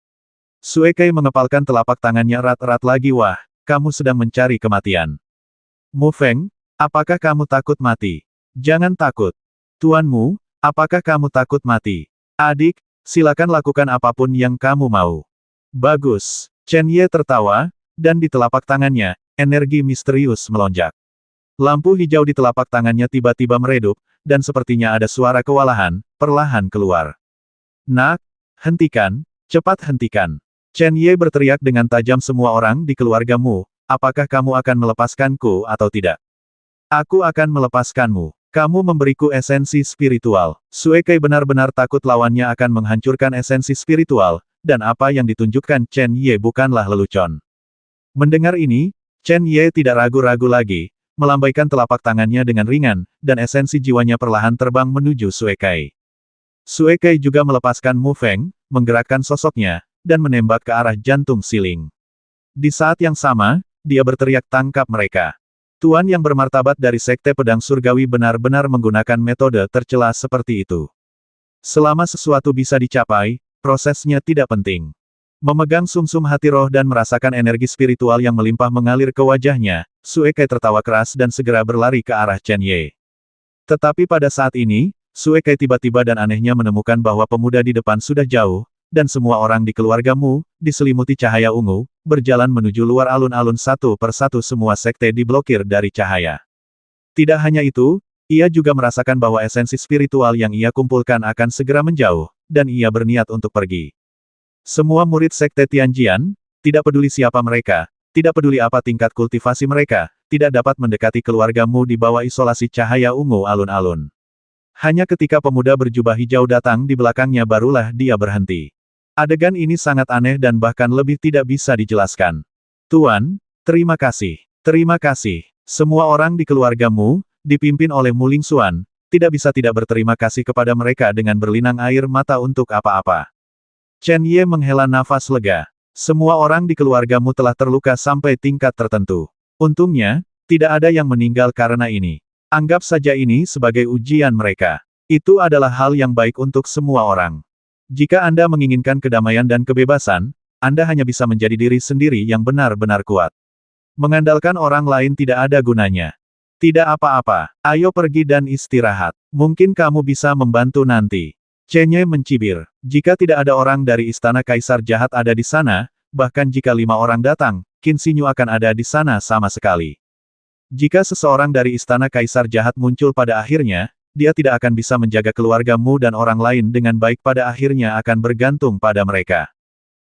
Sue Kai mengepalkan telapak tangannya erat-erat lagi. Wah, kamu sedang mencari kematian. Mu Feng, apakah kamu takut mati? Jangan takut. Tuanmu, apakah kamu takut mati? Adik, silakan lakukan apapun yang kamu mau. Bagus. Chen Ye tertawa, dan di telapak tangannya, energi misterius melonjak. Lampu hijau di telapak tangannya tiba-tiba meredup, dan sepertinya ada suara kewalahan, perlahan keluar. Nak, hentikan, cepat hentikan. Chen Ye berteriak dengan tajam semua orang di keluargamu, apakah kamu akan melepaskanku atau tidak? Aku akan melepaskanmu. Kamu memberiku esensi spiritual. Sue Kai benar-benar takut lawannya akan menghancurkan esensi spiritual, dan apa yang ditunjukkan Chen Ye bukanlah lelucon. Mendengar ini, Chen Ye tidak ragu-ragu lagi, melambaikan telapak tangannya dengan ringan, dan esensi jiwanya perlahan terbang menuju Sue Kai. Sue Kai juga melepaskan Mu Feng, menggerakkan sosoknya, dan menembak ke arah jantung siling. Di saat yang sama, dia berteriak tangkap mereka. Tuan yang bermartabat dari Sekte Pedang Surgawi benar-benar menggunakan metode tercela seperti itu. Selama sesuatu bisa dicapai, prosesnya tidak penting. Memegang sumsum hati roh dan merasakan energi spiritual yang melimpah mengalir ke wajahnya, Sue Kai tertawa keras dan segera berlari ke arah Chen Ye. Tetapi pada saat ini, Sue Kai tiba-tiba dan anehnya menemukan bahwa pemuda di depan sudah jauh, dan semua orang di keluargamu, diselimuti cahaya ungu, berjalan menuju luar alun-alun satu persatu semua sekte diblokir dari cahaya. Tidak hanya itu, ia juga merasakan bahwa esensi spiritual yang ia kumpulkan akan segera menjauh, dan ia berniat untuk pergi. Semua murid sekte Tianjian, tidak peduli siapa mereka, tidak peduli apa tingkat kultivasi mereka, tidak dapat mendekati keluargamu di bawah isolasi cahaya ungu alun-alun. Hanya ketika pemuda berjubah hijau datang di belakangnya barulah dia berhenti. Adegan ini sangat aneh dan bahkan lebih tidak bisa dijelaskan. Tuan, terima kasih. Terima kasih. Semua orang di keluargamu, dipimpin oleh Muling Xuan, tidak bisa tidak berterima kasih kepada mereka dengan berlinang air mata untuk apa-apa. Chen Ye menghela nafas lega. Semua orang di keluargamu telah terluka sampai tingkat tertentu. Untungnya, tidak ada yang meninggal karena ini. Anggap saja ini sebagai ujian mereka. Itu adalah hal yang baik untuk semua orang. Jika Anda menginginkan kedamaian dan kebebasan, Anda hanya bisa menjadi diri sendiri yang benar-benar kuat. Mengandalkan orang lain tidak ada gunanya. Tidak apa-apa, ayo pergi dan istirahat. Mungkin kamu bisa membantu nanti. Chen Ye mencibir. Jika tidak ada orang dari istana kaisar jahat ada di sana, bahkan jika 5 orang datang, Qin Xinyu akan ada di sana sama sekali. Jika seseorang dari istana kaisar jahat muncul pada akhirnya, dia tidak akan bisa menjaga keluargamu dan orang lain dengan baik pada akhirnya akan bergantung pada mereka.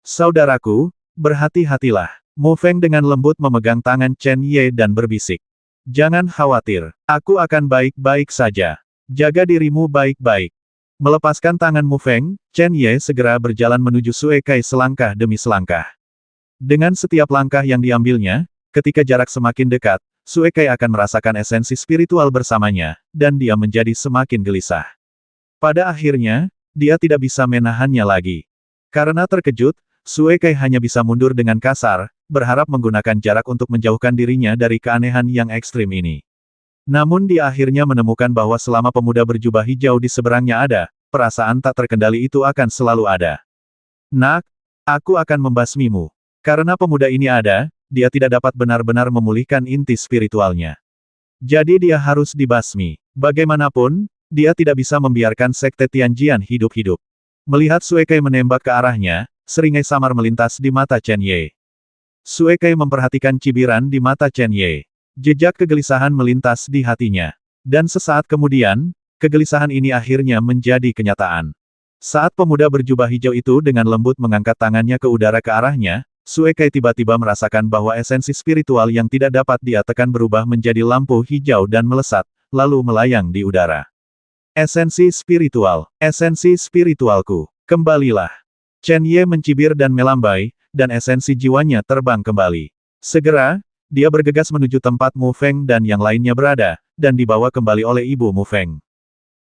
Saudaraku, berhati-hatilah. Mu Feng dengan lembut memegang tangan Chen Ye dan berbisik. Jangan khawatir, aku akan baik-baik saja. Jaga dirimu baik-baik. Melepaskan tangan Mu Feng, Chen Ye segera berjalan menuju Sue Kai selangkah demi selangkah. Dengan setiap langkah yang diambilnya, ketika jarak semakin dekat, Sue Kai akan merasakan esensi spiritual bersamanya, dan dia menjadi semakin gelisah. Pada akhirnya, dia tidak bisa menahannya lagi. Karena terkejut, Sue Kai hanya bisa mundur dengan kasar, berharap menggunakan jarak untuk menjauhkan dirinya dari keanehan yang ekstrim ini. Namun dia akhirnya menemukan bahwa selama pemuda berjubah hijau di seberangnya ada, perasaan tak terkendali itu akan selalu ada. Nak, aku akan membasmimu. Karena pemuda ini ada, dia tidak dapat benar-benar memulihkan inti spiritualnya. Jadi dia harus dibasmi. Bagaimanapun, dia tidak bisa membiarkan sekte Tianjian hidup-hidup. Melihat Sue Kai menembak ke arahnya, seringai samar melintas di mata Chen Ye. Sue Kai memperhatikan cibiran di mata Chen Ye. Jejak kegelisahan melintas di hatinya. Dan sesaat kemudian, kegelisahan ini akhirnya menjadi kenyataan. Saat pemuda berjubah hijau itu dengan lembut mengangkat tangannya ke udara ke arahnya, Sue Kai tiba-tiba merasakan bahwa esensi spiritual yang tidak dapat dia tekan berubah menjadi lampu hijau dan melesat, lalu melayang di udara. Esensi spiritualku, kembalilah. Chen Ye mencibir dan melambai, dan esensi jiwanya terbang kembali. Segera, dia bergegas menuju tempat Mu Feng dan yang lainnya berada, dan dibawa kembali oleh ibu Mu Feng.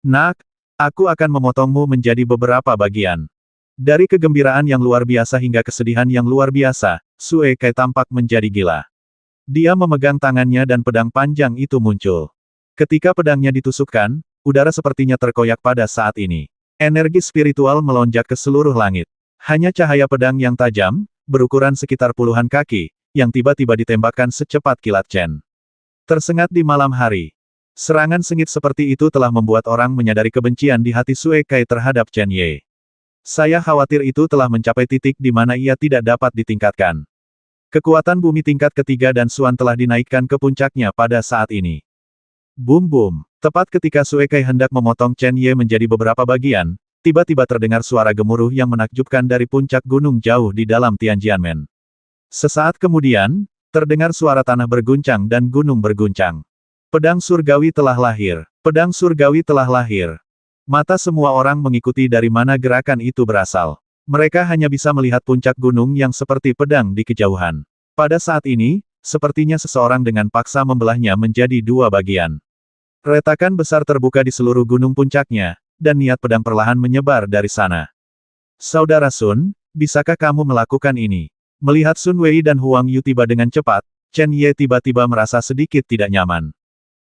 Nak, aku akan memotongmu menjadi beberapa bagian. Dari kegembiraan yang luar biasa hingga kesedihan yang luar biasa, Sue Kai tampak menjadi gila. Dia memegang tangannya dan pedang panjang itu muncul. Ketika pedangnya ditusukkan, udara sepertinya terkoyak pada saat ini. Energi spiritual melonjak ke seluruh langit. Hanya cahaya pedang yang tajam, berukuran sekitar puluhan kaki, yang tiba-tiba ditembakkan secepat kilat Chen. Tersengat di malam hari. Serangan sengit seperti itu telah membuat orang menyadari kebencian di hati Sue Kai terhadap Chen Ye. Saya khawatir itu telah mencapai titik di mana ia tidak dapat ditingkatkan. Kekuatan bumi tingkat ketiga dan Xuan telah dinaikkan ke puncaknya pada saat ini. Bum-bum. Tepat ketika Sue Kai hendak memotong Chen Ye menjadi beberapa bagian, tiba-tiba terdengar suara gemuruh yang menakjubkan dari puncak gunung jauh di dalam Tianjianmen. Sesaat kemudian, terdengar suara tanah berguncang dan gunung berguncang. Pedang surgawi telah lahir. Pedang surgawi telah lahir. Mata semua orang mengikuti dari mana gerakan itu berasal. Mereka hanya bisa melihat puncak gunung yang seperti pedang di kejauhan. Pada saat ini, sepertinya seseorang dengan paksa membelahnya menjadi 2 bagian. Retakan besar terbuka di seluruh gunung puncaknya, dan niat pedang perlahan menyebar dari sana. Saudara Sun, bisakah kamu melakukan ini? Melihat Sun Wei dan Huang Yu tiba dengan cepat, Chen Ye tiba-tiba merasa sedikit tidak nyaman.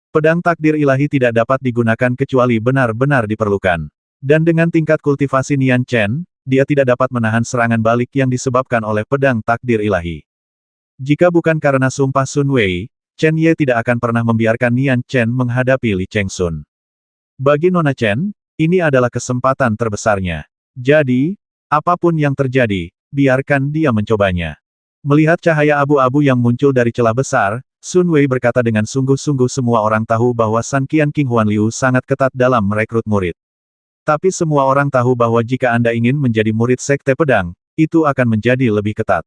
Pedang takdir ilahi tidak dapat digunakan kecuali benar-benar diperlukan. Dan dengan tingkat kultivasi Nian Chen, dia tidak dapat menahan serangan balik yang disebabkan oleh pedang takdir ilahi. Jika bukan karena sumpah Sun Wei, Chen Ye tidak akan pernah membiarkan Nian Chen menghadapi Li Chengsun. Bagi Nona Chen, ini adalah kesempatan terbesarnya. Jadi, apapun yang terjadi, biarkan dia mencobanya. Melihat cahaya abu-abu yang muncul dari celah besar, Sun Wei berkata dengan sungguh-sungguh semua orang tahu bahwa San Qian King Huan Liu sangat ketat dalam merekrut murid. Tapi semua orang tahu bahwa jika Anda ingin menjadi murid Sekte Pedang, itu akan menjadi lebih ketat.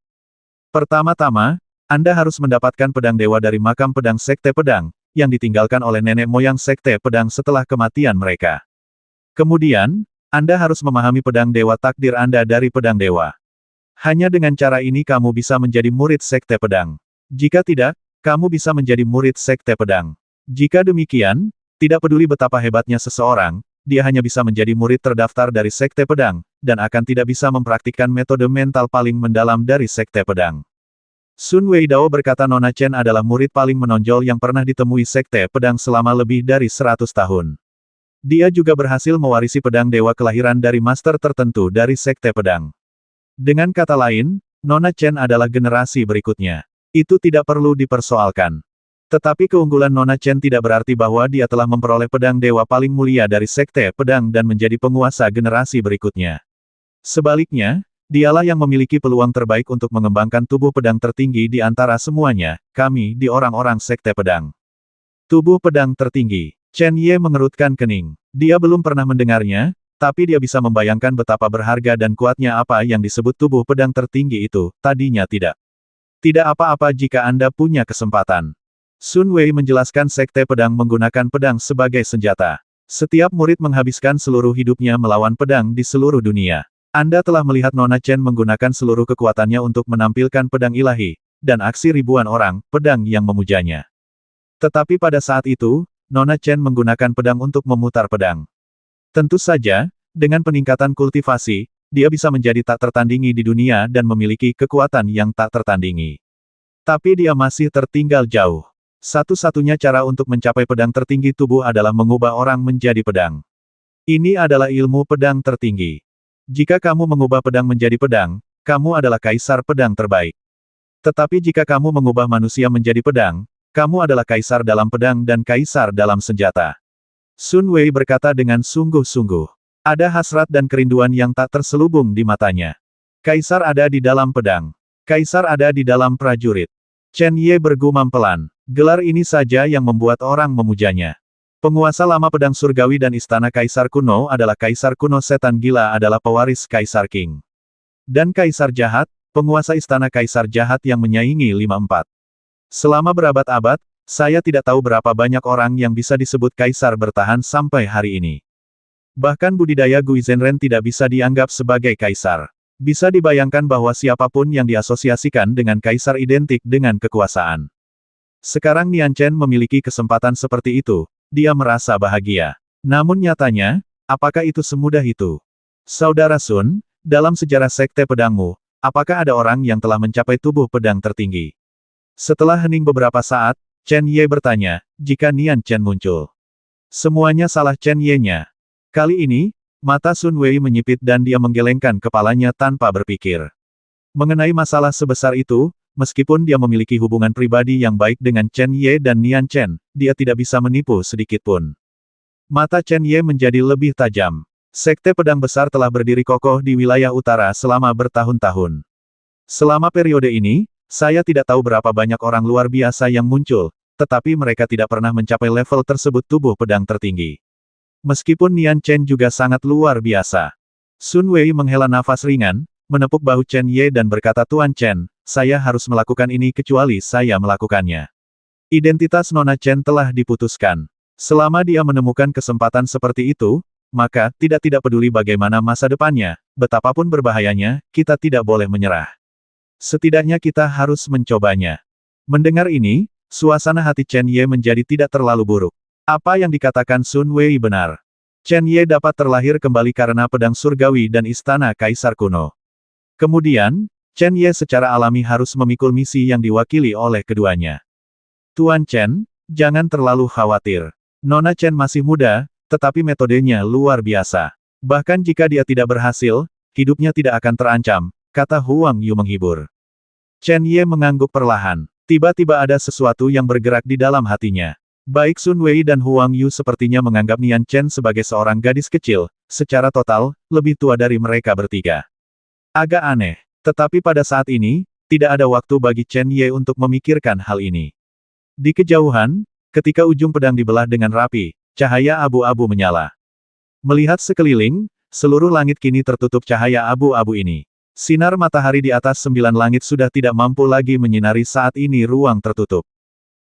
Pertama-tama, Anda harus mendapatkan pedang dewa dari makam pedang Sekte Pedang, yang ditinggalkan oleh nenek moyang Sekte Pedang setelah kematian mereka. Kemudian, Anda harus memahami pedang dewa takdir Anda dari pedang dewa. Hanya dengan cara ini kamu bisa menjadi murid Sekte Pedang. Jika tidak, kamu bisa menjadi murid Sekte Pedang. Jika demikian, tidak peduli betapa hebatnya seseorang, dia hanya bisa menjadi murid terdaftar dari Sekte Pedang, dan akan tidak bisa mempraktikkan metode mental paling mendalam dari Sekte Pedang. Sun Wei Dao berkata Nona Chen adalah murid paling menonjol yang pernah ditemui Sekte Pedang selama lebih dari 100 tahun. Dia juga berhasil mewarisi pedang dewa kelahiran dari master tertentu dari Sekte Pedang. Dengan kata lain, Nona Chen adalah generasi berikutnya. Itu tidak perlu dipersoalkan. Tetapi keunggulan Nona Chen tidak berarti bahwa dia telah memperoleh pedang dewa paling mulia dari Sekte Pedang dan menjadi penguasa generasi berikutnya. Sebaliknya, dialah yang memiliki peluang terbaik untuk mengembangkan tubuh pedang tertinggi di antara semuanya, kami di orang-orang Sekte Pedang. Tubuh pedang tertinggi. Chen Ye mengerutkan kening. Dia belum pernah mendengarnya, tapi dia bisa membayangkan betapa berharga dan kuatnya apa yang disebut tubuh pedang tertinggi itu, tadinya tidak. Tidak apa-apa jika Anda punya kesempatan. Sun Wei menjelaskan Sekte Pedang menggunakan pedang sebagai senjata. Setiap murid menghabiskan seluruh hidupnya melawan pedang di seluruh dunia. Anda telah melihat Nona Chen menggunakan seluruh kekuatannya untuk menampilkan pedang ilahi, dan aksi ribuan orang, pedang yang memujanya. Tetapi pada saat itu, Nona Chen menggunakan pedang untuk memutar pedang. Tentu saja, dengan peningkatan kultivasi, dia bisa menjadi tak tertandingi di dunia dan memiliki kekuatan yang tak tertandingi. Tapi dia masih tertinggal jauh. Satu-satunya cara untuk mencapai pedang tertinggi tubuh adalah mengubah orang menjadi pedang. Ini adalah ilmu pedang tertinggi. Jika kamu mengubah pedang menjadi pedang, kamu adalah kaisar pedang terbaik. Tetapi jika kamu mengubah manusia menjadi pedang, kamu adalah kaisar dalam pedang dan kaisar dalam senjata. Sun Wei berkata dengan sungguh-sungguh. Ada hasrat dan kerinduan yang tak terselubung di matanya. Kaisar ada di dalam pedang. Kaisar ada di dalam prajurit. Chen Ye bergumam pelan. Gelar ini saja yang membuat orang memujanya. Penguasa lama pedang surgawi dan istana kaisar kuno adalah kaisar kuno setan gila adalah pewaris kaisar King. Dan kaisar jahat, penguasa istana kaisar jahat yang menyaingi 54. Selama berabad-abad, saya tidak tahu berapa banyak orang yang bisa disebut kaisar bertahan sampai hari ini. Bahkan budidaya Guizenren tidak bisa dianggap sebagai kaisar. Bisa dibayangkan bahwa siapapun yang diasosiasikan dengan kaisar identik dengan kekuasaan. Sekarang Nian Chen memiliki kesempatan seperti itu, dia merasa bahagia. Namun nyatanya, apakah itu semudah itu? Saudara Sun, dalam sejarah Sekte Pedangmu, apakah ada orang yang telah mencapai tubuh pedang tertinggi? Setelah hening beberapa saat, Chen Ye bertanya, jika Nian Chen muncul. Semuanya salah Chen Ye-nya. Kali ini, mata Sun Wei menyipit dan dia menggelengkan kepalanya tanpa berpikir. Mengenai masalah sebesar itu, meskipun dia memiliki hubungan pribadi yang baik dengan Chen Ye dan Nian Chen, dia tidak bisa menipu sedikitpun. Mata Chen Ye menjadi lebih tajam. Sekte Pedang Besar telah berdiri kokoh di wilayah utara selama bertahun-tahun. Selama periode ini, saya tidak tahu berapa banyak orang luar biasa yang muncul, tetapi mereka tidak pernah mencapai level tersebut tubuh pedang tertinggi. Meskipun Nian Chen juga sangat luar biasa. Sun Wei menghela nafas ringan, menepuk bahu Chen Ye dan berkata Tuan Chen, saya harus melakukan ini kecuali saya melakukannya. Identitas Nona Chen telah diputuskan. Selama dia menemukan kesempatan seperti itu, maka tidak peduli bagaimana masa depannya, betapapun berbahayanya, kita tidak boleh menyerah. Setidaknya kita harus mencobanya. Mendengar ini, suasana hati Chen Ye menjadi tidak terlalu buruk. Apa yang dikatakan Sun Wei benar. Chen Ye dapat terlahir kembali karena pedang surgawi dan istana kaisar kuno. Kemudian, Chen Ye secara alami harus memikul misi yang diwakili oleh keduanya. Tuan Chen, jangan terlalu khawatir. Nona Chen masih muda, tetapi metodenya luar biasa. Bahkan jika dia tidak berhasil, hidupnya tidak akan terancam, kata Huang Yu menghibur. Chen Ye mengangguk perlahan. Tiba-tiba ada sesuatu yang bergerak di dalam hatinya. Baik Sun Wei dan Huang Yu sepertinya menganggap Nian Chen sebagai seorang gadis kecil, secara total, lebih tua dari mereka bertiga. Agak aneh. Tetapi pada saat ini, tidak ada waktu bagi Chen Ye untuk memikirkan hal ini. Di kejauhan, ketika ujung pedang dibelah dengan rapi, cahaya abu-abu menyala. Melihat sekeliling, seluruh langit kini tertutup cahaya abu-abu ini. Sinar matahari di atas 9 langit sudah tidak mampu lagi menyinari saat ini ruang tertutup.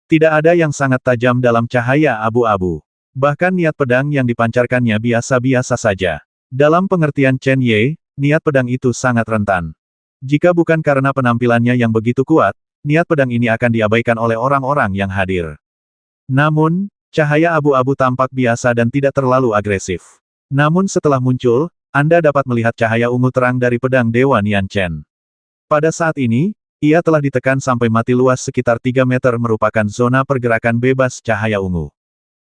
Tidak ada yang sangat tajam dalam cahaya abu-abu. Bahkan niat pedang yang dipancarkannya biasa-biasa saja. Dalam pengertian Chen Ye, niat pedang itu sangat rentan. Jika bukan karena penampilannya yang begitu kuat, niat pedang ini akan diabaikan oleh orang-orang yang hadir. Namun, cahaya abu-abu tampak biasa dan tidak terlalu agresif. Namun setelah muncul, Anda dapat melihat cahaya ungu terang dari pedang Dewa Nian Chen. Pada saat ini, ia telah ditekan sampai mati luas sekitar 3 meter merupakan zona pergerakan bebas cahaya ungu.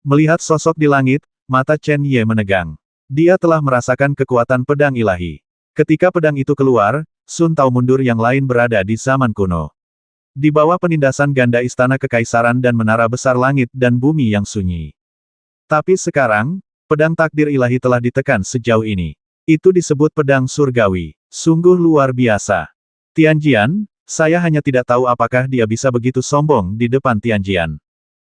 Melihat sosok di langit, mata Chen Ye menegang. Dia telah merasakan kekuatan pedang ilahi. Ketika pedang itu keluar, Sun Tao mundur yang lain berada di zaman kuno. Di bawah penindasan ganda istana kekaisaran dan menara besar langit dan bumi yang sunyi. Tapi sekarang, pedang takdir ilahi telah ditekan sejauh ini. Itu disebut pedang surgawi. Sungguh luar biasa. Tianjian, saya hanya tidak tahu apakah dia bisa begitu sombong di depan Tianjian.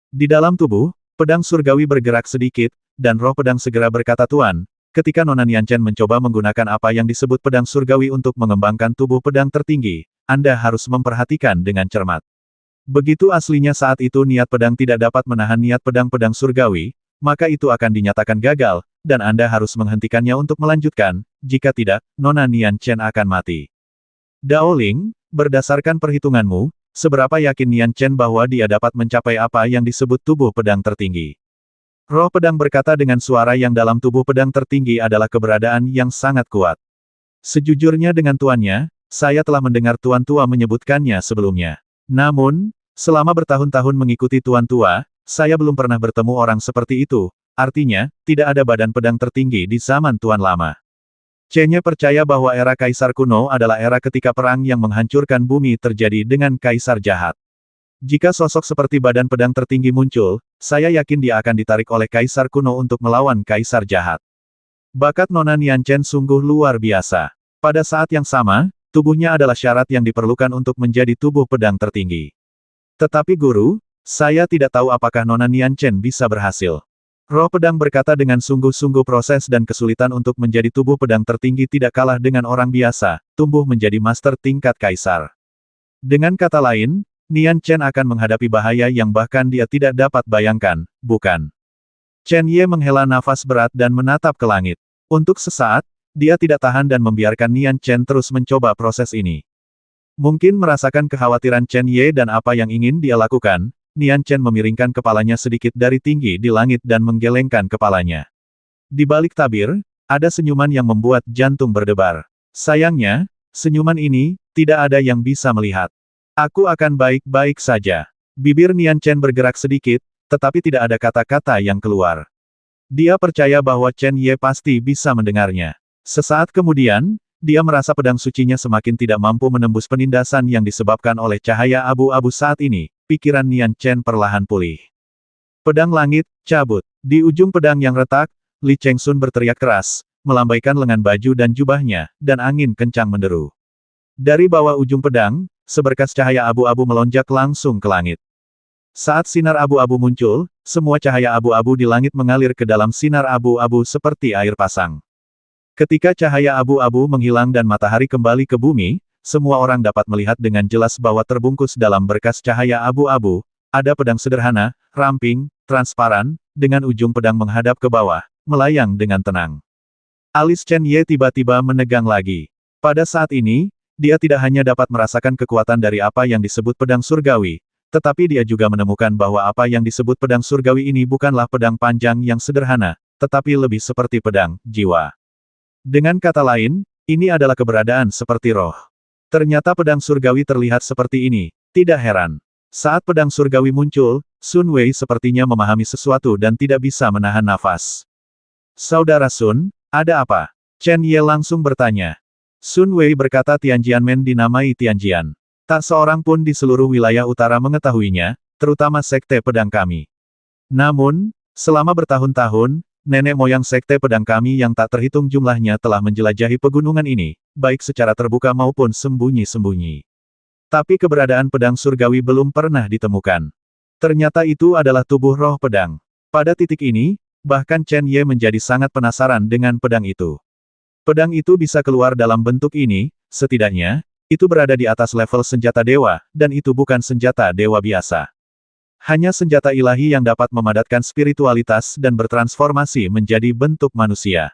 Di dalam tubuh, pedang surgawi bergerak sedikit, dan roh pedang segera berkata, Tuan, ketika Nona Nian Chen mencoba menggunakan apa yang disebut pedang surgawi untuk mengembangkan tubuh pedang tertinggi, Anda harus memperhatikan dengan cermat. Begitu aslinya saat itu niat pedang tidak dapat menahan niat pedang-pedang surgawi, maka itu akan dinyatakan gagal, dan Anda harus menghentikannya untuk melanjutkan, jika tidak, Nona Nian Chen akan mati. Daoling, berdasarkan perhitunganmu, seberapa yakin Nian Chen bahwa dia dapat mencapai apa yang disebut tubuh pedang tertinggi? Roh pedang berkata dengan suara yang dalam tubuh pedang tertinggi adalah keberadaan yang sangat kuat. Sejujurnya dengan tuannya, saya telah mendengar tuan tua menyebutkannya sebelumnya. Namun, selama bertahun-tahun mengikuti tuan tua, saya belum pernah bertemu orang seperti itu, artinya, tidak ada badan pedang tertinggi di zaman tuan lama. Chen-nya percaya bahwa era kaisar kuno adalah era ketika perang yang menghancurkan bumi terjadi dengan kaisar jahat. Jika sosok seperti badan pedang tertinggi muncul, saya yakin dia akan ditarik oleh kaisar kuno untuk melawan kaisar jahat. Bakat Nona Nian Chen sungguh luar biasa. Pada saat yang sama, tubuhnya adalah syarat yang diperlukan untuk menjadi tubuh pedang tertinggi. Tetapi guru, saya tidak tahu apakah Nona Nian Chen bisa berhasil. Roh pedang berkata dengan sungguh-sungguh proses dan kesulitan untuk menjadi tubuh pedang tertinggi tidak kalah dengan orang biasa, tumbuh menjadi master tingkat kaisar. Dengan kata lain, Nian Chen akan menghadapi bahaya yang bahkan dia tidak dapat bayangkan, bukan? Chen Ye menghela nafas berat dan menatap ke langit. Untuk sesaat, dia tidak tahan dan membiarkan Nian Chen terus mencoba proses ini. Mungkin merasakan kekhawatiran Chen Ye dan apa yang ingin dia lakukan, Nian Chen memiringkan kepalanya sedikit dari tinggi di langit dan menggelengkan kepalanya. Di balik tabir, ada senyuman yang membuat jantung berdebar. Sayangnya, senyuman ini, tidak ada yang bisa melihat. Aku akan baik-baik saja. Bibir Nian Chen bergerak sedikit, tetapi tidak ada kata-kata yang keluar. Dia percaya bahwa Chen Ye pasti bisa mendengarnya. Sesaat kemudian, dia merasa pedang sucinya semakin tidak mampu menembus penindasan yang disebabkan oleh cahaya abu-abu saat ini. Pikiran Nian Chen perlahan pulih. Pedang langit, cabut. Di ujung pedang yang retak, Li Chengsun berteriak keras, melambaikan lengan baju dan jubahnya, dan angin kencang menderu. Dari bawah ujung pedang, seberkas cahaya abu-abu melonjak langsung ke langit. Saat sinar abu-abu muncul, semua cahaya abu-abu di langit mengalir ke dalam sinar abu-abu seperti air pasang. Ketika cahaya abu-abu menghilang dan matahari kembali ke bumi, semua orang dapat melihat dengan jelas bahwa terbungkus dalam berkas cahaya abu-abu, ada pedang sederhana, ramping, transparan, dengan ujung pedang menghadap ke bawah, melayang dengan tenang. Alis Chen Ye tiba-tiba menegang lagi. Pada saat ini, dia tidak hanya dapat merasakan kekuatan dari apa yang disebut pedang surgawi, tetapi dia juga menemukan bahwa apa yang disebut pedang surgawi ini bukanlah pedang panjang yang sederhana, tetapi lebih seperti pedang jiwa. Dengan kata lain, ini adalah keberadaan seperti roh. Ternyata pedang surgawi terlihat seperti ini, tidak heran. Saat pedang surgawi muncul, Sun Wei sepertinya memahami sesuatu dan tidak bisa menahan nafas. Saudara Sun, ada apa? Chen Ye langsung bertanya. Sun Wei berkata Tianjianmen dinamai Tianjian. Tak seorang pun di seluruh wilayah utara mengetahuinya, terutama sekte pedang kami. Namun, selama bertahun-tahun, nenek moyang sekte pedang kami yang tak terhitung jumlahnya telah menjelajahi pegunungan ini, baik secara terbuka maupun sembunyi-sembunyi. Tapi keberadaan pedang surgawi belum pernah ditemukan. Ternyata itu adalah tubuh roh pedang. Pada titik ini, bahkan Chen Ye menjadi sangat penasaran dengan pedang itu. Pedang itu bisa keluar dalam bentuk ini, setidaknya, itu berada di atas level senjata dewa, dan itu bukan senjata dewa biasa. Hanya senjata ilahi yang dapat memadatkan spiritualitas dan bertransformasi menjadi bentuk manusia.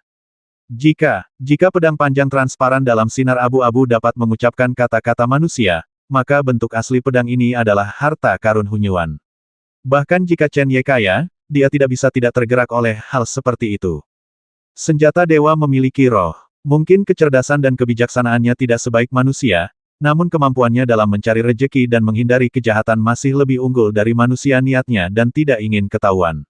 Jika pedang panjang transparan dalam sinar abu-abu dapat mengucapkan kata-kata manusia, maka bentuk asli pedang ini adalah harta karun Hunyuan. Bahkan jika Chen Ye kaya, dia tidak bisa tidak tergerak oleh hal seperti itu. Senjata dewa memiliki roh. Mungkin kecerdasan dan kebijaksanaannya tidak sebaik manusia, namun kemampuannya dalam mencari rejeki dan menghindari kejahatan masih lebih unggul dari manusia niatnya dan tidak ingin ketahuan.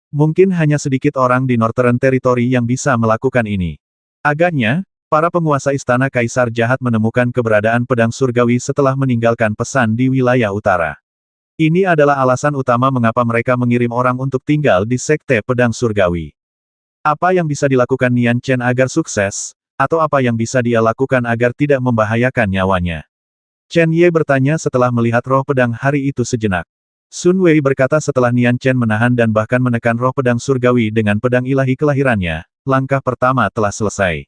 Mungkin hanya sedikit orang di Northern Territory yang bisa melakukan ini. Agaknya, para penguasa istana kaisar jahat menemukan keberadaan pedang surgawi setelah meninggalkan pesan di wilayah utara. Ini adalah alasan utama mengapa mereka mengirim orang untuk tinggal di sekte pedang surgawi. Apa yang bisa dilakukan Nian Chen agar sukses? Atau apa yang bisa dia lakukan agar tidak membahayakan nyawanya? Chen Ye bertanya setelah melihat roh pedang hari itu sejenak. Sun Wei berkata setelah Nian Chen menahan dan bahkan menekan roh pedang surgawi dengan pedang ilahi kelahirannya, langkah pertama telah selesai.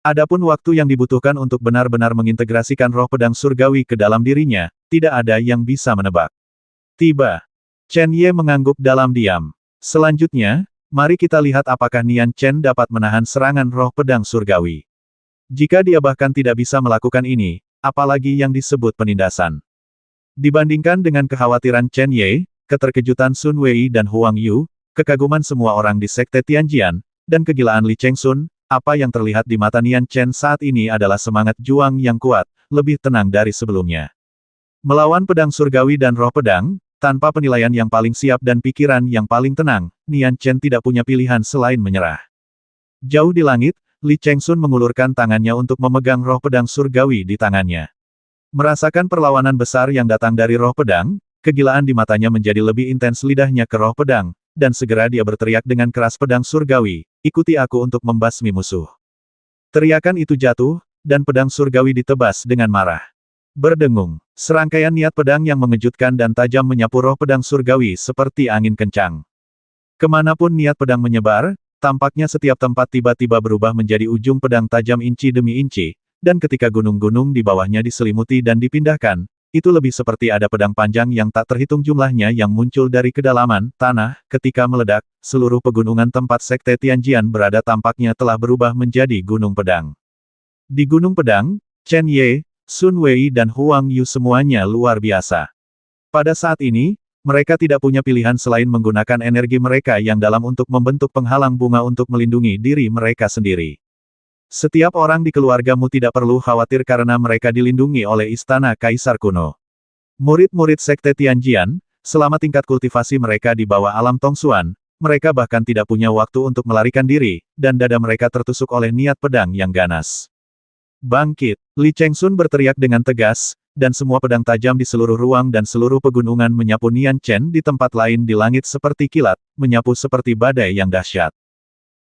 Adapun waktu yang dibutuhkan untuk benar-benar mengintegrasikan roh pedang surgawi ke dalam dirinya, tidak ada yang bisa menebak. Tiba. Chen Ye mengangguk dalam diam. Selanjutnya, mari kita lihat apakah Nian Chen dapat menahan serangan roh pedang surgawi. Jika dia bahkan tidak bisa melakukan ini, apalagi yang disebut penindasan. Dibandingkan dengan kekhawatiran Chen Ye, keterkejutan Sun Wei dan Huang Yu, kekaguman semua orang di sekte Tianjian, dan kegilaan Li Chengsun, apa yang terlihat di mata Nian Chen saat ini adalah semangat juang yang kuat, lebih tenang dari sebelumnya. Melawan pedang surgawi dan roh pedang, tanpa penilaian yang paling siap dan pikiran yang paling tenang, Nian Chen tidak punya pilihan selain menyerah. Jauh di langit, Li Chengsun mengulurkan tangannya untuk memegang roh pedang surgawi di tangannya. Merasakan perlawanan besar yang datang dari roh pedang, kegilaan di matanya menjadi lebih intens lidahnya ke roh pedang, dan segera dia berteriak dengan keras pedang surgawi, ikuti aku untuk membasmi musuh. Teriakan itu jatuh, dan pedang surgawi ditebas dengan marah. Berdengung, serangkaian niat pedang yang mengejutkan dan tajam menyapu roh pedang surgawi seperti angin kencang. Kemanapun niat pedang menyebar, tampaknya setiap tempat tiba-tiba berubah menjadi ujung pedang tajam inci demi inci, dan ketika gunung-gunung di bawahnya diselimuti dan dipindahkan, itu lebih seperti ada pedang panjang yang tak terhitung jumlahnya yang muncul dari kedalaman tanah, ketika meledak, seluruh pegunungan tempat sekte Tianjian berada tampaknya telah berubah menjadi gunung pedang. Di gunung pedang, Chen Ye, Sun Wei dan Huang Yu semuanya luar biasa. Pada saat ini, mereka tidak punya pilihan selain menggunakan energi mereka yang dalam untuk membentuk penghalang bunga untuk melindungi diri mereka sendiri. Setiap orang di keluargamu tidak perlu khawatir karena mereka dilindungi oleh istana kaisar kuno. Murid-murid sekte Tianjian, selama tingkat kultivasi mereka di bawah alam Tongsuan, mereka bahkan tidak punya waktu untuk melarikan diri, dan dada mereka tertusuk oleh niat pedang yang ganas. Bangkit! Li Chengsun berteriak dengan tegas, dan semua pedang tajam di seluruh ruang dan seluruh pegunungan menyapu Nian Chen di tempat lain di langit seperti kilat, menyapu seperti badai yang dahsyat.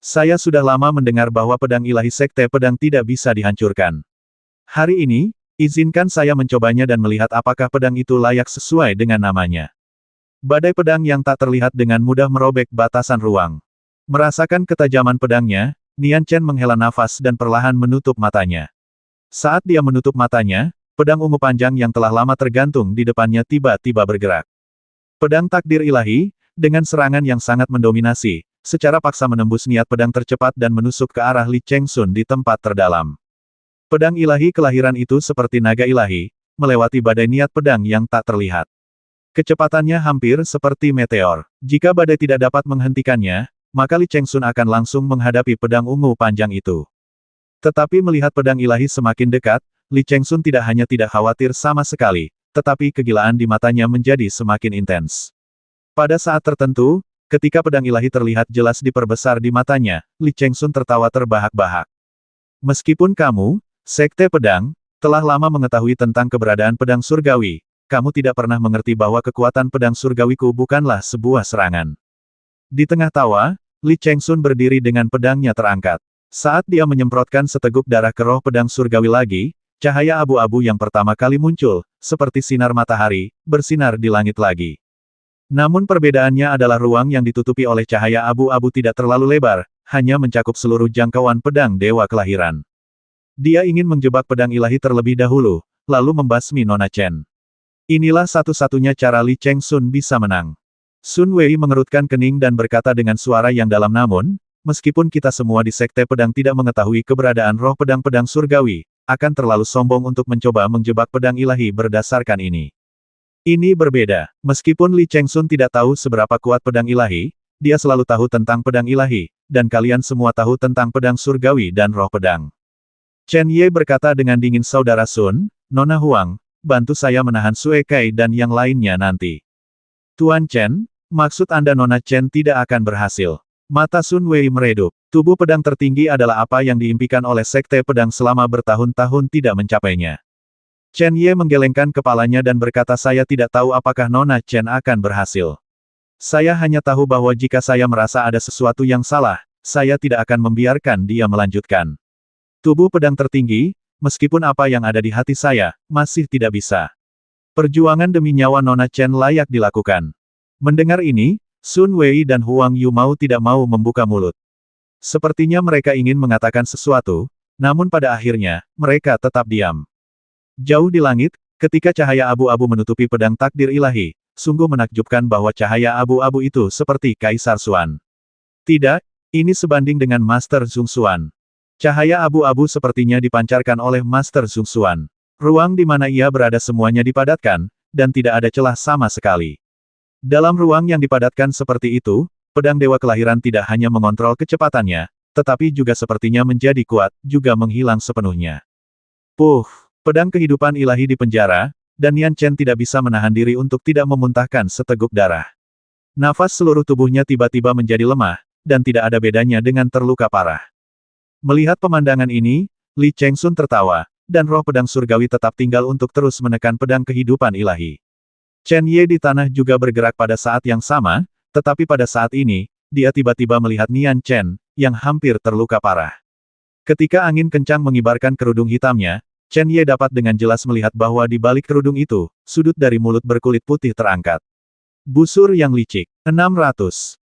Saya sudah lama mendengar bahwa pedang ilahi sekte pedang tidak bisa dihancurkan. Hari ini, izinkan saya mencobanya dan melihat apakah pedang itu layak sesuai dengan namanya. Badai pedang yang tak terlihat dengan mudah merobek batasan ruang. Merasakan ketajaman pedangnya, Nian Chen menghela nafas dan perlahan menutup matanya. Saat dia menutup matanya, pedang ungu panjang yang telah lama tergantung di depannya tiba-tiba bergerak. Pedang takdir ilahi, dengan serangan yang sangat mendominasi, secara paksa menembus niat pedang tercepat dan menusuk ke arah Li Chengsun di tempat terdalam. Pedang ilahi kelahiran itu seperti naga ilahi, melewati badai niat pedang yang tak terlihat. Kecepatannya hampir seperti meteor. Jika badai tidak dapat menghentikannya, maka Li Chengsun akan langsung menghadapi pedang ungu panjang itu. Tetapi melihat pedang ilahi semakin dekat, Li Chengsun tidak hanya tidak khawatir sama sekali, tetapi kegilaan di matanya menjadi semakin intens. Pada saat tertentu, ketika pedang ilahi terlihat jelas diperbesar di matanya, Li Chengsun tertawa terbahak-bahak. Meskipun kamu, Sekte Pedang, telah lama mengetahui tentang keberadaan pedang surgawi, kamu tidak pernah mengerti bahwa kekuatan pedang surgawiku bukanlah sebuah serangan. Di tengah tawa, Li Chengsun berdiri dengan pedangnya terangkat. Saat dia menyemprotkan seteguk darah ke roh pedang surgawi lagi, cahaya abu-abu yang pertama kali muncul, seperti sinar matahari, bersinar di langit lagi. Namun perbedaannya adalah ruang yang ditutupi oleh cahaya abu-abu tidak terlalu lebar, hanya mencakup seluruh jangkauan pedang Dewa Kelahiran. Dia ingin menjebak pedang ilahi terlebih dahulu, lalu membasmi Nona Chen. Inilah satu-satunya cara Li Chengsun bisa menang. Sun Wei mengerutkan kening dan berkata dengan suara yang dalam namun, meskipun kita semua di Sekte Pedang tidak mengetahui keberadaan roh pedang-pedang surgawi, akan terlalu sombong untuk mencoba menjebak pedang ilahi berdasarkan ini. Ini berbeda. Meskipun Li Chengsun tidak tahu seberapa kuat pedang ilahi, dia selalu tahu tentang pedang ilahi, dan kalian semua tahu tentang pedang surgawi dan roh pedang. Chen Ye berkata dengan dingin, Saudara Sun, Nona Huang, bantu saya menahan Sue Kai dan yang lainnya nanti. Tuan Chen, maksud Anda Nona Chen tidak akan berhasil. Mata Sun Wei meredup. Tubuh pedang tertinggi adalah apa yang diimpikan oleh Sekte Pedang selama bertahun-tahun tidak mencapainya. Chen Ye menggelengkan kepalanya dan berkata, saya tidak tahu apakah Nona Chen akan berhasil. Saya hanya tahu bahwa jika saya merasa ada sesuatu yang salah, saya tidak akan membiarkan dia melanjutkan. Tubuh pedang tertinggi, meskipun apa yang ada di hati saya, masih tidak bisa. Perjuangan demi nyawa Nona Chen layak dilakukan. Mendengar ini, Sun Wei dan Huang Yu mau tidak mau membuka mulut. Sepertinya mereka ingin mengatakan sesuatu, namun pada akhirnya, mereka tetap diam. Jauh di langit, ketika cahaya abu-abu menutupi pedang takdir ilahi, sungguh menakjubkan bahwa cahaya abu-abu itu seperti Kaisar Xuan. Tidak, ini sebanding dengan Master Zhong Xuan. Cahaya abu-abu sepertinya dipancarkan oleh Master Zhong Xuan. Ruang di mana ia berada semuanya dipadatkan, dan tidak ada celah sama sekali. Dalam ruang yang dipadatkan seperti itu, pedang Dewa Kelahiran tidak hanya mengontrol kecepatannya, tetapi juga sepertinya menjadi kuat, juga menghilang sepenuhnya. Pedang kehidupan ilahi di penjara, dan Yan Chen tidak bisa menahan diri untuk tidak memuntahkan seteguk darah. Nafas seluruh tubuhnya tiba-tiba menjadi lemah, dan tidak ada bedanya dengan terluka parah. Melihat pemandangan ini, Li Chengsun tertawa, dan roh pedang surgawi tetap tinggal untuk terus menekan pedang kehidupan ilahi. Chen Ye di tanah juga bergerak pada saat yang sama, tetapi pada saat ini, dia tiba-tiba melihat Nian Chen, yang hampir terluka parah. Ketika angin kencang mengibarkan kerudung hitamnya, Chen Ye dapat dengan jelas melihat bahwa di balik kerudung itu, sudut dari mulut berkulit putih terangkat. Busur yang licik. 600.